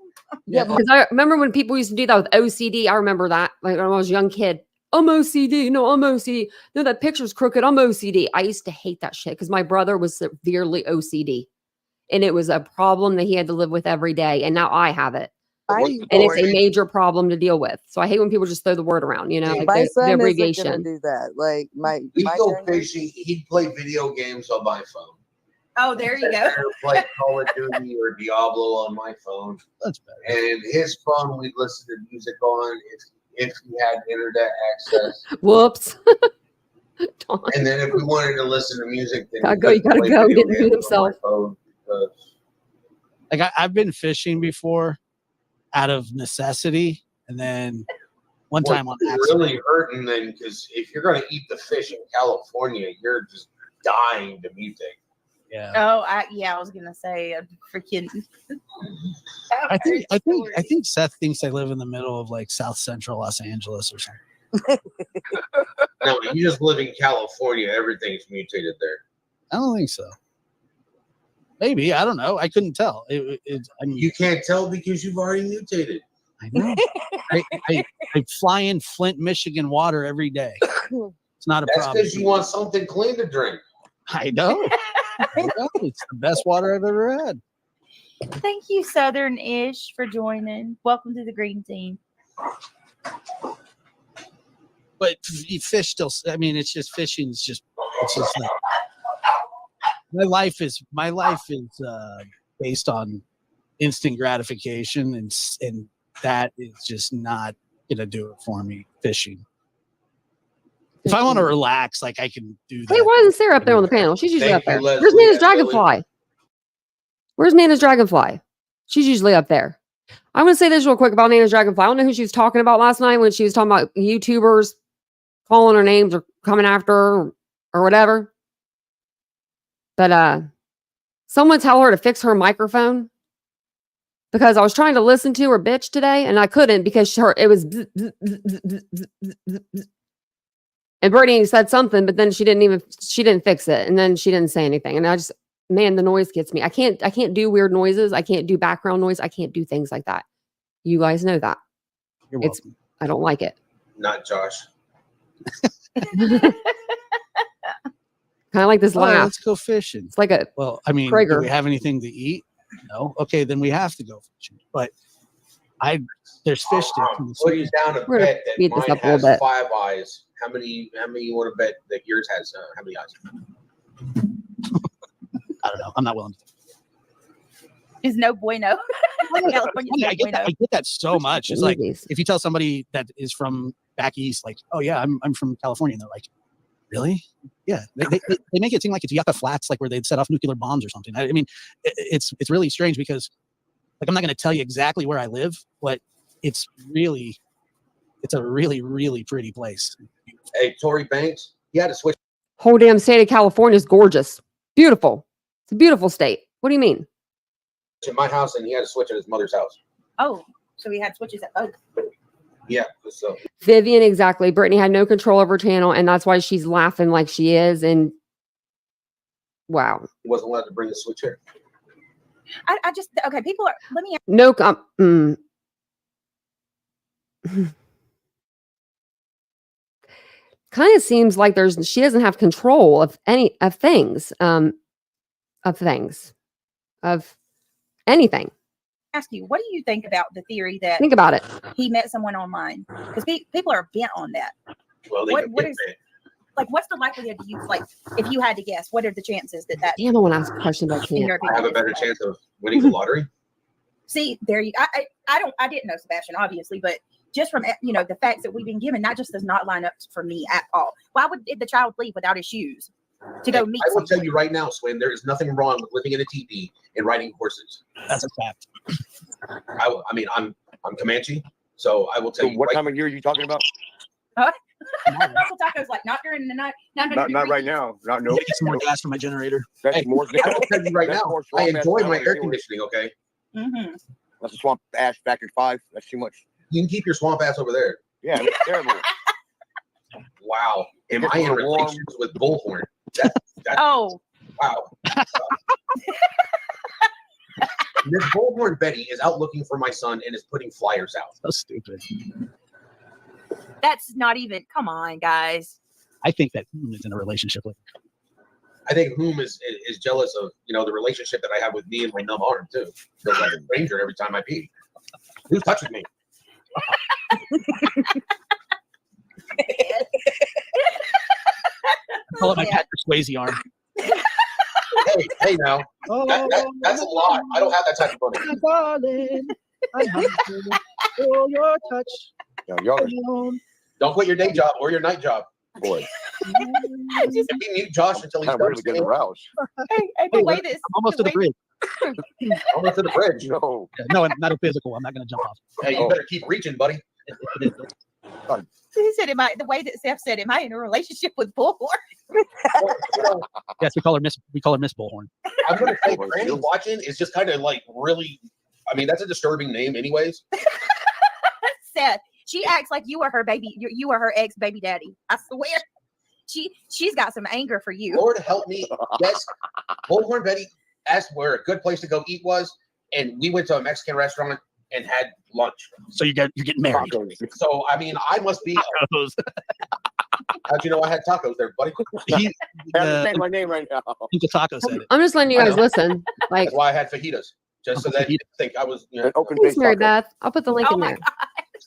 Yeah, Because I remember when people used to do that with OCD. I remember that, like when I was a young kid. I'm OCD. No, I'm OCD. No, that picture's crooked. I'm OCD. I used to hate that shit because my brother was severely OCD. And it was a problem that he had to live with every day. And now I have it. What's I, the And it's point? a major problem to deal with. So I hate when people just throw the word around, you know, like my the son isn't gonna abbreviation. do that. Like We my go younger- fishing. He'd play video games on my phone. Oh, there you go. Or play Call of Duty or Diablo on my phone. That's better. And his phone, we'd listen to music on if he had internet access. Whoops. Darn. And then if we wanted to listen to music, then Gotta we go, you couldn't gotta play go, video didn't mute games on my himself. phone because Like I've been fishing before out of necessity, and then one time on it's accident. really hurting then because if you're going to eat the fish in California, you're just dying to mutate. Yeah. Oh, I was gonna say a freaking. I think Seth thinks I live in the middle of like South Central Los Angeles or something. No, you just live in California. Everything's mutated there. I don't think so. Maybe, I don't know. I couldn't tell. I mean, You can't tell because you've already mutated. I know. I fly in Flint, Michigan water every day. It's not a That's problem. because you want something clean to drink. I know. I know. It's the best water I've ever had. Thank you, Southern Ish, for joining. Welcome to the green team. But fish still. I mean, it's just fishing. It's just like my life is based on instant gratification, and that is just not gonna do it for me. Fishing. If I want to relax, like I can do that. Hey, why isn't Sarah up there on the panel? She's usually Thank up there. you, Leslie Where's Nana's and Billy. Dragonfly? Where's Nana's Dragonfly? She's usually up there. I want to say this real quick about Nana's Dragonfly. I don't know who she was talking about last night when she was talking about YouTubers calling her names or coming after her or whatever. But someone tell her to fix her microphone because I was trying to listen to her bitch today and I couldn't because it was. And Brittany said something, but then she didn't fix it. And then she didn't say anything. And I just, man, the noise gets me. I can't do weird noises. I can't do background noise. I can't do things like that. You guys know that. You're It's, welcome. I don't like it. Not Josh. Kind of like this All right, laugh. let's go fishing. It's like a, Well, I mean, Krager. do we have anything to eat? No. Okay, then we have to go fishing. But there's fish sticks. in the Put you sea. down a We're gonna bet that speed this mine up a little has bit. 5 eyes. How many you want to bet that yours has how many eyes? I don't know. I'm not willing to. Is no bueno. California's no I get that. bueno. I get that so much. It's like movies. if you tell somebody that is from back east, like, oh yeah, I'm from California, and they're like, really? Yeah. They make it seem like it's Yucca Flats, like where they'd set off nuclear bombs or something. I mean, it's really strange because, like, I'm not going to tell you exactly where I live, but it's a really, really pretty place. Hey, Tory Banks, he had to switch Whole damn state of California is gorgeous. Beautiful. It's a beautiful state. What do you mean? to my house and he had to switch at his mother's house. Oh, so we had switches at both. Yeah, so Vivian, exactly. Brittany had no control of her channel, and that's why she's laughing like she is. And wow. he wasn't allowed to bring the switch here. I just, okay, people are, let me, No, kind of seems like she doesn't have control of any of things, of anything. ask you, what do you think about the theory that Think about it. he met someone online? Because people are bent on that. Well, they What- can what get is- that. Like, what's the likelihood you, like, if you had to guess, what are the chances that Damn, I want to ask a question, but I in can't. your I have opinion, a better is chance of winning the lottery. See, there you, I didn't know Sebastian, obviously, but just from the facts that we've been given, that just does not line up for me at all. Why would the child leave without his shoes to go meet? I will tell you right now, Swin, there is nothing wrong with living in a teepee and riding horses. That's a fact. I mean, I'm Comanche, so I will tell you. What time of year are you talking about? Uncle Taco's like, not during the night. Not right now. Not no. Get some more gas for my generator. That's Hey, more. I will tell you right That's now, more I swamp ass enjoy down my there air anyway. conditioning. Okay, That's a swamp ash factor 5. That's too much. you can keep your swamp ass over there. Yeah, it's terrible. Wow, am It's I in a warm- relations with Bullhorn? That's Oh, wow. Miss Bullhorn Betty is out looking for my son and is putting flyers out. So stupid. that's not even. Come on, guys. I think that is in a relationship with. I think Whom is jealous of the relationship that I have with me and my numb arm too. Feels like a stranger every time I pee. Who's touching me? Call it my Yeah. Patrick Swayze arm. Hey now, that's a lot. I don't have that type of money. My darling, I'm hungry for your touch. No, y'all are alone. Don't quit your day job or your night job. boy. I just, And we mute Josh until he Kind of really starts getting singing. aroused. the way this, I'm almost to the way- bridge. Almost to the bridge. No. Yeah, no, not a physical. I'm not going to jump off. Hey, you Oh. better keep reaching, buddy. He said, the way that Seth said, am I in a relationship with Bullhorn? Yes, we call her Miss Bullhorn. I'm gonna say Oh, Granny shoot. Watching is just kind of like really. I mean, that's a disturbing name, anyways. Seth, she acts like you are her baby. You are her ex baby daddy. I swear. She's got some anger for you. Lord help me. Yes, Bullhorn Betty asked where a good place to go eat was, and we went to a Mexican restaurant and had lunch. So you're getting married. Tacos. So I mean, I must be. Tacos. How'd you know I had tacos there, buddy? He, I have to say my name right now. Uncle Taco said it. I'm just letting you I guys know. listen. Like, That's why I had fajitas, just so that you think I was. An open thanks, face Mary taco. Beth. I'll put the link Oh in my there.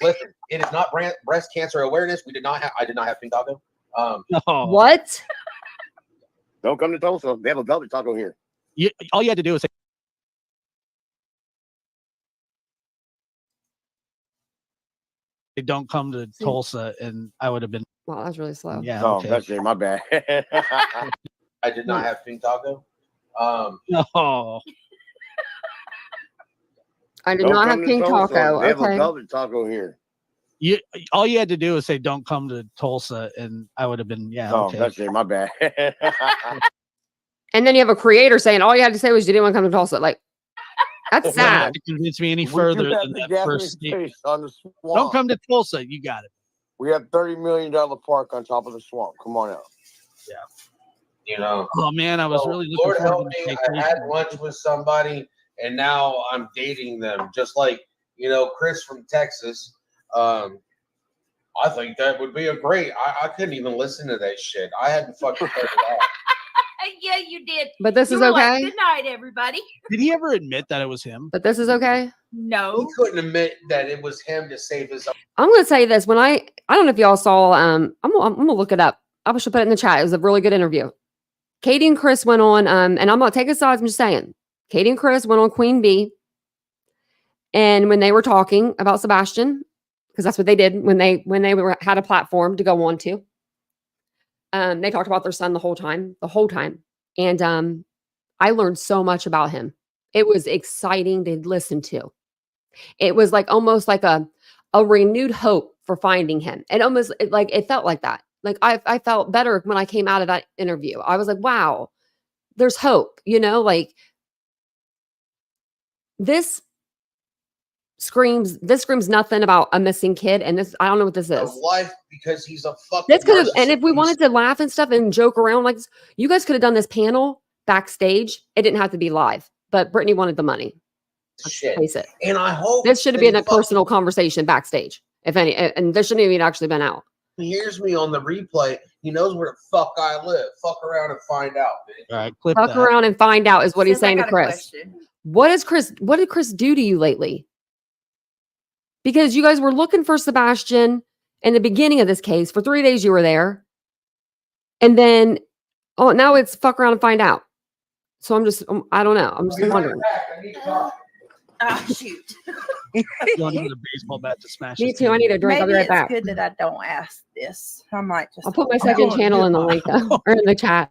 Listen, it is not breast cancer awareness. I did not have pink taco. No. What? Don't come to Tulsa. They have a velvet taco here. All you had to do was say, don't come to See? Tulsa, and I would have been, Wow, that's really slow. yeah, Oh, okay. that's it. My bad. I did not have pink taco. No. I did Don't not come have to pink Tulsa. taco. They have a Okay. velvet taco here. All you had to do was say, don't come to Tulsa, and I would have been, yeah, Oh, okay. that's it. My bad. And then you have a creator saying all you had to say was you didn't want to come to Tulsa. Like, that's You don't have sad. to convince me any We further do have than the that Gaffney first statement. space on the swamp. Don't come to Tulsa. You got it. We have $30 million park on top of the swamp. Come on out. Oh man, I was So, really looking Lord help forward to me. the I had vacation. lunch with somebody, and now I'm dating them. Just like Chris from Texas. I think that would be a great. I couldn't even listen to that shit. I hadn't fucking heard it all. Yeah, you did. But this You is were like, okay. good night, everybody. Did he ever admit that it was him? But this is okay. No. He couldn't admit that it was him to save his. I'm going to say this. When I don't know if y'all saw, I'm gonna look it up. I should put it in the chat. It was a really good interview. Katie and Chris went on, and I'm not taking sides. I'm just saying. Katie and Chris went on Queen Bee. And when they were talking about Sebastian, because that's what they did when they had a platform to go on to, they talked about their son the whole time. And I learned so much about him. It was exciting to listen to. It was like almost like a renewed hope for finding him. And almost it felt like that. Like I felt better when I came out of that interview. I was like, wow, there's hope, like this screams nothing about a missing kid. And this, I don't know what this Of is. life because he's a fucking. This could have, and if we narcissist. wanted to laugh and stuff and joke around like this, you guys could have done this panel backstage. It didn't have to be live, but Brittany wanted the money. Shit. Face it. And I hope This should have that been he a personal conversation backstage, if any, and this shouldn't have even actually been out. fucking hears me on the replay. He knows where the fuck I live. Fuck around and find out, bitch. All right, clip Fuck that. around and find out is what he's Since I saying to got a Chris. question. What did Chris do to you lately? Because you guys were looking for Sebastian in the beginning of this case. For 3 days you were there. And then, now it's fuck around and find out. So I don't know. I'm just I'll be right wondering. back. I need to talk. Ah, shoot. You want to get a baseball bat to smash. Me his too. I TV. need a drink. I'll Maybe be right it's back. good that I don't ask this. I might just. I'll put my I'm second going to channel get in the my- link though, or in the chat.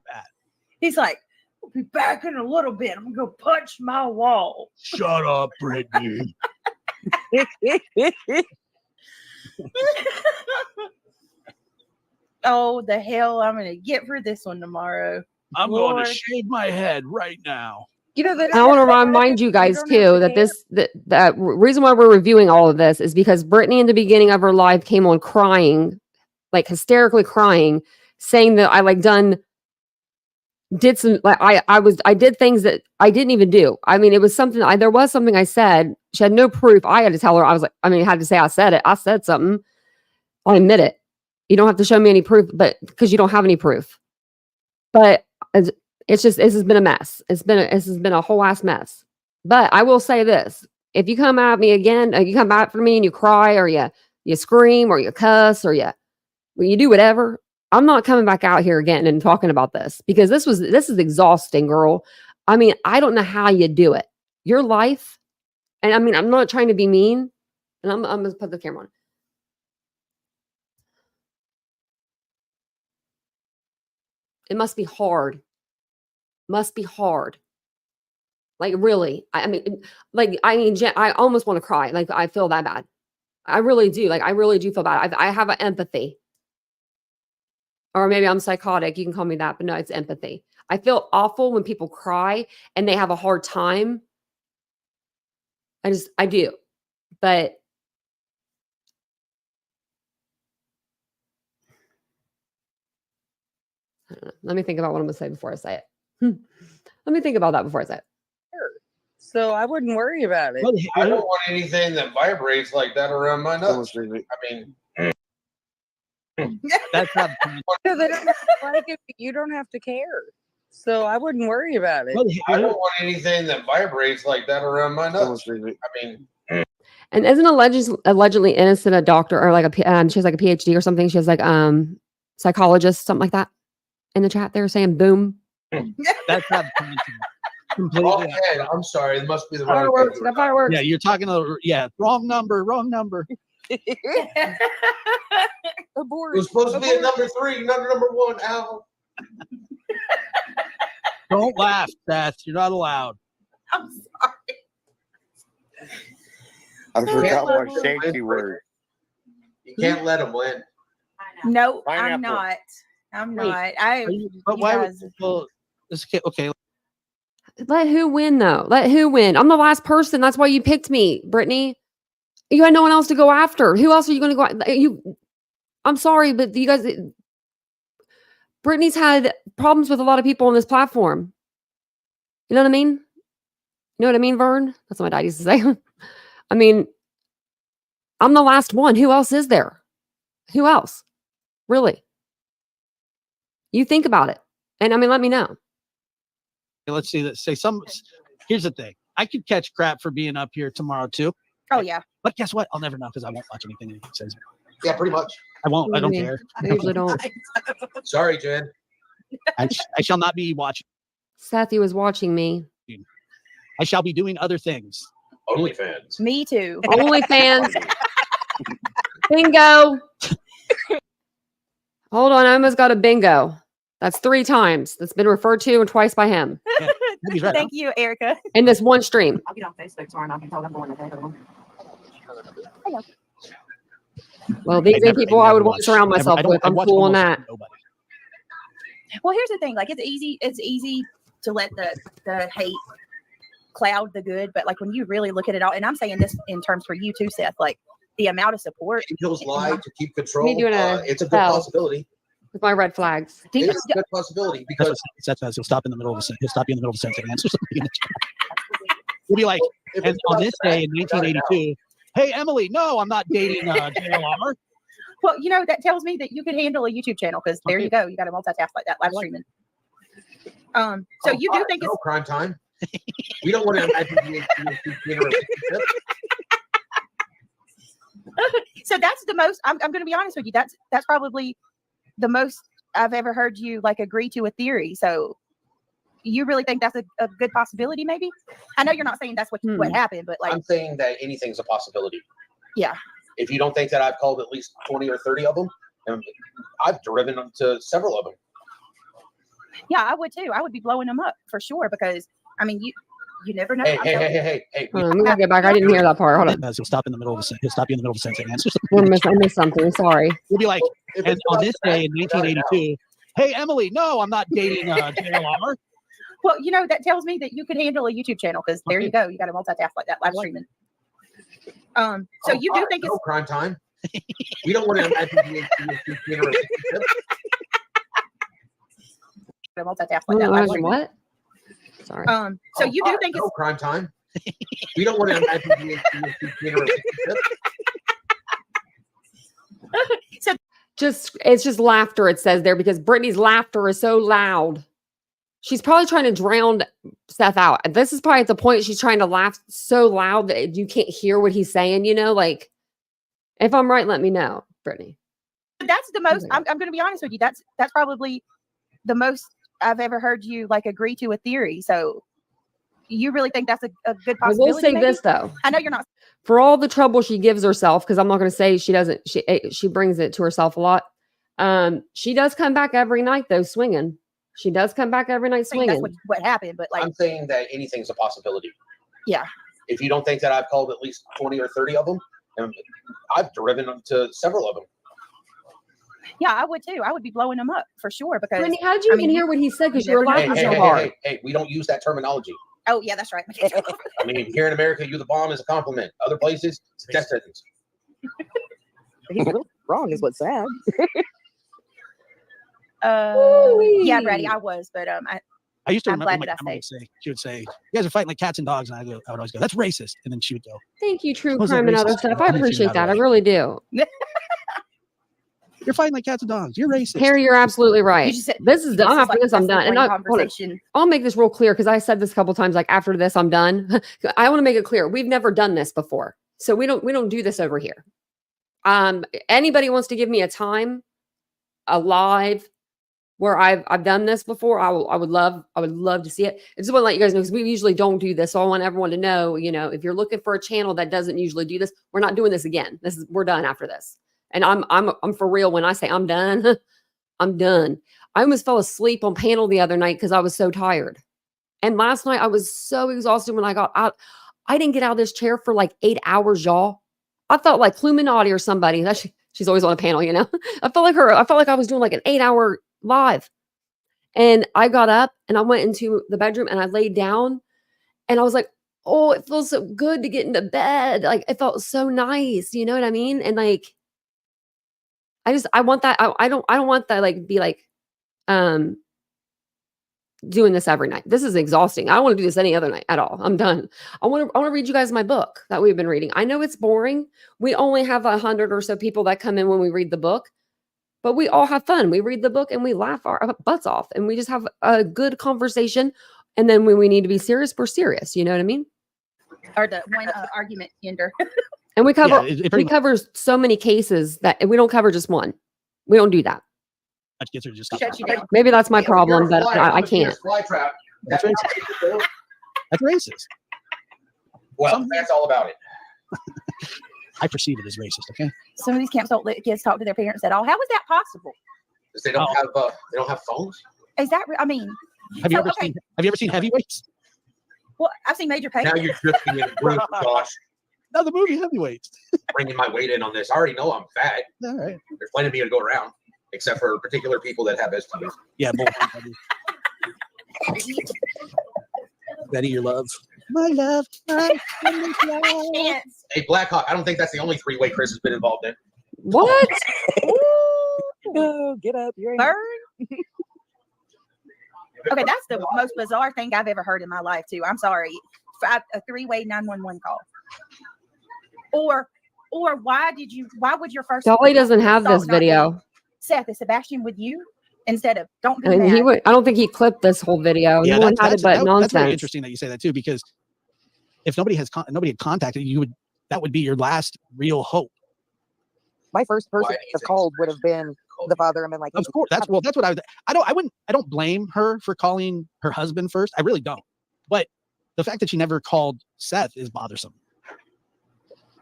He's like, I'll be back in a little bit. I'm gonna go punch my wall. Shut up, Brittany. Oh, the hell I'm gonna get for this one tomorrow. I'm going Lord. to shave my head right now. You know, I want to remind you guys too that the reason why we're reviewing all of this is because Brittany in the beginning of her live came on crying, like hysterically crying, saying that I did some like I did things that I didn't even do. I mean, it was something there was something I said. She had no proof. I had to tell her. I was like, I had to say I said it. I said something. I'll admit it. You don't have to show me any proof, but because you don't have any proof. But it's just this has been a mess. This has been a whole ass mess. But I will say this: if you come at me again, you come back for me and you cry or you scream or you cuss or you do whatever, I'm not coming back out here again and talking about this because this is exhausting, girl. I mean, I don't know how you do it. Your life, and I mean, I'm not trying to be mean, and I'm gonna put the camera on. It must be hard. Must be hard. Like really. I almost want to cry. Like I feel that bad. I really do. Like I really do feel bad. I have an empathy. Or maybe I'm psychotic. You can call me that, but no, it's empathy. I feel awful when people cry and they have a hard time. I do. But I don't know. Let me think about what I'm going to say before I say it. Let me think about that before I say it. So I wouldn't worry about it. I don't want anything that vibrates like that around my nuts. I mean, That's not. So they don't have to like it, but you don't have to care. So I wouldn't worry about it. I don't want anything that vibrates like that around my nuts. I mean, And isn't allegedly innocent a doctor or like she has like a PhD or something? She has like psychologist, something like that. In the chat, they were saying boom. That's not completely. okay, I'm sorry. It must be the wrong Fireworks, thing. got fireworks. Yeah, you're talking. Wrong number. Wrong number. Abort. It was supposed to be a number 3, not a number 1. Al. Don't laugh, Seth. You're not allowed. I'm sorry. I forgot what safety word. You can't let them win. No, Pineapple. I'm not. I'm Wait, not. But you why? guys- Well, okay. Let who win though? Let who win? I'm the last person. That's why you picked me, Brittany. You had no one else to go after. Who else are you going to go? I'm sorry, but you guys. Brittany's had problems with a lot of people on this platform. You know what I mean? You know what I mean, Vern? That's what my dad used to say. I mean, I'm the last one. Who else is there? Who else? Really? You think about it. And I mean, let me know. Let's see. Let's say some. Here's the thing. I could catch crap for being up here tomorrow too. Oh yeah. But guess what? I'll never know because I won't watch anything anyone says. Yeah, pretty much. I won't. I don't Me. care. I usually don't. Sorry, Jen. I shall not be watching. Seth, he was watching me. I shall be doing other things. OnlyFans. Me too. OnlyFans. Bingo. Hold on. I almost got a bingo. That's 3 times. That's been referred to and twice by him Yeah, he's right. Thank you, Erica. in this one stream. I'll get on Facebook tomorrow and I can tell everyone that they're Well, these I are people I would want to surround myself with. I'm cool on that. Nobody. Well, here's the thing. Like it's easy to let the hate cloud the good, but like when you really look at it all, and I'm saying this in terms for you too, Seth, like the amount of support. Angels lie to keep control. Me doing It's a good spell. possibility. With my red flags. Do you, It's a good possibility That's what because Seth says. He'll stop in the middle of a sentence. He'll stop you in the middle of a sentence and answer something in the chat. He'll be like, if and it's on about this that, day in we got it now. 1982, hey Emily, no, I'm not dating JLR. well, that tells me that you could handle a YouTube channel because there you go. You got to multitask like that live streaming. So you do think no it's crime time? We don't want to imagine being in a relationship. so that's the most. I'm going to be honest with you. That's probably the most I've ever heard you like agree to a theory. So, You really think that's a good possibility? Maybe. I know you're not saying that's what happened, but like I'm saying that anything's a possibility. Yeah. If you don't think that I've called at least 20 or 30 of them, and I've driven them to several of them. Yeah, I would too. I would be blowing them up for sure because I mean you never know. Hey. Let me get back. I didn't hear that part. Hold on. He'll stop in the middle of a sentence. He'll stop you in the middle of a sentence and answer I missed something. Sorry. You'll be like, If and it's on about this that, day in without a doubt. 1982, hey, Emily, no, I'm not dating JLR. Well, that tells me that you could handle a YouTube channel because there you go. You got a multitask like that, live streaming. So you do think it's crime time? We don't want to imagine being a relationship. a multitask like that, live streaming. What? Sorry. So you do think it's crime time? We don't want to imagine being a relationship. It's just laughter, it says there, because Brittany's laughter is so loud. She's probably trying to drown Seth out. This is probably at the point she's trying to laugh so loud that you can't hear what he's saying, like, if I'm right, let me know, Brittany. That's the most, I'm going to be honest with you. That's probably the most I've ever heard you like agree to a theory. So you really think that's a good possibility? I will say maybe? this though. I know you're not. For all the trouble she gives herself, because I'm not going to say she doesn't, she brings it to herself a lot. She does come back every night though, swinging. She does come back every night swinging. That's what happened, but like I'm saying that anything's a possibility. Yeah. If you don't think that I've called at least 20 or 30 of them, and I've driven them to several of them. Yeah, I would too. I would be blowing them up for sure because. Brittany, how did you even hear what he said? Because you're laughing so hard. Hey, we don't use that terminology. Oh yeah, that's right. I mean, here in America, you the bomb is a compliment. Other places, it's a death sentence. He's really wrong, is what's sad. Yeah, Brady, I was, but I used to I'm remember glad my that grandma she would say, "You guys are fighting like cats and dogs," and I would always go, "That's racist," and then she would go, Thank you, True Was that Crime and other racist? stuff. I appreciate that. I really do. "You're fighting like cats and dogs. You're racist." Harry, you're absolutely right. You just said- This is done. After like this, I'm that's done. the And point of conversation. I'll make this real clear because I said this a couple times. Like after this, I'm done. I want to make it clear we've never done this before, so we don't do this over here. Anybody wants to give me a time, a live where I've done this before, I would love to see it. I just want to let you guys know because we usually don't do this, so I want everyone to know. If you're looking for a channel that doesn't usually do this, we're not doing this again. We're done after this. And I'm for real when I say I'm done. I'm done. I almost fell asleep on panel the other night because I was so tired. And last night I was so exhausted when I got out. I didn't get out of this chair for like 8 hours, y'all. I felt like Cluminati or somebody. She's always on a panel, I felt like her. I felt like I was doing like an 8-hour live. And I got up and I went into the bedroom and I laid down and I was like, oh, it feels so good to get into bed. Like it felt so nice. You know what I mean? And like, I want that. I don't want that. Like be like, doing this every night. This is exhausting. I don't want to do this any other night at all. I'm done. I want to read you guys my book that we've been reading. I know it's boring. We only have 100 or so people that come in when we read the book, but we all have fun. We read the book and we laugh our butts off and we just have a good conversation. And then when we need to be serious, we're serious. You know what I mean? Or the one argument ender. And we cover Yeah, cover so many cases that we don't cover just one. We don't do that. That gets her to just stop. Shut you down. Maybe that's my If problem, you're a but fly, I if you're a can't. Fly trap. That's racist. That's racist. Well, that's all about it. I perceive it as racist. Okay. Some of these camps don't let kids talk to their parents at all. How is that possible? Because they don't have phones. Is that? I mean, Have you So, ever okay. seen? Have you ever seen Heavyweights? well, I've seen Major Payne. Now you're drifting in Bruce, Josh. No, the movie Heavyweights. Bringing my weight in on this. I already know I'm fat. All right. There's plenty of me to go around, except for particular people that have STDs. Yeah, both. Betty, your love. My love. My love. Chance. Hey, Blackhawk, I don't think that's the only three-way Chris has been involved in. What? Oh, get up. You're in. Burn. Okay, that's the most bizarre thing I've ever heard in my life, too. I'm sorry. A three-way 911 call. Or why would your first Dolly doesn't have thought this not be, video. Seth, is Sebastian with you? Instead of don't do And that. I don't think he clipped this whole video. Yeah, No one had that's it but very nonsense. interesting that you say that too, because if nobody had contacted you, that would be your last real hope. My first Why person do you to have think called it's would have been called the you. father and been like, Of course, that's what I don't blame her for calling her husband first. I really don't. But the fact that she never called Seth is bothersome.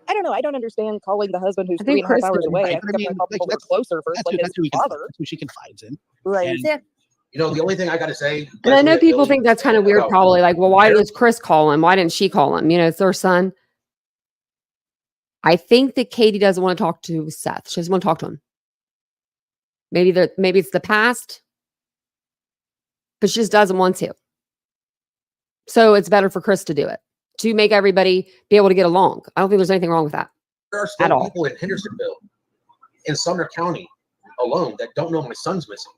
I don't know. I don't understand calling the husband who's I think 3.5 Chris hours did, away. right, I but think I I'm mean, gonna call like, people that are closer first, like his father. That's who she confides in. Like, And Seth, You know, the only thing I got to say. And I know Leslie, people Billy, think that's kind of weird, about- probably like, well, why does Chris call him? Why didn't she call him? You know, it's their son. I think that Katie doesn't want to talk to Seth. She doesn't want to talk to him. Maybe it's the past, but she just doesn't want to. So it's better for Chris to do it, to make everybody be able to get along. I don't think there's anything wrong with that. There are At still all. people in Hendersonville, in Sumner County alone, that don't know my son's missing.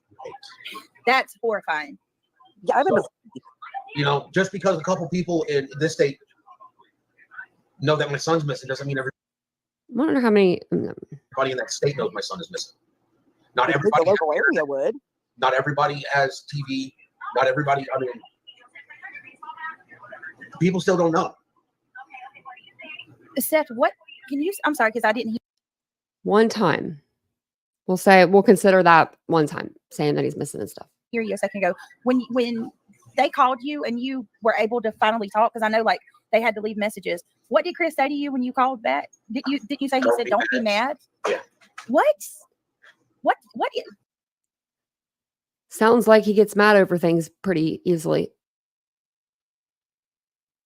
that's horrifying. yeah, I've been. So, you know, just because a couple people in this state know that my son's missing doesn't mean I wonder how many. everybody in that state knows my son is missing. Not The everybody. local area would. Not everybody has TV. Not everybody. I mean, people still don't know. Seth, what can you? I'm sorry, because I didn't One time. We'll consider that one time saying that he's missing and stuff. hear you a second ago. When they called you and you were able to finally talk, because I know like they had to leave messages. What did Chris say to you when you called back? Did you say he said don't be mad? Yeah. What? Sounds like he gets mad over things pretty easily.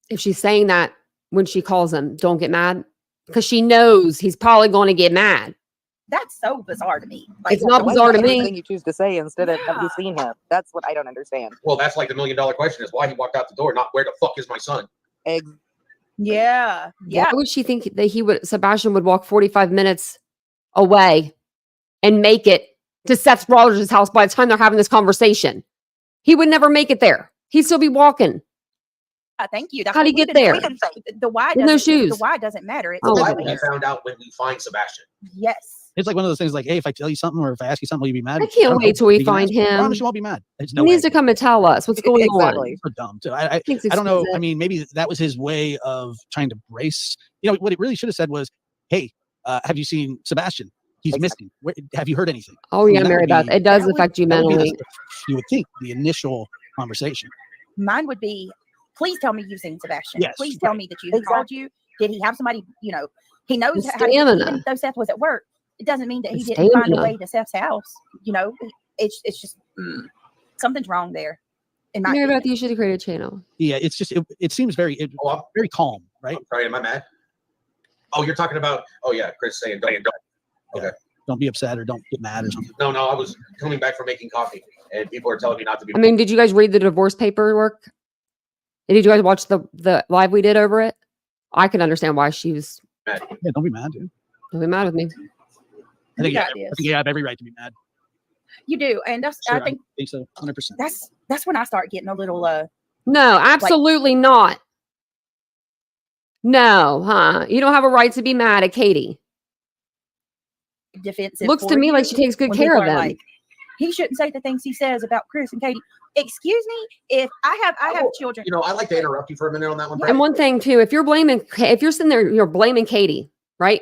If she's saying that when she calls him, don't get mad, because she knows he's probably going to get mad. That's so bizarre to me. Like, It's not Why is bizarre that to the first me. thing you choose to say instead of have you Yeah. seen him? That's what I don't understand. Well, that's like the $1 million question: is why he walked out the door, not where the fuck is my son. Eggs. yeah. Why would she think that Sebastian would walk 45 minutes away and make it to Seth Rogers' house by the time they're having this conversation? He would never make it there. He'd still be walking. Thank you. That's How'd he what we've get been there? saying. The why With no doesn't shoes. the why doesn't matter. It's Oh, Why who will it be is. found out when we find Sebastian? Yes. It's like one of those things like, hey, if I tell you something or if I ask you something, will you be mad? I can't don't wait know. till we You can find ask me. I him. promise you won't be mad. There's He no needs way. to come and tell us what's going Exactly. on. So dumb too. I Thinks don't know. exquisite. I mean, maybe that was his way of trying to brace. You know, what it really should have said was, "Hey, have you seen Sebastian? He's Exactly. missing. Have you heard anything?" Oh, I mean, yeah, that Mary would Beth. be- It does that would- affect you That would be mentally. you would think the initial conversation. Mine would be, please tell me you've seen Sebastian. Yes, Please tell right. me that you Exactly. called you. Did he have somebody, he knows The how to get, stamina. even though Seth was at work, it doesn't mean that he The didn't find a stamina. way to Seth's house. It's just something's wrong there. In my Mary opinion. Beth, you should have created a channel. Yeah, it's just it seems very Oh, very calm, right? I'm sorry, am I mad? Oh, you're talking about? Oh yeah, Chris saying don't. Don't be upset or don't get mad or something. No, I was coming back from making coffee, and people are telling me not to be. I mean, did you guys read the divorce paperwork? And did you guys watch the live we did over it? I can understand why she was mad. Yeah, don't be mad, dude. really mad with me. I think got I this. think you have every right to be mad. You do, and that's Sure, I think so, 100%. that's when I start getting a little No, absolutely not. No, huh? You don't have a right to be mad at Katie. defensive. Looks to for me like you she takes good when care people of are them. like, he shouldn't say the things he says about Chris and Katie. Excuse me, if I have children. You know, I like to interrupt you for a minute on that one. And Brad. one thing too, if you're sitting there, you're blaming Katie, right?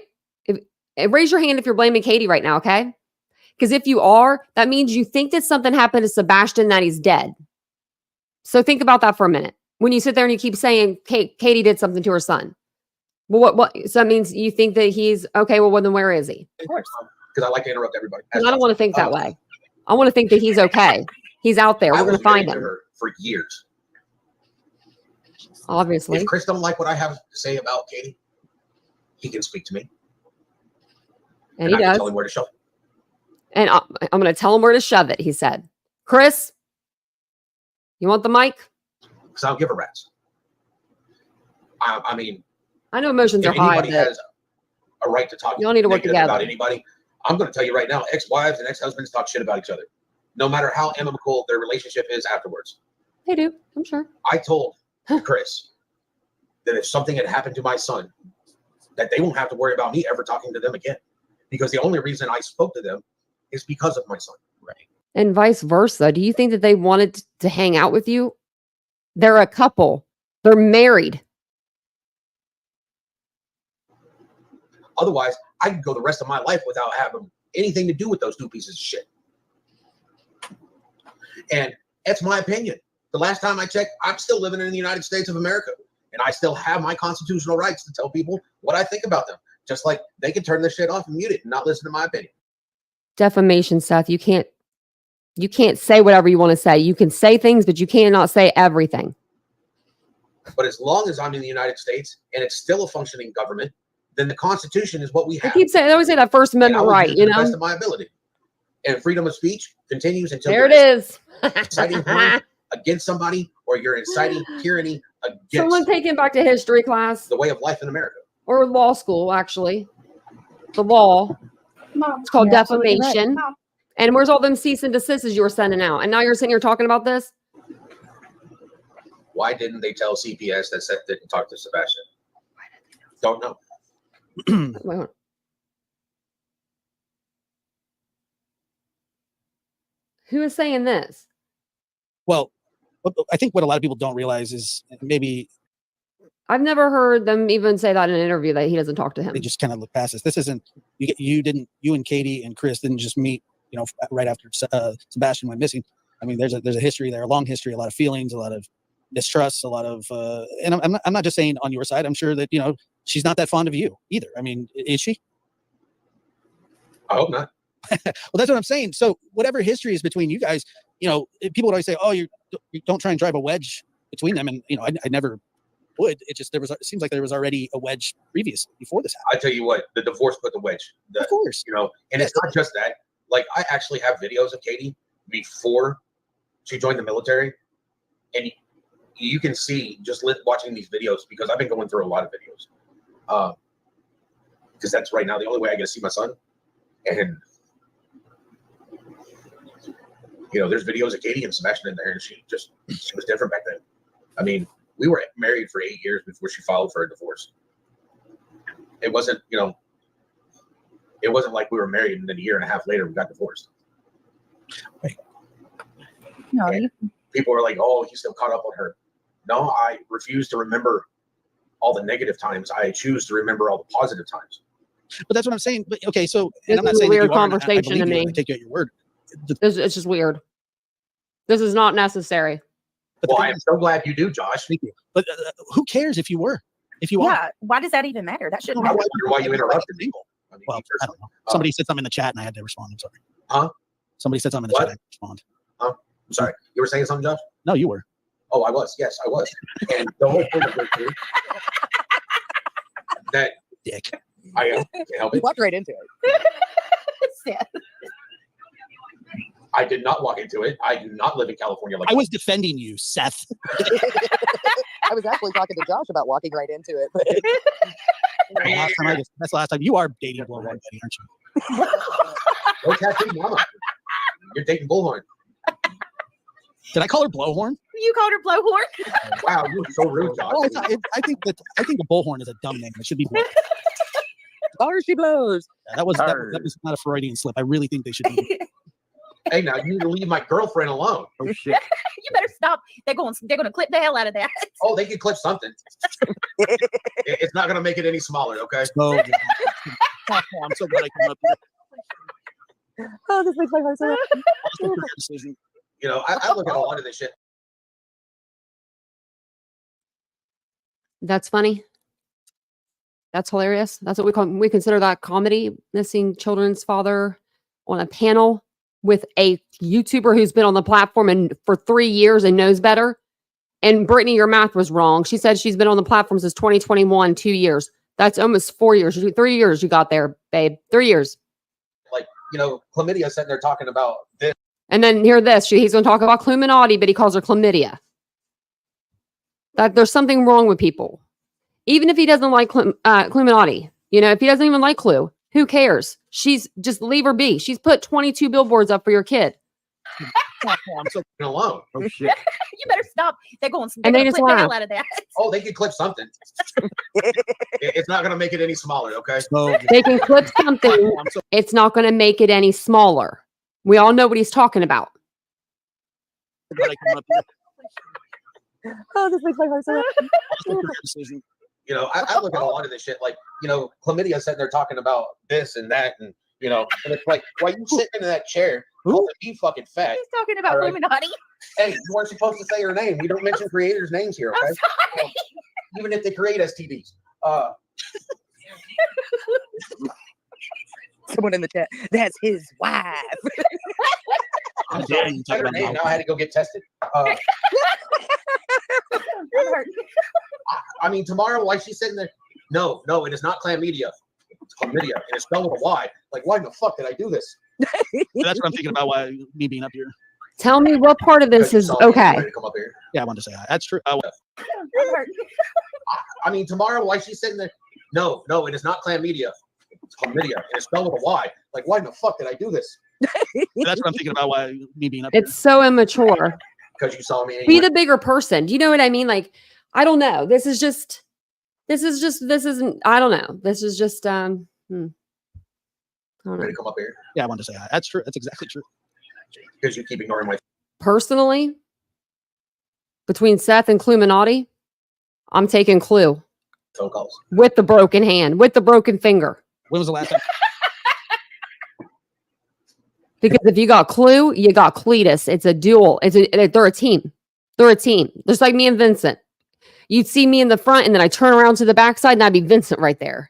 Raise your hand if you're blaming Katie right now, okay? Because if you are, that means you think that something happened to Sebastian, that he's dead. So think about that for a minute. When you sit there and you keep saying Katie did something to her son, well, what? So that means you think that he's okay. Well, then where is he? Of course. Because I like to interrupt everybody. Because I don't want to think that way. I want to think that he's okay. He's out there. I We're going was to find married to him. her for years. Obviously, If Chris don't like what I have to say about Katie, he can speak to me, and he I can does. tell him where to shove it. And I'm going to tell him where to shove it. He said, "Chris, you want the mic?" Because I don't give a rat's. I mean, I know emotions if are high, anybody but has a right to talk y'all need to work negative together. about anybody, I'm going to tell you right now, ex-wives and ex-husbands talk shit about each other, no matter how amicable their relationship is afterwards. They do. I'm sure. I told Chris that if something had happened to my son, that they won't have to worry about me ever talking to them again, because the only reason I spoke to them is because of my son. Right. And vice versa. Do you think that they wanted to hang out with you? They're a couple. They're married. Otherwise, I could go the rest of my life without having anything to do with those two pieces of shit. And that's my opinion. The last time I checked, I'm still living in the United States of America, and I still have my constitutional rights to tell people what I think about them. Just like they can turn this shit off and mute it and not listen to my opinion. Defamation, Seth. You can't say whatever you want to say. You can say things, but you cannot say everything. But as long as I'm in the United States and it's still a functioning government, then the Constitution is what we have. They always say that First Amendment right, to the best of my ability. And freedom of speech continues until there it is. inciting harm against somebody, or you're inciting tyranny against Someone take him back to history class the way of life in America. or law school, actually. The law. Mom, It's called You're absolutely right. defamation. Mom. And where's all them cease and desists you were sending out? And now you're sitting here talking about this? Why didn't they tell CPS that Seth didn't talk to Sebastian? Don't know. Wait, hold on. Who is saying this? Well, I think what a lot of people don't realize is maybe I've never heard them even say that in an interview that he doesn't talk to him. they just kind of look past this. This isn't you and Katie and Chris didn't just meet, right after Sebastian went missing. I mean, there's a history there, a long history, a lot of feelings, a lot of distrust, a lot of and I'm not just saying on your side. I'm sure that she's not that fond of you either. I mean, is she? I hope not. Well, that's what I'm saying. So whatever history is between you guys, people would always say, "Oh, you don't try and drive a wedge between them," and I never would. It seems like there was already a wedge previously before this happened. I tell you what, the divorce put the wedge. Of course, and it's not just that. Like, I actually have videos of Katie before she joined the military, and you can see just watching these videos, because I've been going through a lot of videos, because that's right now the only way I get to see my son. And there's videos of Katie and Sebastian in there, and she was different back then. I mean, we were married for 8 years before she filed for a divorce. It wasn't, it wasn't like we were married and then a year and a half later we got divorced. No, And people were like, "Oh, he's still caught up on her." No, I refuse to remember all the negative times. I choose to remember all the positive times. but that's what I'm saying. But okay, so This I'm not is a saying that weird you are, and I conversation believe to you, me. I take you at your word. It's just weird. This is not necessary. But Well, I am so glad you do, Josh. thank you. But who cares if you were? If you are? yeah. Why does that even matter? That shouldn't I matter. wonder why you interrupted me. I mean, Well, you I don't know. Somebody said something in the chat and I had to respond. I'm sorry. Huh? Somebody said something in the What? chat. I had to respond. I'm sorry. You were saying something, Josh? No, you were. Oh, I was. Yes, I was. And the whole point of it is that Dick. I can't help You it. walked right into it. Seth. I did not walk into it. I do not live in California like I was defending you, Seth. I was actually talking to Josh about walking right into it, but That's the last time. You are dating Blowhorn, buddy, aren't you? Go tattoo mama. You're dating Bullhorn. Did I call her Blowhorn? You called her blowhorn. Wow, you're so rude, Josh. Oh, I think a bullhorn is a dumb name. It should be Blowhorn. oh, she blows. Yeah, that was not a Freudian slip. I really think they should be. Hey, now you need to leave my girlfriend alone. Oh shit! You better stop. They're gonna clip the hell out of that. Oh, they can clip something. It's not gonna make it any smaller, okay? So, I'm so glad I came up here. Oh, this makes my heart so happy. That's a career decision. I look at a lot of this shit. That's funny. That's hilarious. That's what we consider that comedy. Missing children's father on a panel with a YouTuber who's been on the platform and for 3 years and knows better. And Brittany, your math was wrong. She said she's been on the platform since 2021, 2 years. That's almost 4 years. 3 years you got there, babe. 3 years. Like, chlamydia sitting there talking about this. And then hear this. He's going to talk about Cluminati, but he calls her chlamydia. That there's something wrong with people. Even if he doesn't like Cluminati, if he doesn't even like Clue, who cares? Just leave her be. She's put 22 billboards up for your kid. I'm so alone. Oh shit! You better stop. They're And gonna they clip just the laugh. hell out of that. Oh, they can clip something. It's not gonna make it any smaller, okay? So, They can clip something. It's not going to make it any smaller. We all know what he's talking about. glad I came up here. Oh, this makes my heart so happy. That's a career decision. I look at a lot of this shit like, chlamydia sitting there talking about this and that, and you know, and it's like, why you sitting in that chair? Who? You fucking fat. He's talking about All right. Illuminati. Hey, you weren't supposed to say her name. We don't mention creators' names here, okay? I'm sorry. Even if they create STDs. Someone in the chat. That's his wife. I'm Yeah, sorry, you said talk her about name. that. Now I had to go get tested. I'm hurt. I mean, tomorrow, why she's sitting there? No, it is not chlamydia. It's chlamydia, and it's spelled with a Y. Like, why in the fuck did I do this? That's what I'm thinking about. Why me being up here? Tell me what part of this Because you is saw me and you okay. wanted to come up here. Yeah, I wanted to say that. That's true. I'm hurt. I mean, tomorrow, why she's sitting there? No, it is not chlamydia. It's chlamydia, and it's spelled with a Y. Like, why in the fuck did I do this? That's what I'm thinking about. Why me being up here? It's so immature. Because you saw me. And you Be went, the bigger person. Do you know what I mean? Like, I don't know. This isn't, I don't know. This is just, I don't know. ready to come up here Yeah, I wanted to say that. That's true. That's exactly true. because you keep ignoring my Personally, between Seth and Cluminati, I'm taking Clue phone calls. with the broken hand, with the broken finger. When was the last time? Because if you got Clue, you got Cletus. It's a duel. They're a team. They're a team. Just like me and Vincent. You'd see me in the front, and then I turn around to the backside, and I'd be Vincent right there.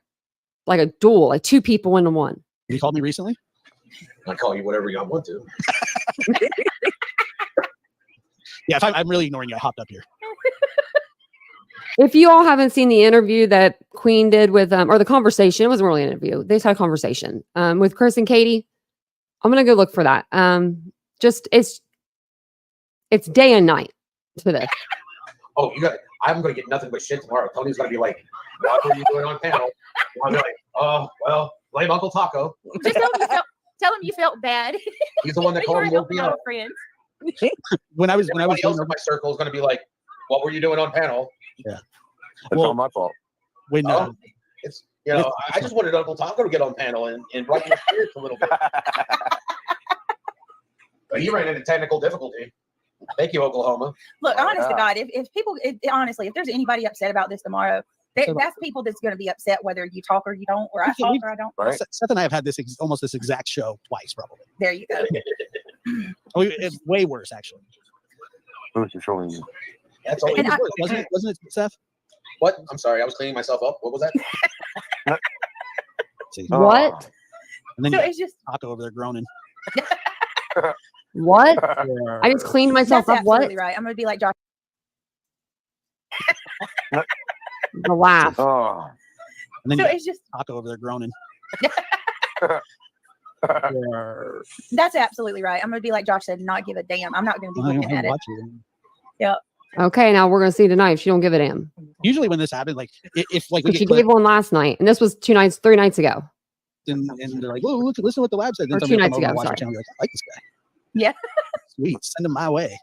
Like a duel, like two people into one. You called me recently? I call you whatever you want to. Yeah, if I'm really ignoring you, I hopped up here. If you all haven't seen the interview that Queen did with or the conversation, it wasn't really an interview. They just had a conversation with Chris and Katie. I'm gonna go look for that. It's day and night for this. Oh, I'm gonna get nothing but shit tomorrow. Tony's gonna be like, "What were you doing on panel?" I'm like, "Oh, well, blame Uncle Taco. Just tell him you felt bad. He's the one that You called were me woke me helping up." our friends. When I was Everybody else doing in my circle is gonna be like, "What were you doing on panel?" That's Well, all my fault. when It's I just wanted Uncle Taco to get on panel and brighten the spirits a little bit. But he ran into technical difficulty. Thank you, Oklahoma. Look, Oh, honest to yeah. God, if people, honestly, if there's anybody upset about this tomorrow, that's people that's going to be upset whether you talk or you don't, or I talk or I don't. Right? Seth and I have had this almost this exact show twice, probably. There you go. It's way worse, actually. Who's controlling you? That's all. And I- Wasn't it, Seth? What? I'm sorry. I was cleaning myself up. What was that? See, Oh. What? and then So you got it's just Taco over there groaning. What? I just cleaned myself that's up. What? absolutely right. I'm going to be like Josh. The laugh. Oh. And then So you got it's just Taco over there groaning. that's absolutely right. I'm going to be like Josh said, not give a damn. I'm not going to be looking at it. Watch you. Okay, now we're gonna see tonight if she don't give a damn. Usually when this happens, like if like we But she get clipped gave one last night, and this was 3 nights ago. and they're like, "Whoa, look, listen to what the lab said." Then Or somebody 2 will nights come over and ago, watch the sorry. channel and be like, "I like this guy." Yeah. Sweet, send him my way.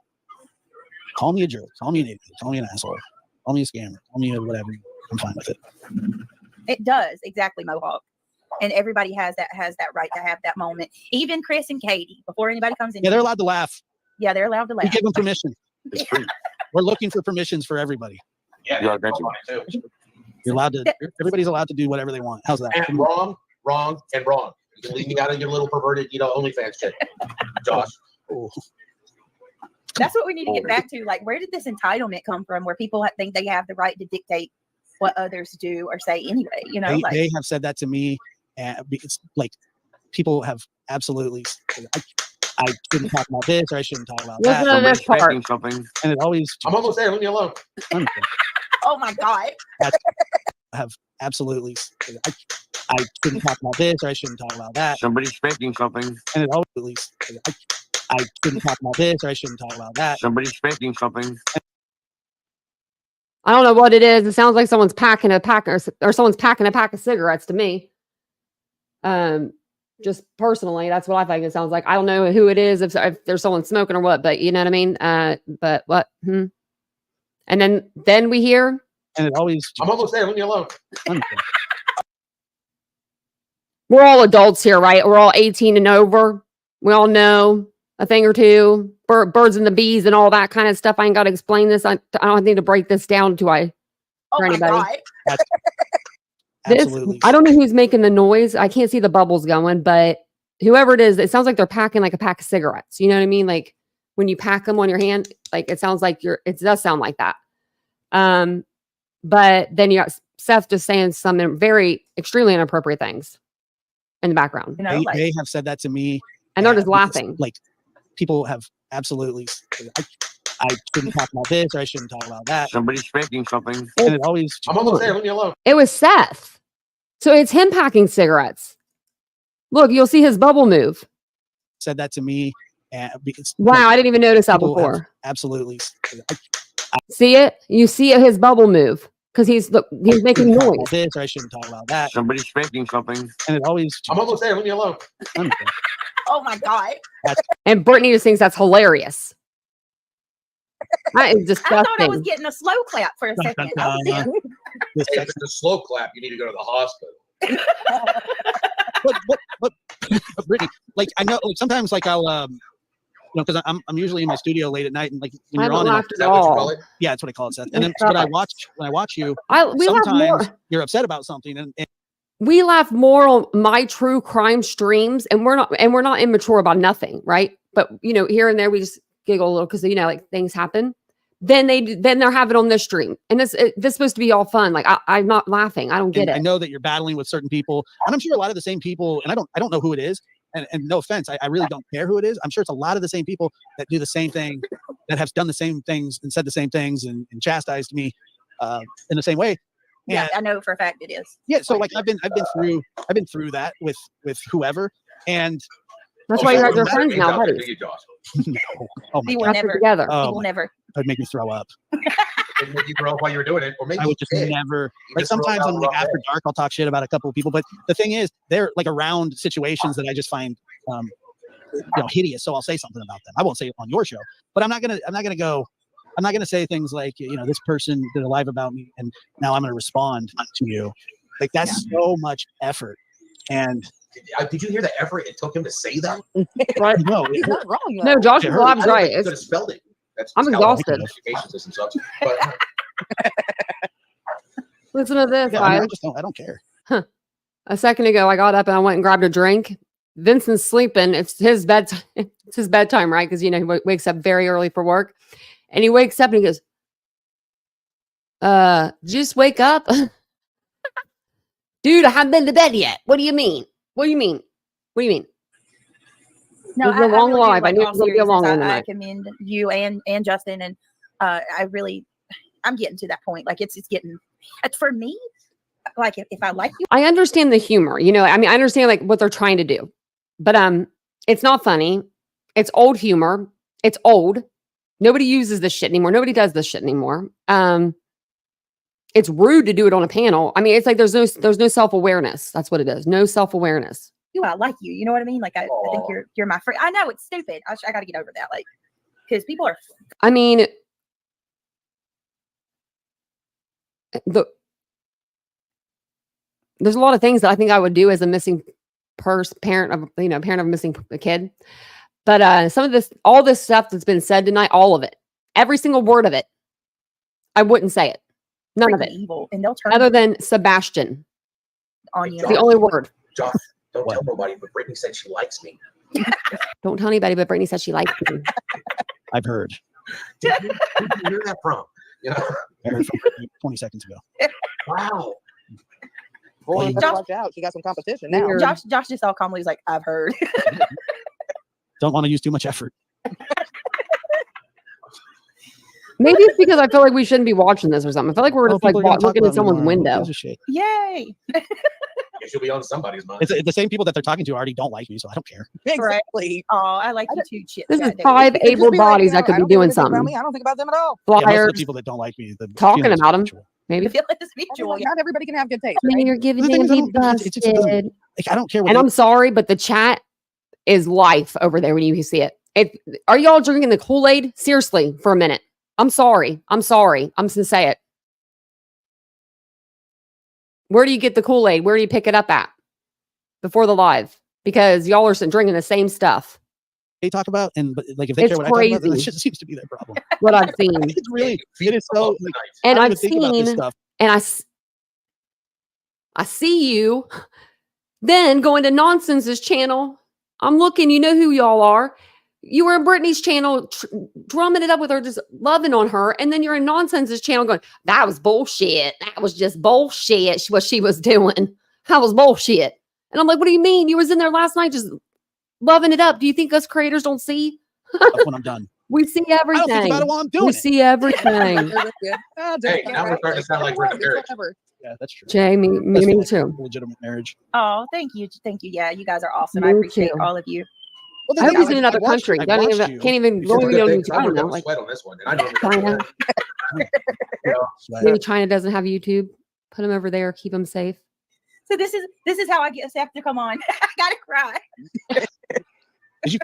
Call me a jerk. Call me an idiot. Call me an asshole. Call me a scammer. Call me a whatever. I'm fine with it. It does exactly, Mohawk. And everybody has that right to have that moment. Even Chris and Katie, before anybody comes in. Yeah, they're allowed to laugh. Yeah, they're allowed to We laugh. give them permission. It's free. We're looking for permissions for everybody. Yeah, Yeah, I you bet on it too. You're allowed to. Everybody's allowed to do whatever they want. How's that? And wrong, and wrong. You can leave me out of your little perverted, OnlyFans shit, Josh. Oh. That's what we need to get back to. Like, where did this entitlement come from? Where people think they have the right to dictate what others do or say anyway? You know, They have said that to me, and it's like people have absolutely. I shouldn't talk about this, or I shouldn't talk about Listen that, to this part. Expecting something. and it always. I'm almost there. Leave me alone. oh my God. Have absolutely. I shouldn't talk about this, or I shouldn't talk about that, Somebody's faking something. and it always. I shouldn't talk about this, or I shouldn't talk about that. Somebody's faking something. I don't know what it is. It sounds like someone's packing a pack or someone's packing a pack of cigarettes to me. Just personally, that's what I think it sounds like. I don't know who it is, if there's someone smoking or what, but you know what I mean? But what? And then we hear, And it always. I'm almost there. Leave me alone. we're all adults here, right? We're all 18 and over. We all know a thing or two, birds and the bees and all that kind of stuff. I ain't got to explain this. I don't need to break this down to Oh for my anybody. God. Absolutely. I don't know who's making the noise. I can't see the bubbles going, but whoever it is, it sounds like they're packing like a pack of cigarettes. You know what I mean? Like when you pack them on your hand, like it sounds like it does sound like that. But then you got Seth just saying some very extremely inappropriate things in the background. You know, like, They have said that to me. And they're just because, laughing. Like people have absolutely. I shouldn't talk about this or I shouldn't talk about that. Somebody's spanking something. And it always. I'm almost there. Leave me alone. It was Seth. So it's him packing cigarettes. Look, you'll see his bubble move. Said that to me. Because, Wow, I didn't even notice that people have before. absolutely. See it? You see his bubble move because he's making Talk noise. about this or I shouldn't talk about that. Somebody's spanking something. And it always. I'm almost there. Leave me alone. oh my God. And Brittany just thinks that's hilarious. That is I disgusting. thought I was getting a slow clap for a second. I was in. Hey, if it's a slow clap, you need to go to the hospital. but Brittany, like I know, like sometimes, like I'll, because I'm usually in my studio late at night, and like when I you're haven't on, laughed Is at that what you all. call it? yeah, that's what I call it, Seth. And then, Stop but it. when I watch you, We laugh more. sometimes you're upset about something, and We laugh more on my true crime streams, and we're not immature about nothing, right? But here and there we just giggle a little because like things happen. Then they're having on this stream, and this supposed to be all fun. Like I'm not laughing. I don't get I it. know that you're battling with certain people, and I'm sure a lot of the same people. And I don't know who it is, and no offense, I really don't care who it is. I'm sure it's a lot of the same people that do the same thing, that have done the same things and said the same things and chastised me in the same way. Yeah, And- I know for a fact it is. Yeah, so like I've been through that with whoever, and That's why you're so your friends now, buddy. buddies. no, oh my We god, will That's never. together. oh We will my, never. that would make me throw up. Didn't make you throw up while you were doing it, or maybe I would just you did. never. You Like just throw sometimes out I'm a like rough after day. dark, I'll talk shit about a couple of people, but the thing is, they're like around situations that I just find hideous. So I'll say something about them. I won't say it on your show, but I'm not gonna say things like this person did a live about me, and now I'm gonna respond to you. Like that's so much effort, and Did you hear the effort it took him to say that? Right? no, He's not wrong. No, though. Josh's It hurt. lab's I don't right. think he could have It's, spelled it. That's I'm how the exhausted. education system sucks. But listen to this, yeah, I guys. just don't care. A second ago, I got up and I went and grabbed a drink. Vincent's sleeping. It's his bedtime. It's his bedtime, right? Because he wakes up very early for work, and he wakes up and he goes, "Just wake up, dude. I haven't been to bed yet. What do you mean? What do you mean? What do you mean?" No, It was a long really do, live. I knew it all was gonna be a long seriousness, one I tonight. commend you and Justin, and I'm getting to that point. Like it's getting. It's for me. Like if I like you, I understand the humor. I mean, I understand like what they're trying to do, but it's not funny. It's old humor. It's old. Nobody uses this shit anymore. Nobody does this shit anymore. It's rude to do it on a panel. I mean, it's like there's no self-awareness. That's what it is. No self-awareness. I like you. You know what I mean? Like I think Aw. you're my friend. I know it's stupid. I got to get over that. Like because people are. I mean, there's a lot of things that I think I would do as a missing parent of a missing kid. But all this stuff that's been said tonight, all of it, every single word of it, I wouldn't say it. None of freaking it, evil, and they'll turn other than Sebastian. on you. It's the only word. Josh, don't tell nobody, but Brittany said she likes me. Don't tell anybody, but Brittany said she likes me. I've heard. Who did you hear that from? I heard from 20 seconds ago. Wow. Boy, Josh- better watch out. She got some competition now. Weird. Josh just all calmly was like, I've heard. Don't want to use too much effort. Maybe it's because I feel like we shouldn't be watching this or something. I feel like we're just like People are gonna talk looking at about me someone's tomorrow. Who window. gives a shit? Yay. It should be on somebody's mind. It's the same people that they're talking to already don't like me, so I don't care. Exactly. Oh, I like you too, Chip. This is Chat, five David. It'd just able be like, bodies that I could be don't feel doing anything about something. me. I don't think about them at all. Yeah, most of Flyers, the people that don't like me, the talking feelings about 'em. mutual. maybe. The feelings mutual. Everyone- Not everybody can have good taste. Man, Right? you're giving The thing me is, I don't- it just doesn't- busted. Like, I don't care what. And they- I'm sorry, but the chat is life over there when you see it. Are y'all drinking the Kool-Aid? Seriously, for a minute. I'm sorry. I'm just gonna say it. Where do you get the Kool-Aid? Where do you pick it up at? Before the live. Because y'all are drinking the same stuff. they talk about, but like if they It's care what I talk about, then that crazy. just seems to be their problem. What I've seen. It's really, Feed it is so. them up Like, tonight. And I don't I've even think about this seen, stuff. and I see you. Then going to Nonsense's channel. I'm looking, you know who y'all are. You were in Brittany's channel, drumming it up with her, just loving on her. And then you're in Nonsense's channel going, that was bullshit. That was just bullshit, what she was doing. That was bullshit. And I'm like, what do you mean? You was in there last night just loving it up. Do you think us creators don't see? That's when I'm done. We see I everything. don't think about it while I'm doing We it. see everything. Hey, now we're starting to sound like we're in a marriage. Yeah, that's true. Jay, me That's fine. too. Legitimate marriage. Oh, thank you. Thank you. Yeah, you guys are awesome. I Me appreciate too. all of you. Well, I hope he's in I another watched country. you. I Don't watched even, you. can't even, It's don't a even good know thing YouTube. I Trevor don't know. don't Like, sweat on this one. And I don't China. Sweat. Maybe China doesn't have YouTube. Put him over there. Keep him safe. So this is how I get Seth to come on. I gotta cry.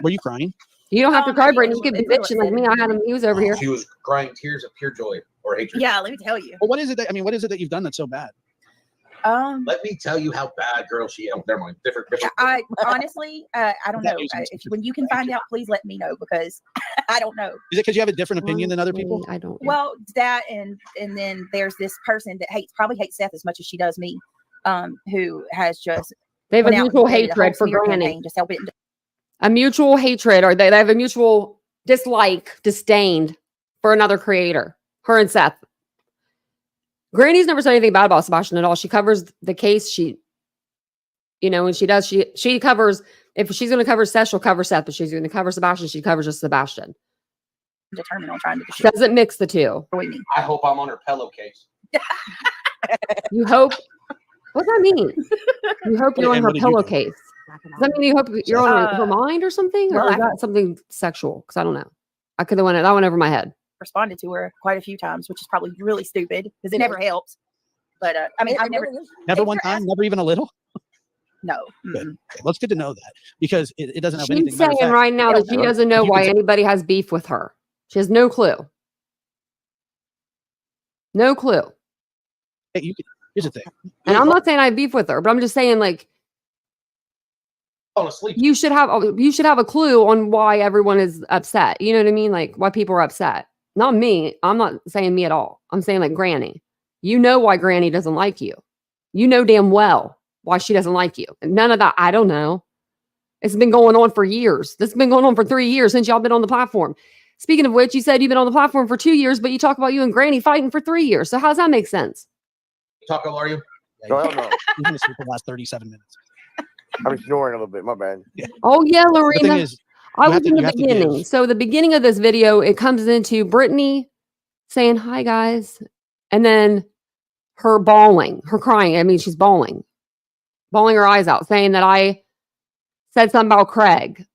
Were you crying? You don't have to Oh, cry, maybe Brittany. a You could be little bit. bitching like me. I had him. He was over here. She was crying tears of pure joy or hatred. Yeah, let me tell you. Well, what is it that you've done that's so bad? Let me tell you how bad girl she is. Oh, never mind. Different. I honestly, I don't That know. usually When you can find out, please let me know because I don't know. Is it because you have a different opinion than other people? Honestly, I don't. Well, that and then there's this person that probably hates Seth as much as she does me, who has just They have a went out and mutual created a whole hatred for smear Granny. campaign, just helping. A mutual hatred, or they have a mutual dislike, disdain for another creator. Her and Seth. Granny's never said anything bad about Sebastian at all. She covers the case. She, when she does, she covers. If she's going to cover Seth, she'll cover Seth. But she's going to cover Sebastian, she covers just Sebastian. Determined on trying to destroy Doesn't mix the two. me. I hope I'm on her pillowcase. You hope. What does that mean? You hope you're on And her what did you do? pillowcase. Does that mean you hope you're on her mind or something? well, Or is I- that something sexual? Because I don't know. I could have went that went over my head. Responded to her quite a few times, which is probably really stupid because it never helps. But I mean, I've never. Never one time? Never even a little? No. Good. Okay, well, it's good to know that because it doesn't have She's anything. Matter saying of fact, right now that she doesn't know you why can- anybody has beef with her. She has no clue. No clue. Here's the thing. And I'm not saying I have beef with her, but I'm just saying like Falling asleep. you should have a clue on why everyone is upset. You know what I mean? Like why people are upset. Not me. I'm not saying me at all. I'm saying like Granny. You know why Granny doesn't like you. You know damn well why she doesn't like you. And none of that, I don't know. It's been going on for years. This has been going on for 3 years since y'all been on the platform. Speaking of which, you said you've been on the platform for 2 years, but you talk about you and Granny fighting for 3 years. So how does that make sense? Taco, are you? Yeah, I don't know. You're going to sleep for the last 37 minutes. I'm snoring a little bit. My bad. Oh yeah, The thing Lorena. is, I you was have to- in you the have to beginning. give- So the beginning of this video, it comes into Brittany saying, hi guys. And then her bawling, her crying. I mean, she's bawling her eyes out, saying that I said something about Craig.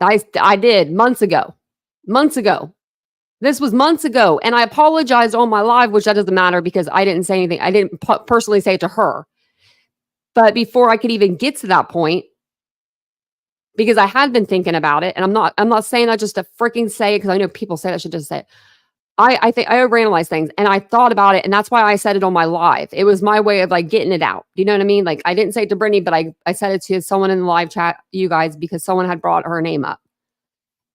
I did months ago. This was months ago. And I apologized on my live, which that doesn't matter because I didn't say anything. I didn't personally say it to her. But before I could even get to that point, because I had been thinking about it, and I'm not saying that just to freaking say it because I know people say that I should just say it. I think I overanalyze things, and I thought about it, and that's why I said it on my live. It was my way of like getting it out. Do you know what I mean? Like I didn't say it to Brittany, but I said it to someone in the live chat, you guys, because someone had brought her name up.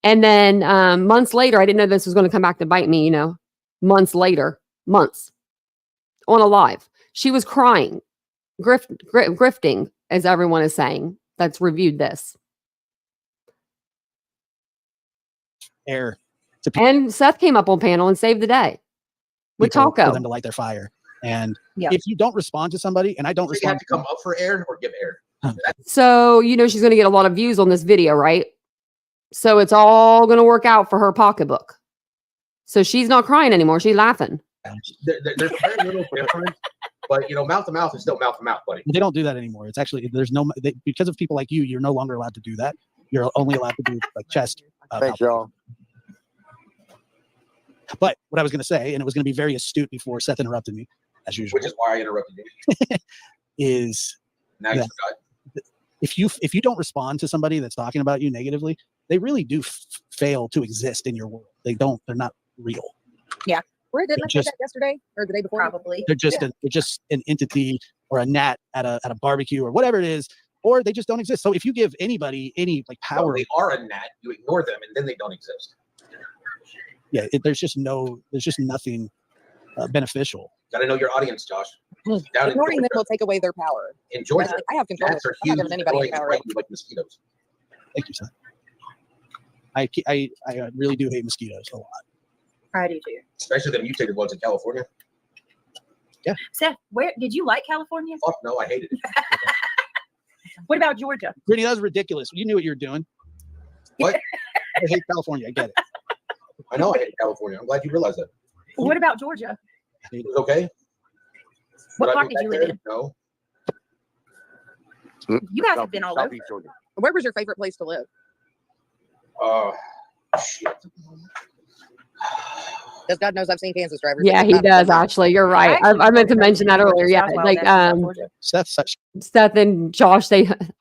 And then months later, I didn't know this was going to come back to bite me. Months later, months on a live, she was crying, grifting, as everyone is saying that's reviewed this. air And Seth came up on panel and saved the day with people for Taco. them to light their fire. And Yeah. if you don't respond to somebody, and I don't So you have respond to come up for air or give air. So, she's going to get a lot of views on this video, right? So it's all going to work out for her pocketbook. So she's not crying anymore. She's laughing. There's very little difference, but mouth to mouth is still mouth to mouth, buddy. they don't do that anymore. It's actually because of people like you, you're no longer allowed to do that. You're only allowed to do like chest. Thanks, y'all. But what I was going to say, and it was going to be very astute before Seth interrupted me, as usual, Which is why I interrupted you. is Now you Yeah. forgot. if you don't respond to somebody that's talking about you negatively, they really do fail to exist in your world. They're not real. Where didn't I say Just- that yesterday or the day before? Probably. They're just an entity or a gnat at a barbecue or whatever it is, or they just don't exist. So if you give anybody any like Well, power, they are a gnat. You ignore them, and then they don't exist. yeah, there's just nothing beneficial. Got to know your audience, Josh. Down in Ignoring them Georgia, will take away their power. in Georgia, Like, I have control. gnats are I'm not huge. giving anybody Annoying, power. and bite you like mosquitoes. Thank you, Seth. I really do hate mosquitoes a lot. I do too. Especially the mutated ones in California. Seth, where did you like California? Fuck no, I hated it. What about Georgia? Brittany, that was ridiculous. You knew what you were doing. What? I hate California. I get it. I know I hated California. I'm glad you realized that. What about Georgia? It was okay. What Would I part be did you back live there? in? No. You guys have been all over. Southeast Georgia. Where was your favorite place to live? Shit. Because God knows I've seen Kansas drivers. Yeah, he does actually. You're right. I meant to mention that earlier. Yeah, like Seth, such Seth and Josh,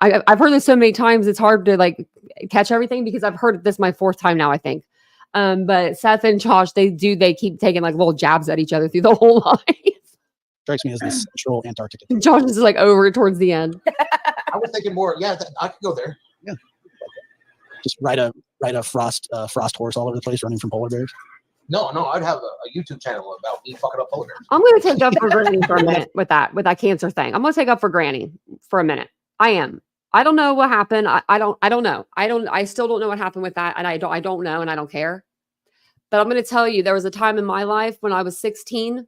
I've heard this so many times. It's hard to like catch everything because I've heard this my fourth time now, I think. But Seth and Josh, they keep taking like little jabs at each other through the whole life. strikes me as the central Antarctica. Josh is like over it towards the end. I was thinking more. Yeah, I could go there. Just ride a frost horse all over the place, running from polar bears. No, I'd have a YouTube channel about me fucking up polar bears. I'm going to take up for Granny for a minute with that cancer thing. I'm going to take up for Granny for a minute. I am. I don't know what happened. I don't know. I still don't know what happened with that. And I don't know. And I don't care. But I'm going to tell you, there was a time in my life when I was 16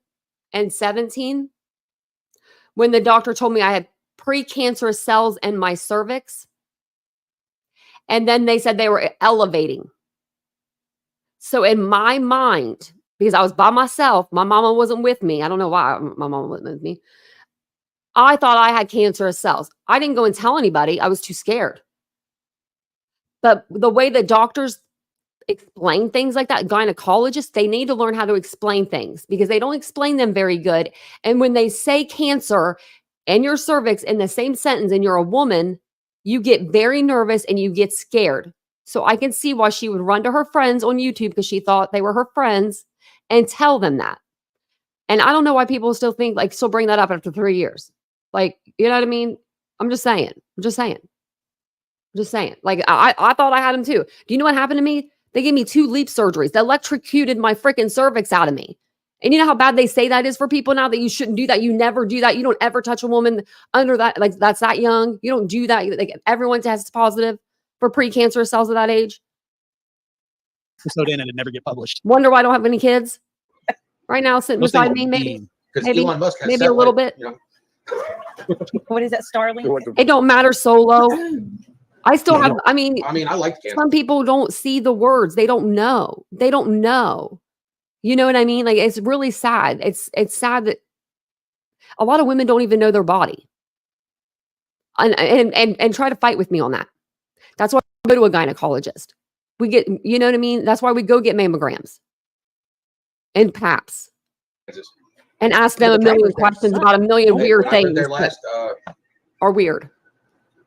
and 17, when the doctor told me I had precancerous cells in my cervix. And then they said they were elevating. So in my mind, because I was by myself, my mama wasn't with me. I don't know why my mama wasn't with me. I thought I had cancerous cells. I didn't go and tell anybody. I was too scared. But the way that doctors explain things like that, gynecologists, they need to learn how to explain things because they don't explain them very good. And when they say cancer and your cervix in the same sentence and you're a woman, you get very nervous and you get scared. So I can see why she would run to her friends on YouTube because she thought they were her friends and tell them that. And I don't know why people still bring that up after 3 years. Like, you know what I mean? I'm just saying. Like, I thought I had them too. Do you know what happened to me? They gave me 2 leap surgeries. They electrocuted my freaking cervix out of me. And you know how bad they say that is for people now, that you shouldn't do that. You never do that. You don't ever touch a woman under that, like that's that young. You don't do that. Like everyone tests positive for precancerous cells at that age. Snowed in and it never get published. Wonder why I don't have any kids right now sitting Those beside things me. are Maybe, mean. Because maybe- Elon Musk has maybe a little bit. You know, What is that, Starlink? it don't matter, Solo. I still have, I mean, I like cancer. some people don't see the words. They don't know. You know what I mean? Like, it's really sad. It's sad that a lot of women don't even know their body and try to fight with me on that. That's why we go to a gynecologist. We get, you know what I mean? That's why we go get mammograms and PAPs and ask them a million questions about a million weird When I went things there that last, are weird.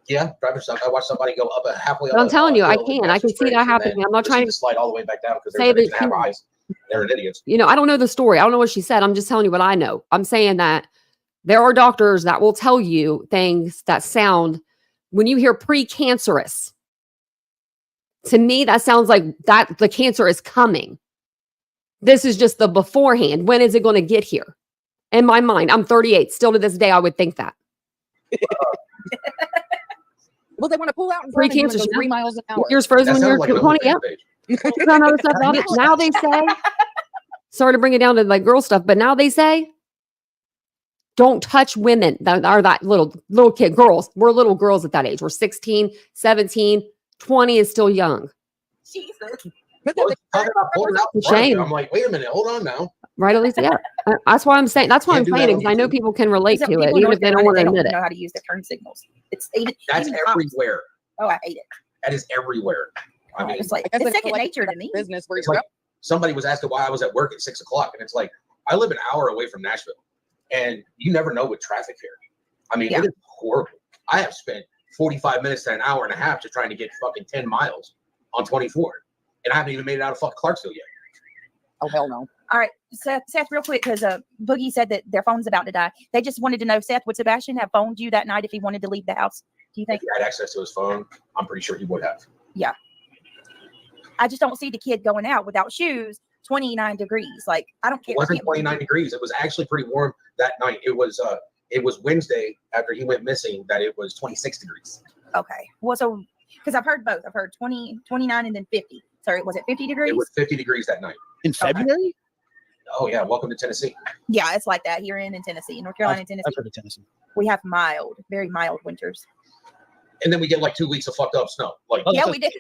yeah, driver's suck. I watched somebody go up halfway. But I'm telling you, I hill in can see Bastrop that and happening. then I'm not trying proceed to slide all the way back down because say they that didn't have she- eyes. They're idiots. You know, I don't know the story. I don't know what she said. I'm just telling you what I know. I'm saying that there are doctors that will tell you things that sound, when you hear precancerous, to me, that sounds like that the cancer is coming. This is just the beforehand. When is it going to get here? In my mind, I'm 38. Still to this day, I would think that. Well, they want to pull out in front of you and Precancerous, go 3 miles an hour. Yours frozen when That you're sounds like an 20. Yep. OnlyFans page. Some other stuff about it. Now they say, sorry to bring it down to like girl stuff, but now they say, don't touch women that are that little kid girls. We're little girls at that age. We're 16, 17, 20 is still young. Jesus. But Well, talking about pulling out in front of you, Shame. I'm like, wait a minute, hold on now. Right, at least, yeah. That's why I'm saying. That's why I'm Can't do that saying it on because I know YouTube. people can relate Some to it, people in even North if they don't Carolina, want to they admit don't it. know how to use the turn signals. It's even That's even cops. everywhere. Oh, I hate it. That is everywhere. I mean, It's like I guess it's they second feel like nature to me. business where it's you're like somebody was asking why I was at work at 6 o'clock, and it's like I live an hour away from Nashville, and you never know with traffic here. I mean, Yeah. it is horrible. I have spent 45 minutes to an hour and a half just trying to get fucking 10 miles on 24, and I haven't even made it out of fucking Clarksville yet. Oh, hell no. All right, Seth, real quick, because Boogie said that their phone's about to die. They just wanted to know, Seth, would Sebastian have phoned you that night if he wanted to leave the house? Do you If think? he had access to his phone, I'm pretty sure he would have. I just don't see the kid going out without shoes 29 degrees. Like, I don't care. It wasn't 29 degrees. It was actually pretty warm that night. It was Wednesday after he went missing that it was 26 degrees. Okay. Well, so, because I've heard both. I've heard 20, 29, and then 50. Sorry, was it 50 degrees? It was 50 degrees that night. In February? Oh, yeah. Welcome to Tennessee. Yeah, it's like that here in Tennessee. In North Carolina and Tennessee. I've heard of Tennessee. We have mild, very mild winters. And then we get like 2 weeks of fucked up snow. Like, Oh, Yeah, that's we did.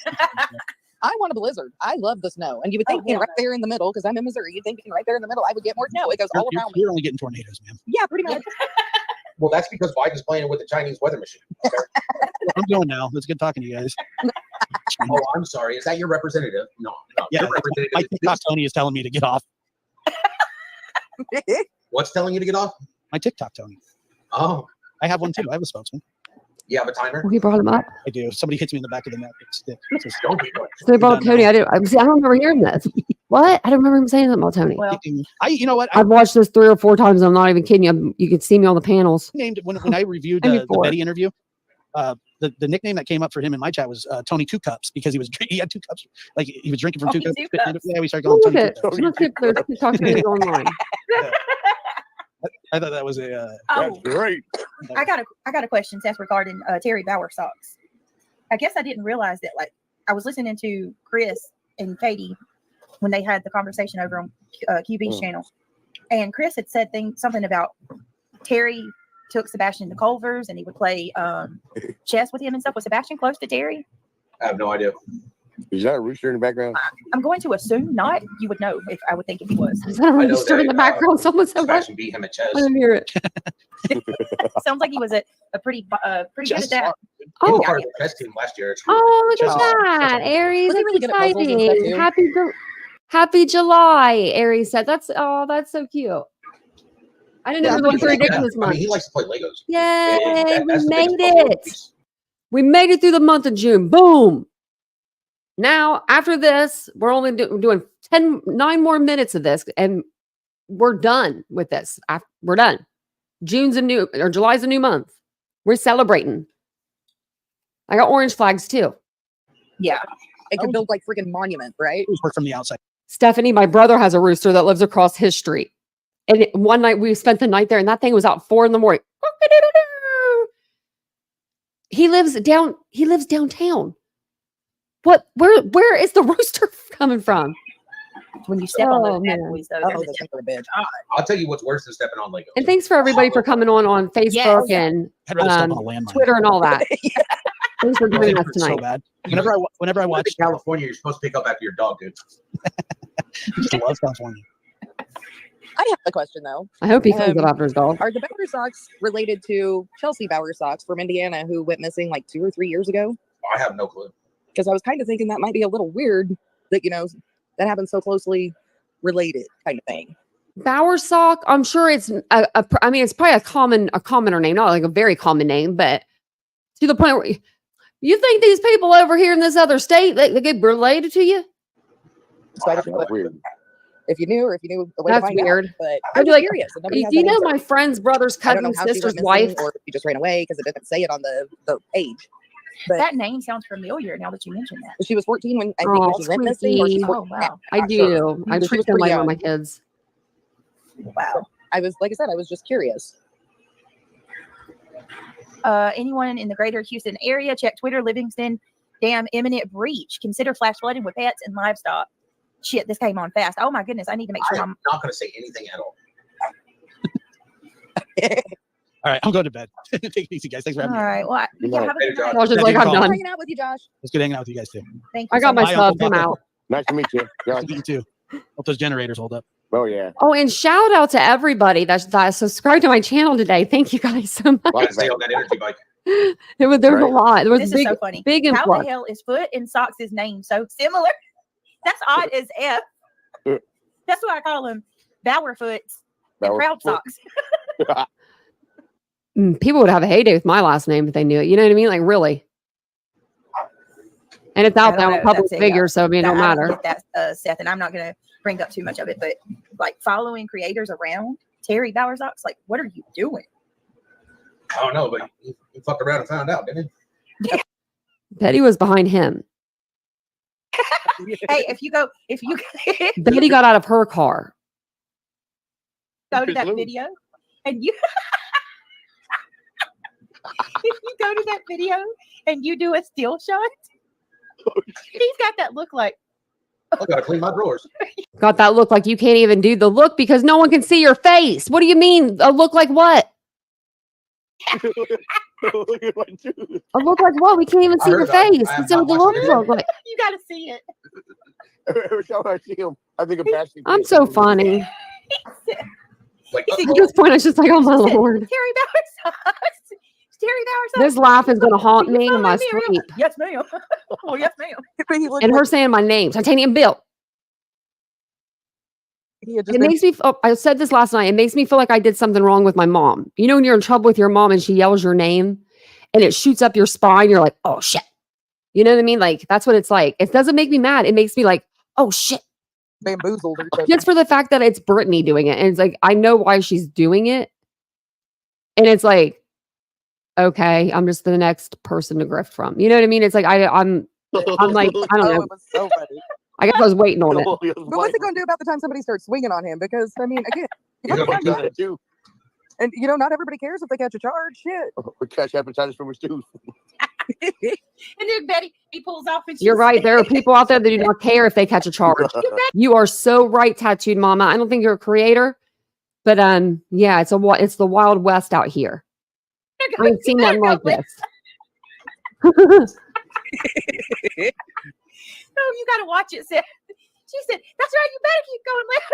I want a blizzard. I love the snow. And you would think, yeah. right there in the middle, because I'm in Missouri, you'd think right there in the middle, I would get more snow. It goes all around me. You're only getting tornadoes, man. Yeah, pretty much. well, that's because Biden's playing with the Chinese weather machine. Okay? I'm going now. It's good talking to you guys. Oh, I'm sorry. Is that your representative? No. Yeah, Your representative my is TikTok this. Tony is telling me to get off. What's telling you to get off? My TikTok Tony. Oh, I have one too. I have a spokesman. you have a timer? Well, he brought him up. I do. Somebody hits me in the back of the neck. It's stick. It's just- Don't be good. So they brought up done Tony. now. I don't remember hearing this. What? I don't remember him saying that about Tony. Well, you know what? I I've watched this 3 or 4 times. I'm not even kidding you. You could see me on the panels. named when I reviewed Maybe the 4. Betty interview. The nickname that came up for him in my chat was Tony Two Cups because he had 2 cups. Like he was drinking from Tony 2 Two cups. Cups. Yeah, we started Oh, calling him look Tony at Two Cups. look at there's TikTok videos online. I thought that was a. oh, That's great. I got a question, Seth, regarding Terry Bauer socks. I guess I didn't realize that. Like, I was listening to Chris and Katie when they had the conversation over on QB's channel, and Chris had said something about Terry took Sebastian to Culver's and he would play chess with him and stuff. Was Sebastian close to Terry? I have no idea. Is that a rooster in the background? I'm going to assume not. You would know if I would think if he was. Is that a I know rooster in that, the background? Someone said what? Sebastian beat him at chess. I didn't hear it. Sounds like he was a pretty good at Just that. He Oh, was part of the chess team last year. oh, look Just- at that, Aries. Was he That's really good at puzzles and stuff, exciting. too? Happy July, Aries said. That's so cute. I didn't know it was He for likes- ridiculous I mean, month. he likes to play Legos. Yay, That's we the made biggest problem. it. We made it through the month of June. Boom. Now, after this, we're only doing 9 more minutes of this, and we're done with this. We're done. July's a new month. We're celebrating. I got orange flags too. Yeah. It could build like freaking monument, right? work from the outside. Stephanie, my brother has a rooster that lives across his street. And one night we spent the night there, and that thing was out 4 a.m. He lives downtown. Where is the rooster coming from? When you step on Oh, those bad man. boys, though, Oh, they're the that's a bitch. I'll tell you what's worse than stepping on Legos. And thanks for everybody for coming on Facebook Yes. and I'd rather step on a landmine. Twitter and all that. Thanks for joining us So tonight. bad. Whenever I Live watch, in California, you're supposed to pick up after your dog, dude. I love California. I have a question though. I hope he cleans Um, up after his dog. Are the Bauer socks related to Chelsea Bauer socks from Indiana who went missing like 2 or 3 years ago? I have no clue. Because I was kind of thinking that might be a little weird that, that happens so closely related kind of thing. Bauer sock. I'm sure it's I mean, it's probably a commoner name, not like a very common name, but to the point where you think these people over here in this other state they get related to you? So I don't know That's weird. if you knew a way That's to find weird. out. But I'd I'm be just like, curious. and nobody has You that know, answer. my friend's brother's I don't know cousin's how she sister's went wife. missing or if she just ran away because it didn't say it on the page. But That name sounds familiar now that you mention that. she was 14 when I think Oh, she went missing. Or she's sweetie. 14 Oh, now. wow. I Not sure. do. I She treat was them pretty like one of young. my kids. Wow. I was, like I said, I was just curious. Anyone in the greater Houston area, check Twitter. Livingston Dam imminent breach. Consider flash flooding with pets and livestock. Shit, this came on fast. Oh my goodness, I need to make I sure am I'm. not going to say anything at all. All right, I'm going to bed. Take it easy, guys. Thanks for All having me. right. Well, Good yeah, night. have a Later, good Josh. night. Josh is Yeah, like, good I'm call. I'm done. hanging out with you, Josh. It's good hanging out with you guys too. Thank you. I got so my much. Bye, subs. I'm Uncle. out. Nice to meet you. Yeah. You too. Hope those generators hold up. Oh, yeah. Oh, and shout out to everybody that subscribed to my channel today. Thank you guys so much. Gotta stay on that energy bike. There's a Right. lot. There was This big, is so funny. big How influx. the hell is Foot and Socks' name so similar? That's odd as F. That's why I call them Bauer Foots and Bauer Proud Foot. Socks. People would have a heyday with my last name if they knew it. You know what I mean? Like really. And it's out I there. don't I'm a know. public That's it, figure, yeah. so I mean, it don't I don't matter. get that, Seth, and I'm not going to bring up too much of it, but like following creators around Terry Bauer Socks, like, what are you doing? I don't know, but he fucked around and found out, didn't he? Betty was behind him. Hey, if you go Betty got out of her car. to that video and you if you go to that video and you do a still shot, he's got that look like I gotta clean my drawers. Got that look like you can't even do the look because no one can see your face. What do you mean? A look like what? A look like what? We can't even see your face. I have That's what the not look watched it. look like. you got to see it. Every time I see him, I think of Passion. I'm so funny. Like, He At this point, I was just like, oh my lord. Terry Bowers. Terry Bowers. This laugh is going to haunt Can you me in follow my me, Ariel? sleep. Yes, ma'am. Oh, yes, ma'am. But he looked And her like saying my name, Titanium Bill. he had just It been makes me, I said this last night, it makes me feel like I did something wrong with my mom. You know, when you're in trouble with your mom and she yells your name and it shoots up your spine, you're like, oh shit. You know what I mean? Like, that's what it's like. It doesn't make me mad. It makes me like, oh shit. bamboozled or Just for the fact that it's Brittany doing it. And it's like, I know why she's doing it. And it's like, okay, I'm just the next person to grift from. You know what I mean? It's like, I'm like, I don't Oh, know. it was so funny. I guess I was waiting on it. But what's it going to do about the time somebody starts swinging on him? Because I mean, again, He's gonna Done it too. and you know, not everybody cares if they catch a charge. Shit. We catch hepatitis from his tooth. And then Betty, he pulls off and You're right. There are people out there that do not care if they catch a charge. You are so right, Tattooed Mama. I don't think you're a creator, but yeah, it's the Wild West out here. I ain't seen nothing like this. Oh, you got to watch it, Seth. She said, "That's right. You better keep going left."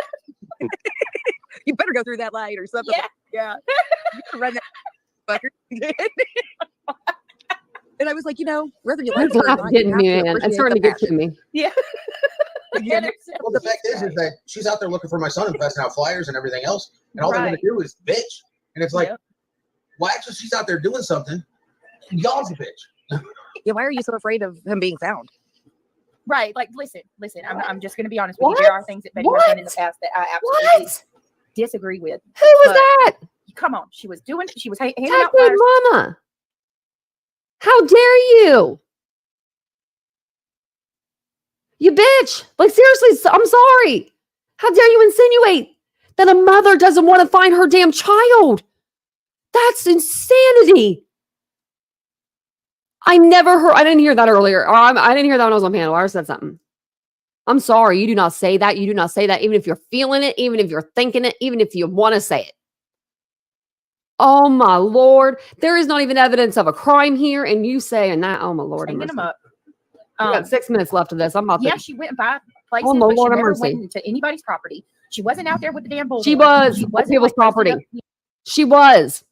You better go through that light or something. Yeah. You can run that fucker. And I was like, you know, whether you like This it or laugh not, you getting have me, to man. It's appreciate starting to the get to me. Yeah. Yeah. Well, the fact is that she's out there looking for my son and passing out flyers and everything else, and all they're Right. gonna do is bitch. And it's like, Yep. well, actually, she's out there doing something. And y'all's a bitch. Yeah, why are you so afraid of him being found? Right. Like, listen. I'm just going to be honest with you. There are things that Betty has done in the past that I absolutely What? disagree with. Who was But- that? Come on. She was handing out Tattooed flyers. Mama. How dare you? You bitch. Like, seriously, I'm sorry. How dare you insinuate that a mother doesn't want to find her damn child? That's insanity. I didn't hear that earlier. Or I didn't hear that when I was on panel. I said something. I'm sorry. You do not say that. You do not say that. Even if you're feeling it, even if you're thinking it, even if you want to say it. Oh my Lord. There is not even evidence of a crime here. And you saying that, oh my Lord. have Hanging them mercy. up. We got 6 minutes left of this. I'm about Yeah, to. she went by places, Oh, my but she Lord have never mercy. went into anybody's property. She wasn't out there with the damn bullhorn. She was She on wasn't people's like, posting property. up- She was.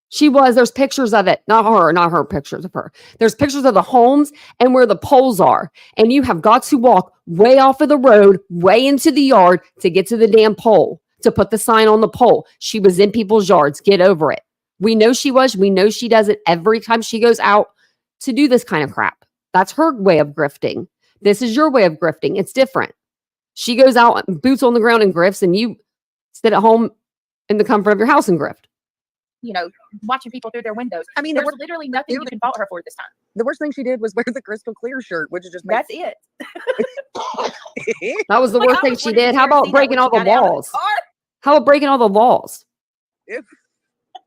She was. There's pictures of it. Not her pictures of her. There's pictures of the homes and where the poles are. And you have got to walk way off of the road, way into the yard to get to the damn pole, to put the sign on the pole. She was in people's yards. Get over it. We know she was. We know she does it every time she goes out to do this kind of crap. That's her way of grifting. This is your way of grifting. It's different. She goes out, boots on the ground and grifts, and you sit at home in the comfort of your house and grift. You know, watching people through their windows. I mean, the There's literally nothing you can fault her for this time. worst thing she did was wear the crystal clear shirt, which is just That's it. That was the Like, worst I thing was she wanting to did. How see about that breaking when all she the got out of the walls? car. How about breaking all the walls?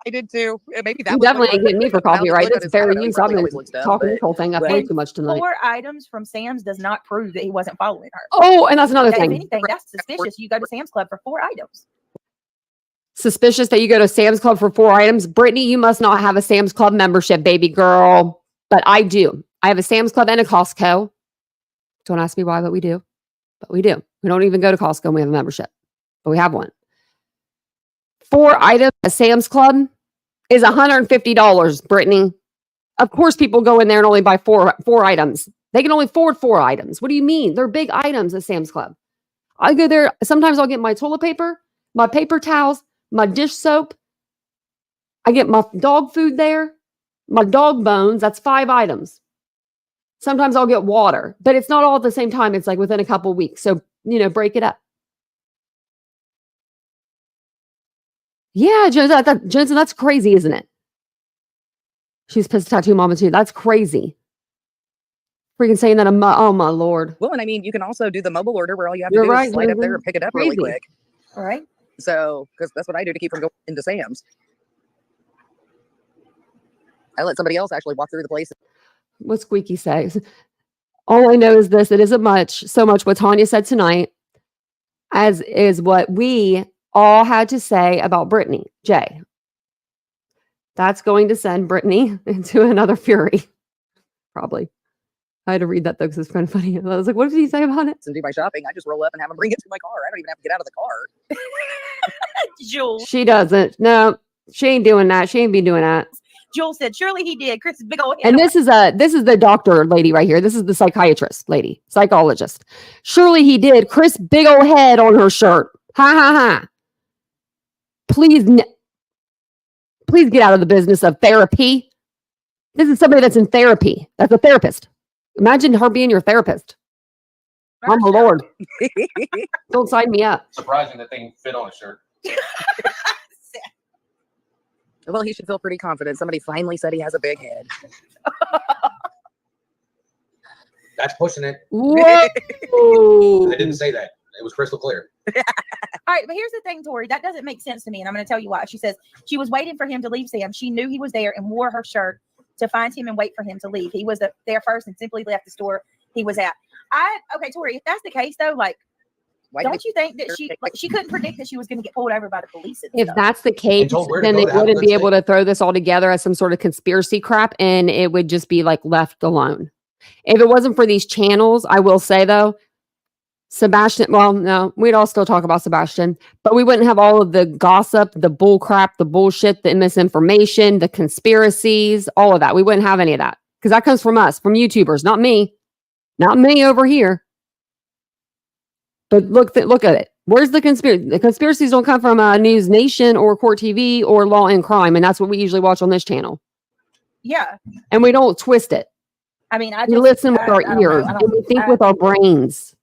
I did too. Maybe that You was definitely what ain't getting me for found his copyright. look on It's his- I don't fair know, he use. I've probably been always looks dumb, talking this but whole thing. I've When played too much tonight. 4 items from Sam's does not prove that he wasn't following her. Oh, and that's another If thing. anything, that's suspicious. You go to Sam's Club for 4 items. Suspicious that you go to Sam's Club for 4 items. Brittany, you must not have a Sam's Club membership, baby girl. But I do. I have a Sam's Club and a Costco. Don't ask me why, but we do. But we do. We don't even go to Costco and we have a membership. But we have one. 4 items at Sam's Club is $150, Brittany. Of course, people go in there and only buy four items. They can only afford 4 items. What do you mean? They're big items at Sam's Club. I go there. Sometimes I'll get my toilet paper, my paper towels, my dish soap. I get my dog food there, my dog bones. That's 5 items. Sometimes I'll get water, but it's not all at the same time. It's like within a couple weeks. So, break it up. Yeah, Jensen, that's crazy, isn't it? She's pissed tattoo mama too. That's crazy. Freaking saying that oh my Lord. Well, and I mean, you can also do the mobile order where all you have to You're do right, is slide up Susan. there and pick it up really Crazy. quick. All right. So, because that's what I do to keep from going into Sam's. I let somebody else actually walk through the place. What Squeaky says. All I know is this: it isn't so much what Tanya said tonight, as is what we all had to say about Brittany. Jay. That's going to send Brittany into another fury. Probably. I had to read that though because it's kind of funny. I was like, what did he say about it? And do my shopping. I just roll up and have them bring it to my car. I don't even have to get out of the car. Jules. She doesn't. No, she ain't doing that. She ain't be doing that. Jules said, surely he did. Chris is big old head. And this is the doctor lady right here. This is the psychiatrist lady, psychologist. Surely he did. Chris, big old head on her shirt. Ha ha ha. Please get out of the business of therapy. This is somebody that's in therapy. That's a therapist. Imagine her being your therapist. Oh my Lord. Don't sign me up. Surprising that thing fit on a shirt. Well, he should feel pretty confident. Somebody finally said he has a big head. That's pushing it. Whoa. I didn't say that. It was crystal clear. All right, but here's the thing, Tori. That doesn't make sense to me, and I'm going to tell you why. She says she was waiting for him to leave Sam. She knew he was there and wore her shirt to find him and wait for him to leave. He was there first and simply left the store he was at. Okay, Tori, if that's the case, though, like, don't you think that she couldn't predict that she was going to get pulled over by the police? If that's the case, then they wouldn't be able to throw this all together as some sort of conspiracy crap, and it would just be like left alone. If it wasn't for these channels, I will say though, Sebastian, well, no, we'd all still talk about Sebastian, but we wouldn't have all of the gossip, the bull crap, the bullshit, the misinformation, the conspiracies, all of that. We wouldn't have any of that because that comes from us, from YouTubers, not me over here. But look at it. Where's the conspiracy? The conspiracies don't come from News Nation or Court TV or Law and Crime, and that's what we usually watch on this channel. Yeah. And we don't twist it. I mean, we listen with our ears and we think with our brains.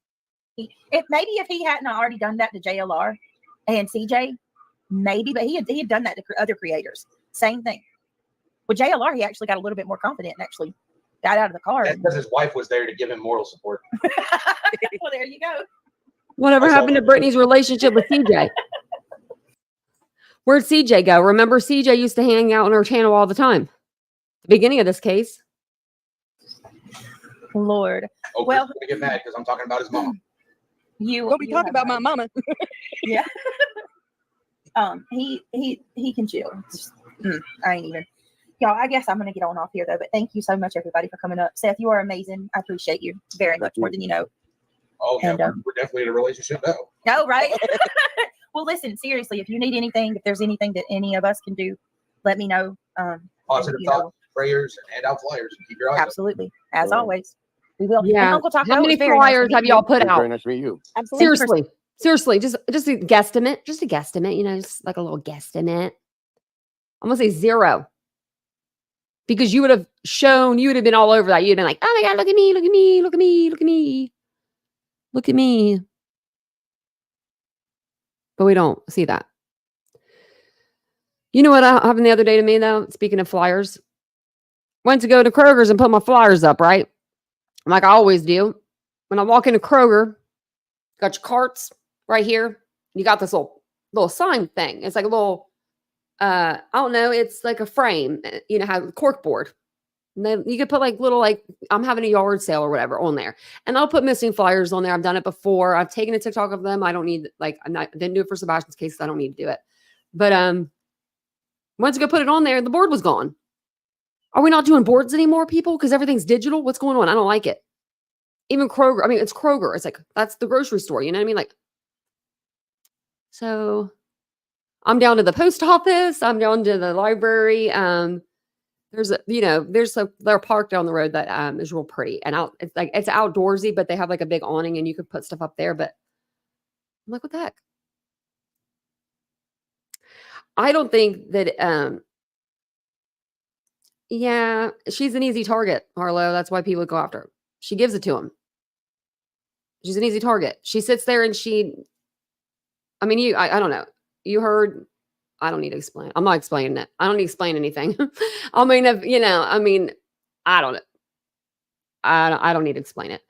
If he hadn't already done that to JLR and CJ, maybe, but he had done that to other creators. Same thing. With JLR, he actually got a little bit more confident and actually got out of the car. That's because his wife was there to give him moral support. Well, there you go. Whatever happened to Brittany's relationship with CJ? Where'd CJ go? Remember, CJ used to hang out on her channel all the time. The beginning of this case. Lord. Oh, well, gonna get mad because I'm talking about his mom. Don't be talking about my mama. Yeah. He can chill. I ain't even. Y'all, I guess I'm gonna get on off here though. But thank you so much, everybody, for coming up. Seth, you are amazing. I appreciate you very much, more than you know. Oh yeah, we're definitely in a relationship now. No, right? Well, listen, seriously, if you need anything, if there's anything that any of us can do, let me know. Positive thoughts, prayers, and hand out flyers, and keep your eyes absolutely, as always. We will. Yeah. Uncle Taco, how many flyers have y'all put out? Very nice to meet you. Absolutely. Seriously, just a guesstimate, you know, just like a little guesstimate. I'm gonna say 0. Because you would have been all over that. You'd have been like, oh my God, look at me, look at me, look at me, look at me. Look at me. But we don't see that. You know what happened the other day to me, though? Speaking of flyers. Went to go to Kroger's and put my flyers up, right? Like I always do. When I walk into Kroger, got your carts right here. You got this little sign thing. It's like a little, I don't know. It's like a frame, you know, how cork board. And then you could put like little, like I'm having a yard sale or whatever on there. And I'll put missing flyers on there. I've done it before. I've taken a TikTok of them. I don't need, like, didn't do it for Sebastian's case. I don't need to do it. But once I go put it on there, the board was gone. Are we not doing boards anymore, people? Because everything's digital. What's going on? I don't like it. Even Kroger. I mean, it's Kroger. It's like, that's the grocery store. You know what I mean? Like, so I'm down to the post office. I'm down to the library. They're park down the road that is real pretty. And it's outdoorsy, but they have like a big awning and you could put stuff up there. But I'm like, what the heck? I don't think that, yeah, she's an easy target, Harlow. That's why people go after her. She gives it to him. She's an easy target. She sits there and I don't know. You heard, I don't need to explain. I'm not explaining it. I don't need to explain anything. I don't know. I don't need to explain it.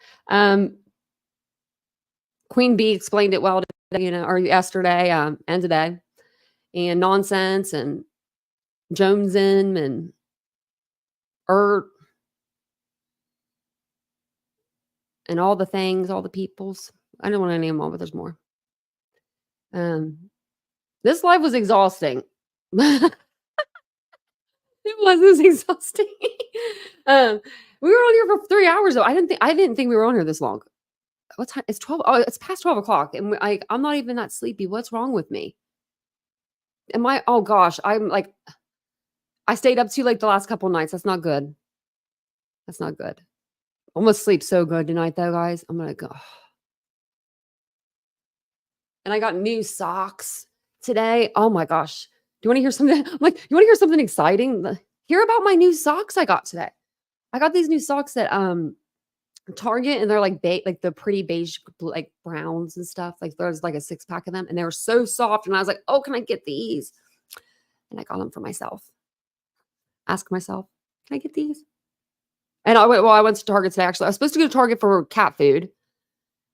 Queen Bee explained it well today, or yesterday, and today. And nonsense and Jonesing and and all the things, all the peoples. I don't want to name them all, but there's more. This live was exhausting. It was exhausting. We were on here for 3 hours though. I didn't think we were on here this long. What time? It's 12. Oh, it's past 12 o'clock. And I'm not even that sleepy. What's wrong with me? Oh gosh, I stayed up too late the last couple nights. That's not good. That's not good. I'm gonna sleep so good tonight though, guys. I'm gonna go. And I got new socks today. Oh my gosh. Do you want to hear something? I'm like, you want to hear something exciting? Hear about my new socks I got today. I got these new socks at Target, and they're like the pretty beige, like browns and stuff. Like there's like a 6-pack of them, and they were so soft. And I was like, oh, can I get these? And I got them for myself. Ask myself, can I get these? And I went to Target today. Actually, I was supposed to go to Target for cat food.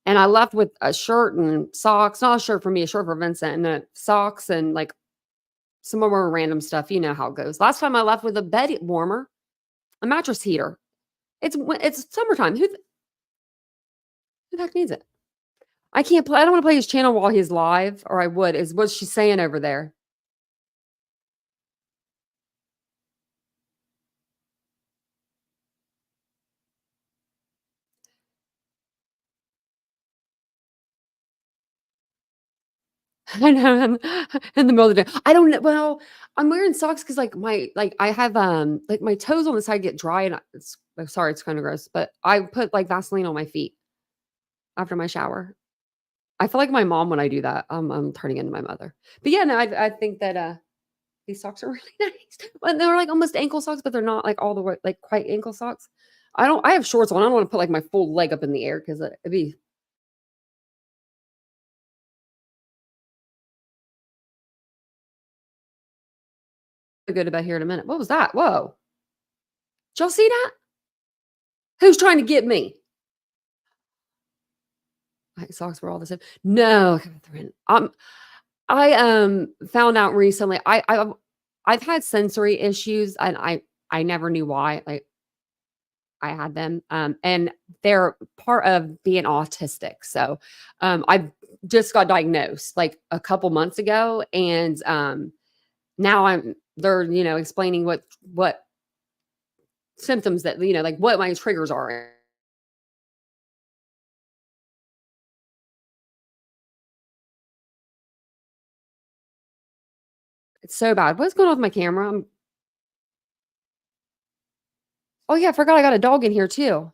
And I left with a shirt and socks, not a shirt for me, a shirt for Vincent, and the socks and like some more random stuff. You know how it goes. Last time I left with a bed warmer, a mattress heater. It's summertime. Who the heck needs it? I can't play. I don't want to play his channel while he's live, or I would. Is what she's saying over there. I know, in the middle of the day. I don't know. Well, I'm wearing socks because I have like my toes on the side get dry, and I'm sorry, it's kind of gross, but I put like Vaseline on my feet after my shower. I feel like my mom when I do that. I'm turning into my mother. But yeah, no, I think that these socks are really nice. But they're like almost ankle socks, but they're not like all the way like quite ankle socks. I have shorts on. I don't want to put like my full leg up in the air because it'd be go to bed here in a minute. What was that? Whoa. Did y'all see that? Who's trying to get me? My socks were all the same. No, Catherine. I found out recently. I've had sensory issues, and I never knew why. Like I had them, and they're part of being autistic. So, I just got diagnosed like a couple months ago, and now they're explaining what symptoms that like what my triggers are. It's so bad. What's going on with my camera? Oh yeah, I forgot I got a dog in here too.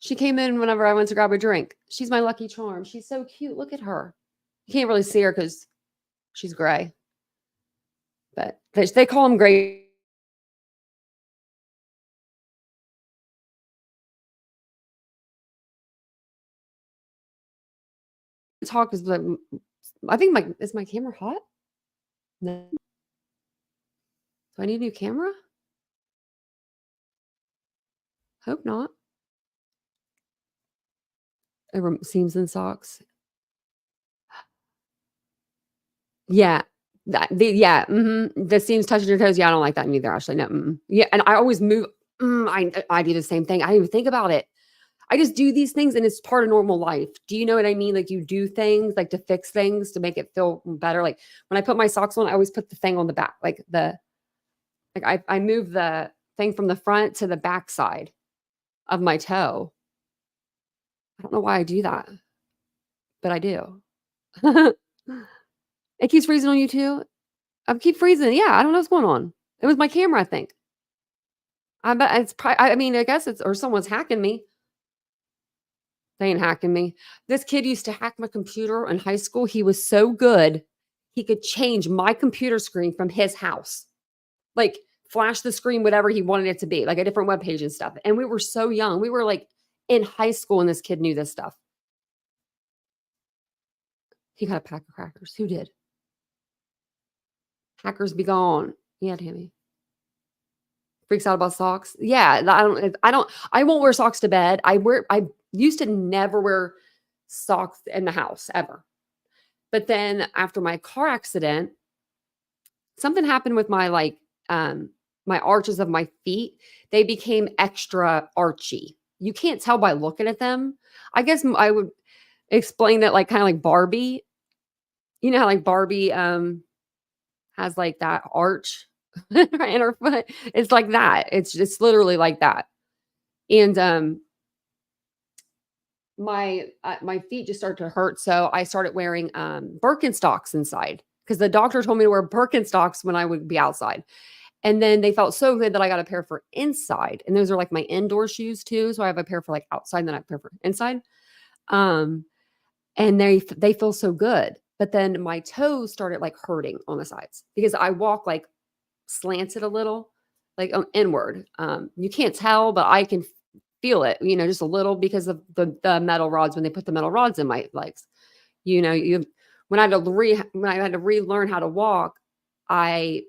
She came in whenever I went to grab a drink. She's my lucky charm. She's so cute. Look at her. You can't really see her because she's gray. But they call him gray. Talk is like, I think is my camera hot? No. Do I need a new camera? Hope not. Over seams and socks. Yeah. The seams touching your toes. Yeah, I don't like that either, Ashley. No. Yeah, and I always move. I do the same thing. I didn't even think about it. I just do these things, and it's part of normal life. Do you know what I mean? Like you do things like to fix things to make it feel better. Like when I put my socks on, I always put the thing on the back, I move the thing from the front to the back side of my toe. I don't know why I do that, but I do. It keeps freezing on you too. I keep freezing. Yeah, I don't know what's going on. It was my camera, I think. I bet it's probably. I mean, I guess it's or someone's hacking me. They ain't hacking me. This kid used to hack my computer in high school. He was so good, he could change my computer screen from his house. Like flash the screen, whatever he wanted it to be, like a different web page and stuff. And we were so young. We were like in high school, and this kid knew this stuff. He got a pack of crackers. Who did? Hackers be gone. Yeah, Tammy. Freaks out about socks. Yeah, I won't wear socks to bed. I used to never wear socks in the house ever. But then after my car accident, something happened with my arches of my feet. They became extra archy. You can't tell by looking at them. I guess I would explain that like kind of like Barbie. You know how like Barbie has like that arch in her foot. It's like that. It's literally like that. And my feet just started to hurt, so I started wearing Birkenstocks inside because the doctor told me to wear Birkenstocks when I would be outside. And then they felt so good that I got a pair for inside, and those are like my indoor shoes too. So I have a pair for like outside, and then I have a pair for inside. Um, and they feel so good. But then my toes started like hurting on the sides because I walk like slanted a little, like inward. You can't tell, but I can feel it, just a little because of the metal rods when they put the metal rods in my legs. When I had to relearn how to walk, I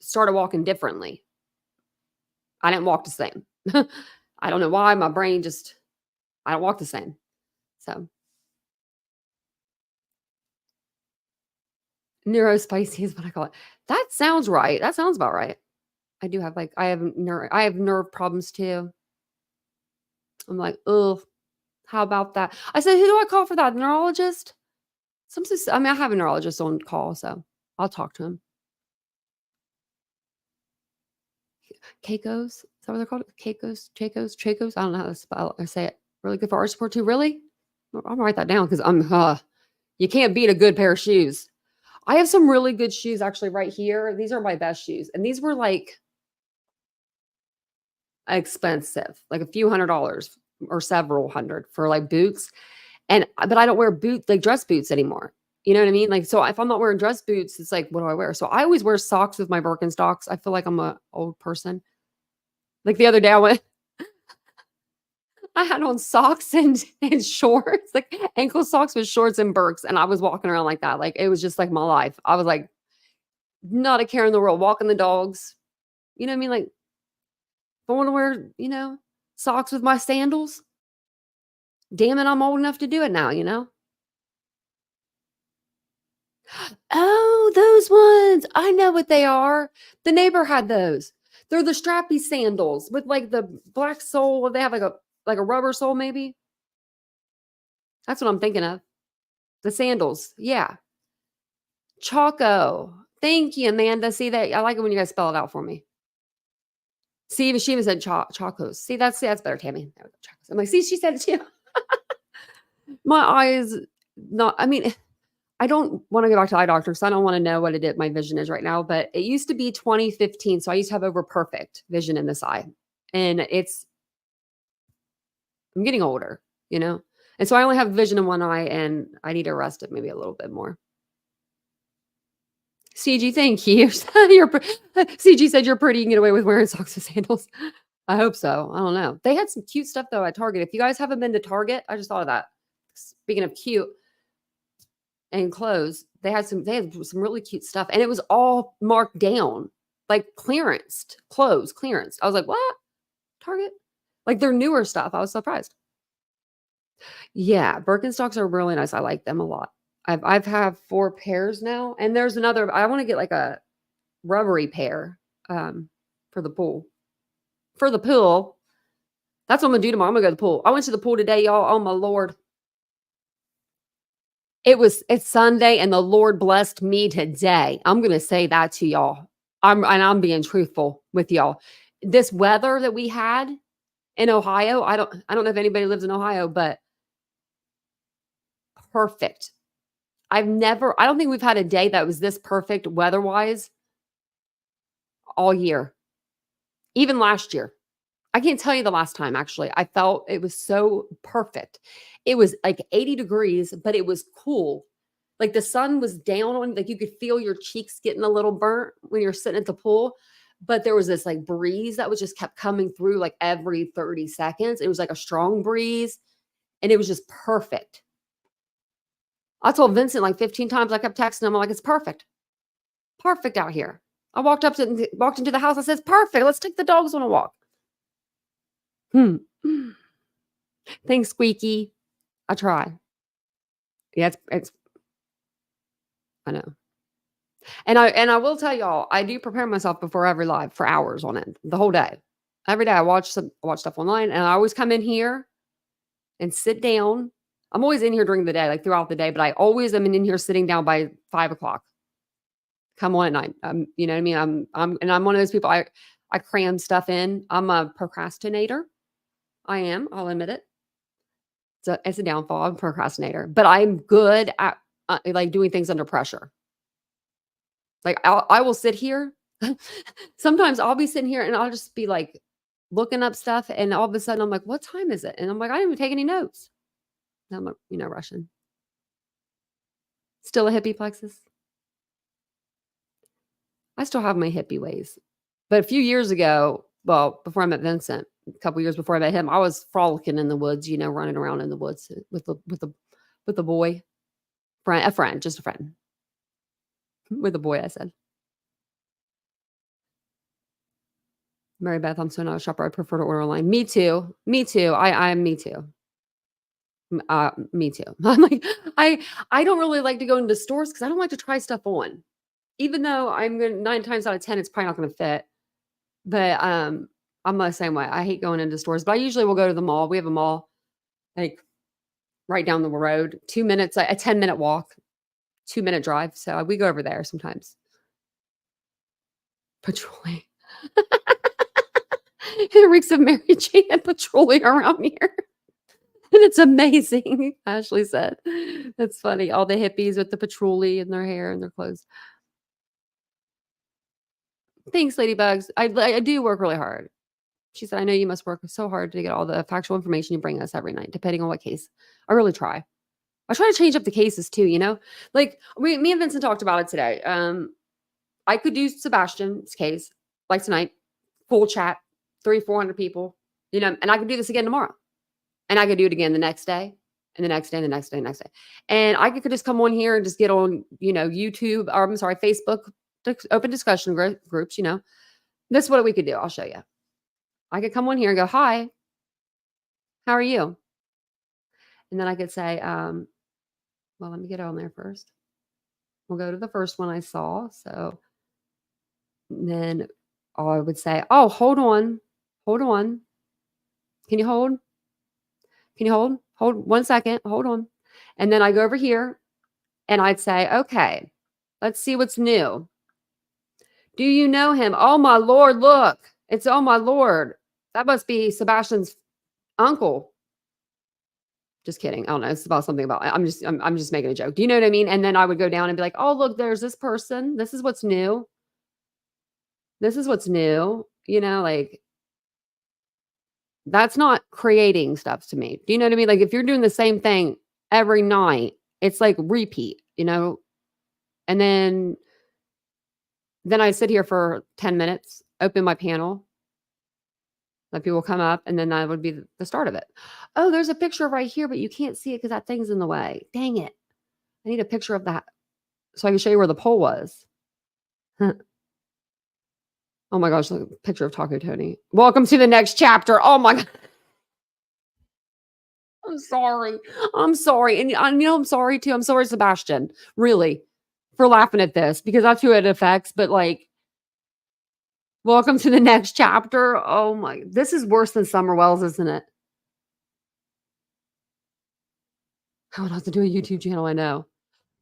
started walking differently. I didn't walk the same. I don't know why. My brain I don't walk the same. So neurospicy is what I call it. That sounds right. That sounds about right. I do have I have nerve problems too. I'm like, oh, how about that? I said, who do I call for that? Neurologist? I have a neurologist on call, so I'll talk to him. Keikos? Is that what they're called? Chacos? I don't know how to spell or say it. Really good for arch support too. Really? I'm gonna write that down because you can't beat a good pair of shoes. I have some really good shoes actually right here. These are my best shoes. And these were like expensive, like a few $100s or several hundred for like boots. But I don't wear dress boots anymore. You know what I mean? Like, so if I'm not wearing dress boots, it's like, what do I wear? So I always wear socks with my Birkenstocks. I feel like I'm an old person. Like the other day I had on socks and shorts, like ankle socks with shorts and Birks. And I was walking around like that. Like, it was just like my life. I was like, not a care in the world, walking the dogs. You know what I mean? Like, if I want to wear, socks with my sandals, damn it, I'm old enough to do it now. Oh, those ones. I know what they are. The neighbor had those. They're the strappy sandals with like the black sole. They have like a rubber sole, maybe. That's what I'm thinking of. The sandals. Yeah. Choco. Thank you, Amanda. See that? I like it when you guys spell it out for me. See, she even said chocos. See, that's better, Tammy. There we go, chocos. I'm like, see, she said it too. My eyes, I don't want to go back to eye doctor because I don't want to know what my vision is right now. But it used to be 2015. So I used to have over perfect vision in this eye. And I'm getting older, And so I only have vision in one eye and I need to rest it maybe a little bit more. CG, thank you. CG said you're pretty. You can get away with wearing socks and sandals. I hope so. I don't know. They had some cute stuff though at Target. If you guys haven't been to Target, I just thought of that. Speaking of cute and clothes, they had some really cute stuff, and it was all marked down, like clearance. I was like, what? Target? Like their newer stuff. I was surprised. Yeah, Birkenstocks are really nice. I like them a lot. I've have 4 pairs now, and there's another. I want to get like a rubbery pair for the pool. For the pool. That's what I'm gonna do tomorrow. I'm gonna go to the pool. I went to the pool today, y'all. Oh my Lord. It's Sunday and the Lord blessed me today. I'm gonna say that to y'all. I'm being truthful with y'all. This weather that we had in Ohio, I don't know if anybody lives in Ohio, but perfect. I don't think we've had a day that was this perfect weather-wise all year. Even last year. I can't tell you the last time, actually. I felt it was so perfect. It was like 80 degrees, but it was cool. Like the sun was down on, like you could feel your cheeks getting a little burnt when you're sitting at the pool. But there was this like breeze that was just kept coming through like every 30 seconds. It was like a strong breeze and it was just perfect. I told Vincent like 15 times, I kept texting him, I'm like, it's perfect. Perfect out here. I walked into the house. I said, perfect. Let's take the dogs on a walk. Thanks, Squeaky. I try. Yeah, it's I know. And I will tell y'all, I do prepare myself before every live for hours on end, the whole day. Every day I watch stuff online, and I always come in here and sit down. I'm always in here during the day, like throughout the day, but I always am in here sitting down by 5:00. Come on at night. You know what I mean? I'm one of those people. I cram stuff in. I'm a procrastinator. I am. I'll admit it. It's a downfall. I'm a procrastinator, but I'm good at like doing things under pressure. Like I will sit here. Sometimes I'll be sitting here and I'll just be like looking up stuff, and all of a sudden I'm like, "What time is it?" And I'm like, "I didn't even take any notes." And I'm like, rushing. Still a hippie, Plexus. I still have my hippie ways, but a few years ago, well, before I met Vincent, a couple years before I met him, I was frolicking in the woods, running around in the woods with the boy, just a friend, with a boy. I said. Mary Beth, I'm so not a shopper. I prefer to order online. Me too. Me too. I'm me too. Me too. I'm like, I don't really like to go into stores because I don't like to try stuff on. Even though I'm going 9 times out of 10, it's probably not going to fit. But I'm the same way. I hate going into stores, but I usually will go to the mall. We have a mall like right down the road, 2 minutes, a 10-minute walk, 2-minute drive. So we go over there sometimes. Patrolling. It reeks of Mary Jane patrolling around here. And it's amazing, Ashley said. That's funny. All the hippies with the patchouli in their hair and their clothes. Thanks, Ladybugs. I do work really hard. She said, I know you must work so hard to get all the factual information you bring us every night, depending on what case. I really try. I try to change up the cases too, Like me and Vincent talked about it today. I could do Sebastian's case, like tonight, full chat, 300-400 people, and I could do this again tomorrow. And I could do it again the next day, and the next day, and the next day, and the next day. And I could just come on here and just get on, YouTube, or I'm sorry, Facebook, open discussion groups, This is what we could do. I'll show you. I could come on here and go, hi, how are you? And then I could say, well, let me get on there first. We'll go to the first one I saw. So then I would say, oh, hold on. Can you hold? Hold 1 second. Hold on. And then I go over here and I'd say, okay, let's see what's new. Do you know him? Oh my Lord, look. It's oh my Lord. That must be Sebastian's uncle. Just kidding. I don't know. It's about something about I'm just making a joke. Do you know what I mean? And then I would go down and be like, oh, look, there's this person. This is what's new. Like that's not creating stuff to me. Do you know what I mean? Like if you're doing the same thing every night, it's like repeat, and then I sit here for 10 minutes, open my panel, let people come up, and then that would be the start of it. Oh, there's a picture right here, but you can't see it because that thing's in the way. Dang it. I need a picture of that so I can show you where the pole was. Oh my gosh, look at the picture of Taco Tony. Welcome to the next chapter. Oh my God. I'm sorry. And I'm sorry too. I'm sorry, Sebastian, really, for laughing at this because that's who it affects. But like, welcome to the next chapter. Oh my, this is worse than Summer Wells, isn't it? I would have to do a YouTube channel, I know.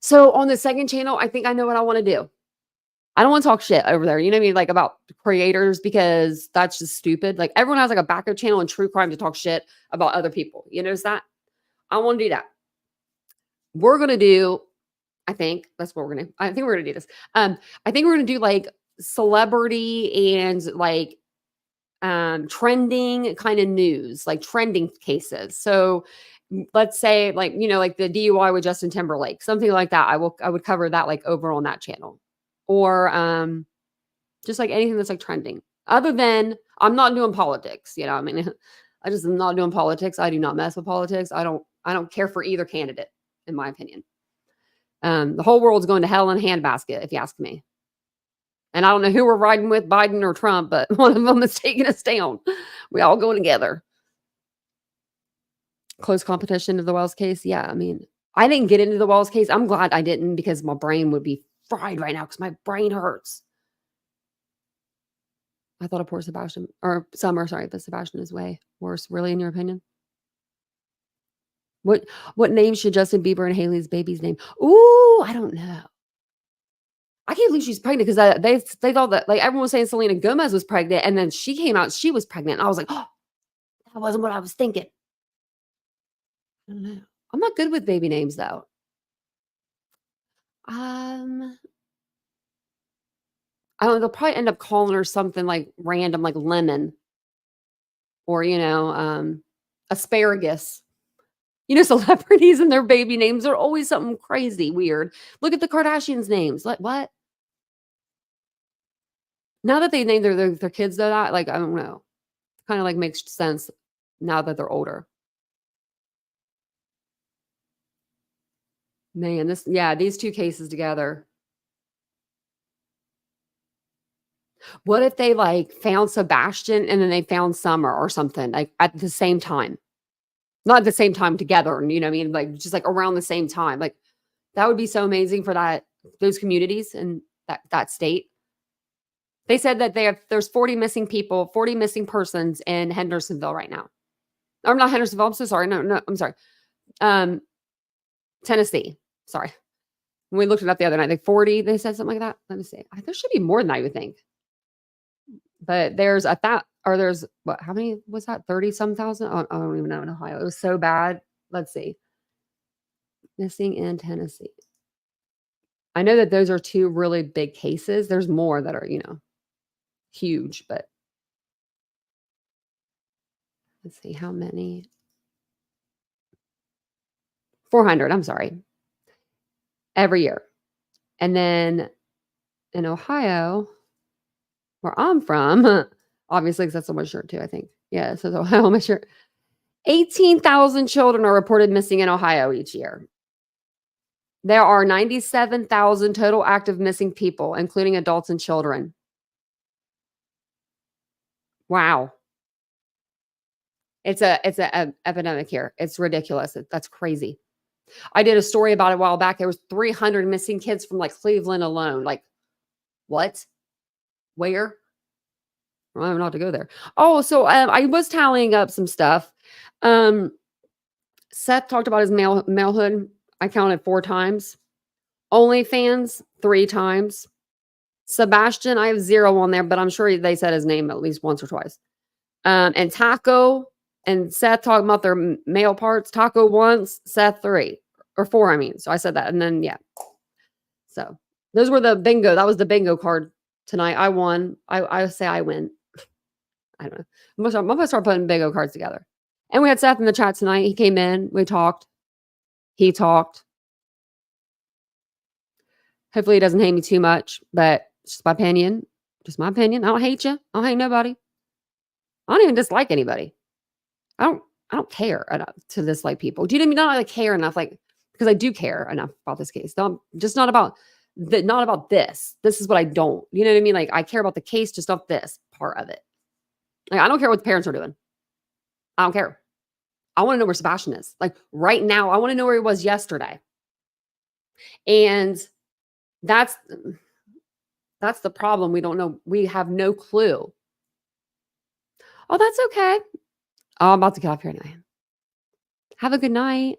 So on the second channel, I think I know what I want to do. I don't want to talk shit over there. You know what I mean? Like about creators, because that's just stupid. Like everyone has like a backup channel in true crime to talk shit about other people. You notice that? I want to do that. We're going to do, I think that's what we're going to, I think we're going to do this. I think we're going to do like celebrity and like trending kind of news, like trending cases. So let's say like, like the DUI with Justin Timberlake, something like that. I would cover that like over on that channel. Or just like anything that's like trending. Other than I'm not doing politics, I mean, I just am not doing politics. I do not mess with politics. I don't care for either candidate, in my opinion. The whole world's going to hell in a handbasket, if you ask me. And I don't know who we're riding with, Biden or Trump, but one of them is taking us down. We all go together. Close competition of the Wells case. Yeah, I mean, I didn't get into the Wells case. I'm glad I didn't because my brain would be fried right now because my brain hurts. I thought of poor Sebastian or Summer, sorry, but Sebastian is way worse. Really, in your opinion? What name should Justin Bieber and Haley's baby's name? Ooh, I don't know. I can't believe she's pregnant because they thought that like everyone was saying Selena Gomez was pregnant, and then she came out, she was pregnant. And I was like, oh, that wasn't what I was thinking. I don't know. I'm not good with baby names though. I don't know, they'll probably end up calling her something like random, like lemon, or asparagus. Celebrities and their baby names are always something crazy, weird. Look at the Kardashians' names. Like what? Now that they named their kids though, that like I don't know, kind of like makes sense now that they're older. Man, these two cases together. What if they like found Sebastian and then they found Summer or something like at the same time? Not at the same time together, you know what I mean? Like just like around the same time. Like that would be so amazing for those communities and that state. They said that there's 40 missing people, 40 missing persons in Hendersonville right now. Or not Hendersonville, I'm so sorry. No, I'm sorry. Tennessee. Sorry. When we looked it up the other night, like 40, they said something like that. Let me see. There should be more than I would think. But there's what, how many was that? 30 some thousand? I don't even know in Ohio. It was so bad. Let's see. Missing in Tennessee. I know that those are two really big cases. There's more that are, huge, but let's see how many. 400, I'm sorry. Every year. And then in Ohio, where I'm from, obviously, because that's on my shirt too, I think. Yeah, it says Ohio on my shirt. 18,000 children are reported missing in Ohio each year. There are 97,000 total active missing people, including adults and children. Wow. It's a epidemic here. It's ridiculous. That's crazy. I did a story about it a while back. There was 300 missing kids from like Cleveland alone. Like, what? Where? I don't know how to go there. Oh, so I was tallying up some stuff. Seth talked about his malehood. I counted 4 times. OnlyFans 3 times. Sebastian, I have 0 on there, but I'm sure they said his name at least once or twice. And Taco and Seth talking about their male parts. Taco once, Seth 3 or 4. I mean, so I said that, and then yeah. So those were the bingo. That was the bingo card tonight. I won. I say I win. I don't know. I'm gonna start putting bingo cards together. And we had Seth in the chat tonight. He came in. We talked. He talked. Hopefully he doesn't hate me too much, but it's just my opinion. Just my opinion. I don't hate you. I don't hate nobody. I don't even dislike anybody. I don't care enough to dislike people. Do you know what I mean? Not like care enough, like because I do care enough about this case. Just not about this. This is what I don't. You know what I mean? Like I care about the case, just not this part of it. Like I don't care what the parents are doing. I don't care. I want to know where Sebastian is. Like right now, I want to know where he was yesterday. And that's the problem. We don't know. We have no clue. Oh, that's okay. Oh, I'm about to get off here anyway. Have a good night.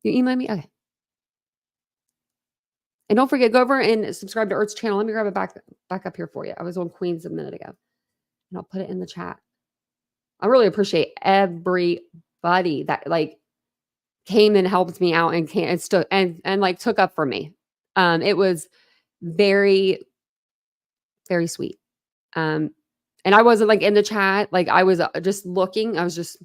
You email me? Okay. And don't forget, go over and subscribe to Earth's channel. Let me grab it back up here for you. I was on Queens a minute ago. And I'll put it in the chat. I really appreciate everybody that like came and helped me out and like took up for me. It was very, very sweet. And I wasn't like in the chat. Like I was just looking. I was just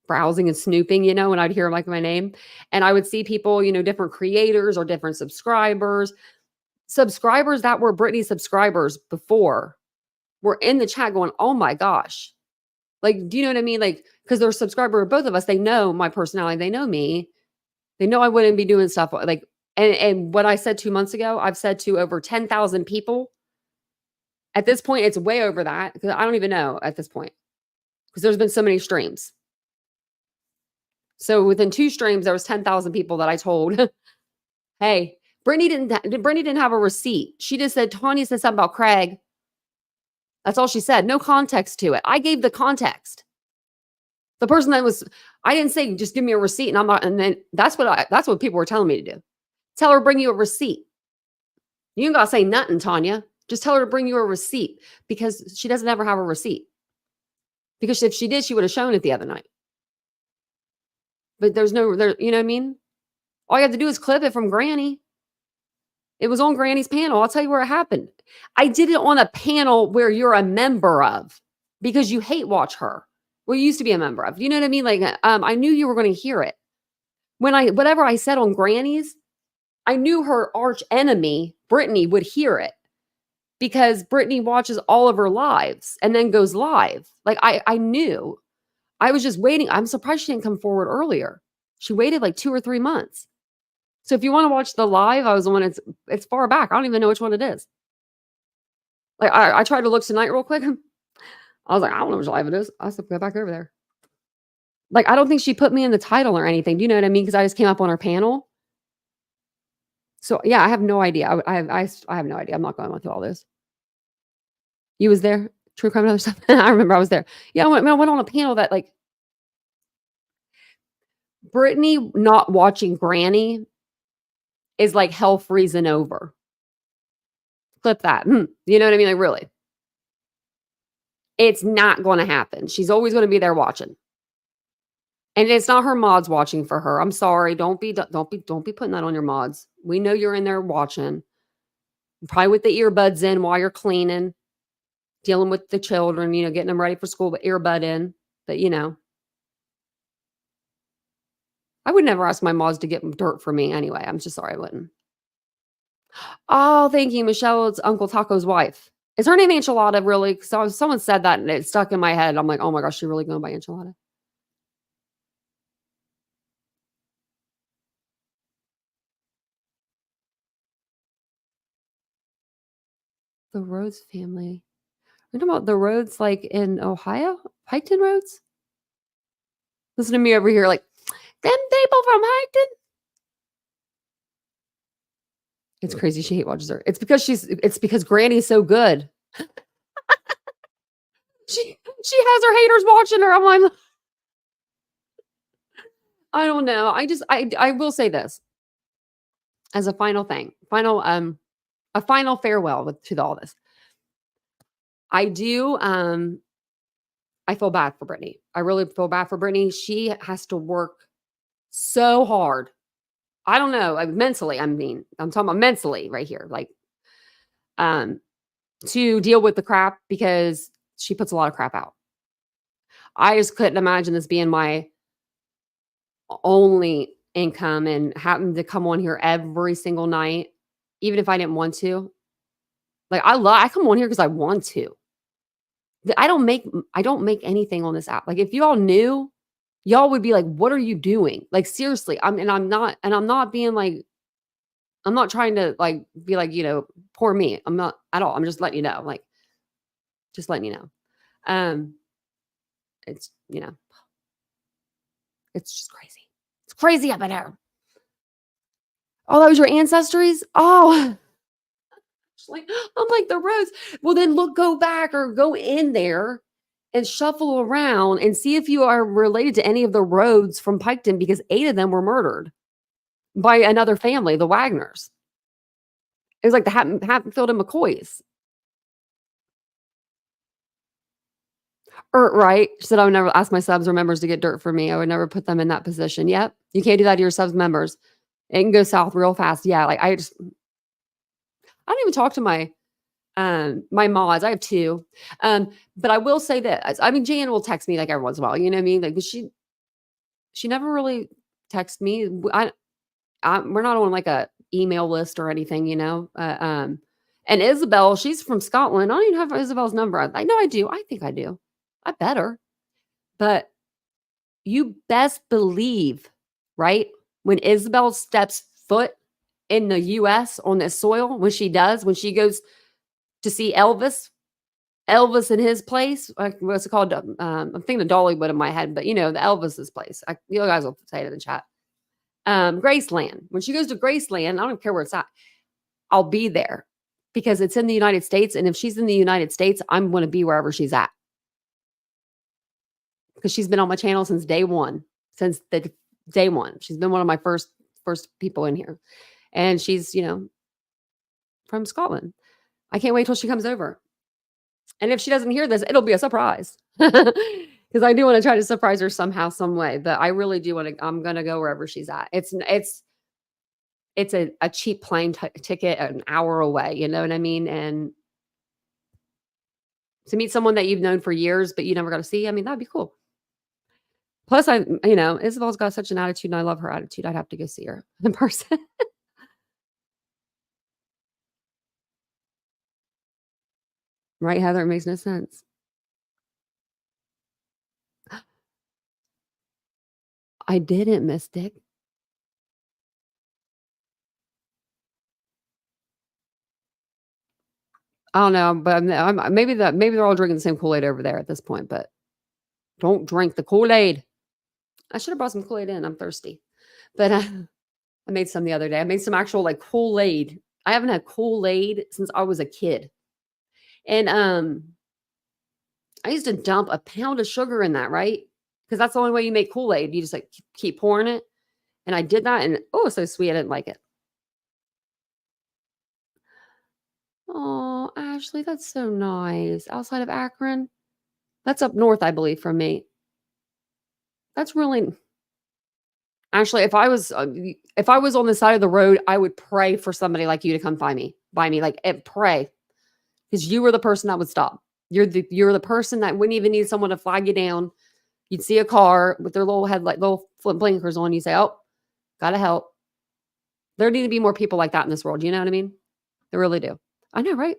browsing and snooping, when I'd hear like my name, and I would see people, different creators or different subscribers that were Brittany subscribers before were in the chat going, oh my gosh. Like, do you know what I mean? Like, because they're a subscriber of both of us. They know my personality. They know me. They know I wouldn't be doing stuff like, and what I said 2 months ago, I've said to over 10,000 people At this point, it's way over that because I don't even know at this point because there's been so many streams. So within 2 streams, there was 10,000 people that I told, hey, Brittany didn't have a receipt. She just said, Tanya said something about Craig. That's all she said. No context to it. I gave the context. The person that was, I didn't say, just give me a receipt. And I'm not, and then that's what people were telling me to do. Tell her to bring you a receipt. You ain't got to say nothing, Tanya. Just tell her to bring you a receipt because she doesn't ever have a receipt. Because if she did, she would have shown it the other night. But there's no, you know what I mean? All you have to do is clip it from Granny. It was on Granny's panel. I'll tell you where it happened. I did it on a panel where you're a member of because you hate watch her. Well, you used to be a member of. You know what I mean? Like, I knew you were going to hear it. Whatever I said on Granny's, I knew her arch enemy, Brittany, would hear it because Brittany watches all of her lives and then goes live. Like, I knew. I was just waiting. I'm surprised she didn't come forward earlier. She waited like 2 or 3 months. So if you want to watch the live, I was the one, it's far back. I don't even know which one it is. Like, I tried to look tonight real quick. I was like, I don't know which live it is. I have to go back over there. Like, I don't think she put me in the title or anything. Do you know what I mean? Because I just came up on her panel. So yeah, I have no idea. I have no idea. I'm not going through all this. You was there? True crime and other stuff. I remember I was there. Yeah, I went on a panel that like Brittany not watching Granny is like hell freezing over. Clip that. You know what I mean? Like, really. It's not going to happen. She's always going to be there watching. And it's not her mods watching for her. I'm sorry. Don't be putting that on your mods. We know you're in there watching. Probably with the earbuds in while you're cleaning, dealing with the children, you know, getting them ready for school, but earbud in. But, you know, I would never ask my mods to get dirt for me anyway. I'm just sorry I wouldn't. Oh, thank you. Michelle's Uncle Taco's wife. Is her name Enchilada, really? So someone said that and it stuck in my head. I'm like, oh my gosh, she really going by Enchilada? The Rhodes family. We're talking about the roads like in Ohio? Piketon roads? Listen to me over here like, them people from Piketon? It's crazy she hate watches her. It's because Granny's so good. She has her haters watching her. I'm like, I don't know. I will say this as a final thing, a final farewell to all this. I feel bad for Brittany. I really feel bad for Brittany. She has to work so hard. I don't know, like mentally. I mean, I'm talking about mentally right here, like, to deal with the crap because she puts a lot of crap out. I just couldn't imagine this being my only income and having to come on here every single night, even if I didn't want to. Like, I come on here because I want to. I don't make anything on this app. Like, if you all knew, y'all would be like, what are you doing? Like, seriously. I'm not being like, I'm not trying to like be like, you know, poor me. I'm not at all. I'm just letting you know. Like, just letting you know. It's, you know, it's just crazy. It's crazy up in here. Oh, that was your ancestries? Oh, I'm like the roads. Well, then go back or go in there and shuffle around and see if you are related to any of the roads from Piketon because 8 of them were murdered by another family, the Wagners. It was like the Hatfield and McCoys. Right. She said, I would never ask my subs or members to get dirt for me. I would never put them in that position. Yep. You can't do that to your subs members. It can go south real fast. Yeah. Like I don't even talk to my my mods. I have 2. But I will say that, I mean, Jan will text me like every once in a while, you know what I mean? Like she never really texts me. We're not on like a email list or anything, you know? And Isabel, she's from Scotland. I don't even have Isabel's number. I know I do. I think I do. I better. But you best believe, right? When Isabel steps foot in the US on this soil, when she goes to see Elvis Elvis in his place. What's it called? I'm thinking of Dollywood in my head, but you know, the Elvis's place. You guys will say it in the chat. Graceland. When she goes to Graceland, I don't care where it's at. I'll be there because it's in the United States. And if she's in the United States, I'm going to be wherever she's at. Because she's been on my channel since day one. Since the day one. She's been one of my first people in here. And she's, you know, from Scotland. I can't wait till she comes over. And if she doesn't hear this, it'll be a surprise. Because I do want to try to surprise her somehow, some way. But I really do want to, I'm going to go wherever she's at. It's a cheap plane ticket an hour away. You know what I mean? And to meet someone that you've known for years, but you never got to see, I mean, that'd be cool. Plus, you know, Isabel's got such an attitude and I love her attitude. I'd have to go see her in person. Right, Heather? It makes no sense. I didn't, Mystic. I don't know, but maybe they're all drinking the same Kool-Aid over there at this point, but don't drink the Kool-Aid. I should have brought some Kool-Aid in. I'm thirsty. But I made some the other day. I made some actual like Kool-Aid. I haven't had Kool-Aid since I was a kid. And I used to dump a pound of sugar in that, right? Because that's the only way you make Kool-Aid. You just like keep pouring it. And I did that and oh, so sweet. I didn't like it. Oh, Ashley, that's so nice. Outside of Akron. That's up north, I believe, from me. That's really Ashley, if I was on the side of the road, I would pray for somebody like you to come find me, like pray. Because you were the person that would stop. You're the person that wouldn't even need someone to flag you down. You'd see a car with their little headlight, little flip blinkers on. You say, "Oh, gotta help." There need to be more people like that in this world. You know what I mean? They really do. I know, right?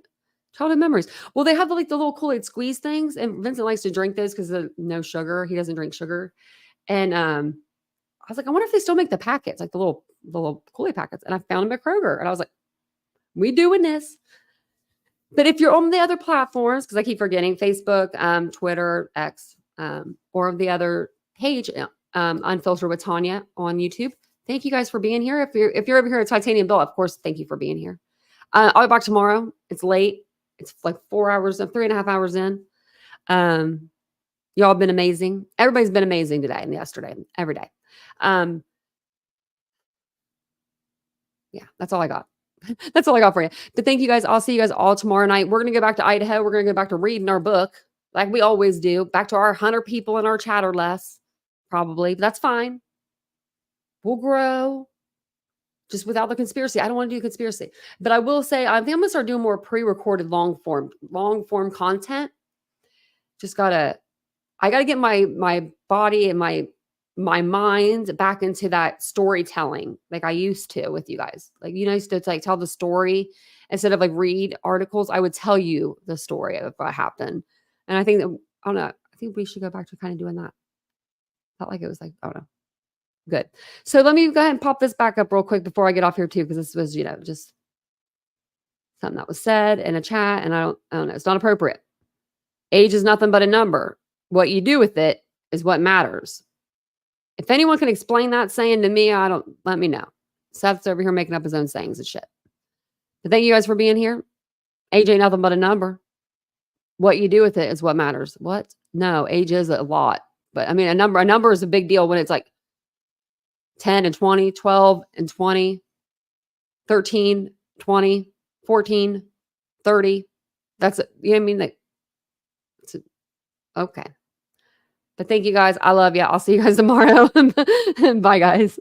Childhood memories. Well, they have like the little Kool-Aid squeeze things, and Vincent likes to drink those because of no sugar. He doesn't drink sugar, and I was like, I wonder if they still make the packets, like the little Kool-Aid packets. And I found them at Kroger, and I was like, we doing this. But if you're on the other platforms, because I keep forgetting Facebook, Twitter, X, or the other page, Unfiltered with Tanya on YouTube. Thank you guys for being here. If you're over here at Titanium Bill, of course, thank you for being here. I'll be back tomorrow. It's late. It's like 4 hours, 3.5 hours in. Y'all have been amazing. Everybody's been amazing today and yesterday, every day. Yeah, that's all I got. That's all I got for you. But thank you guys. I'll see you guys all tomorrow night. We're going to go back to Idaho. We're going to go back to reading our book like we always do. Back to our 100 people in our chat or less, probably. But that's fine. We'll grow. Just without the conspiracy. I don't want to do conspiracy. But I will say, I think I'm going to start doing more pre-recorded long form content. I got to get my body and my mind back into that storytelling like I used to with you guys. Like, you know, I used to like tell the story instead of like read articles. I would tell you the story of what happened. And I think that, I don't know, I think we should go back to kind of doing that. Felt like it was like, I don't know. Good. So let me go ahead and pop this back up real quick before I get off here too, because this was, you know, just something that was said in a chat and I don't know. It's not appropriate. Age is nothing but a number. What you do with it is what matters. If anyone can explain that saying to me, let me know. Seth's over here making up his own sayings and shit. But thank you guys for being here. Age ain't nothing but a number. What you do with it is what matters. What? No, age is a lot. But I mean, a number is a big deal when it's like 10 and 20, 12 and 20, 13, 20, 14, 30. That's it. You know what I mean? Like, okay. But thank you guys. I love you. I'll see you guys tomorrow. Bye, guys.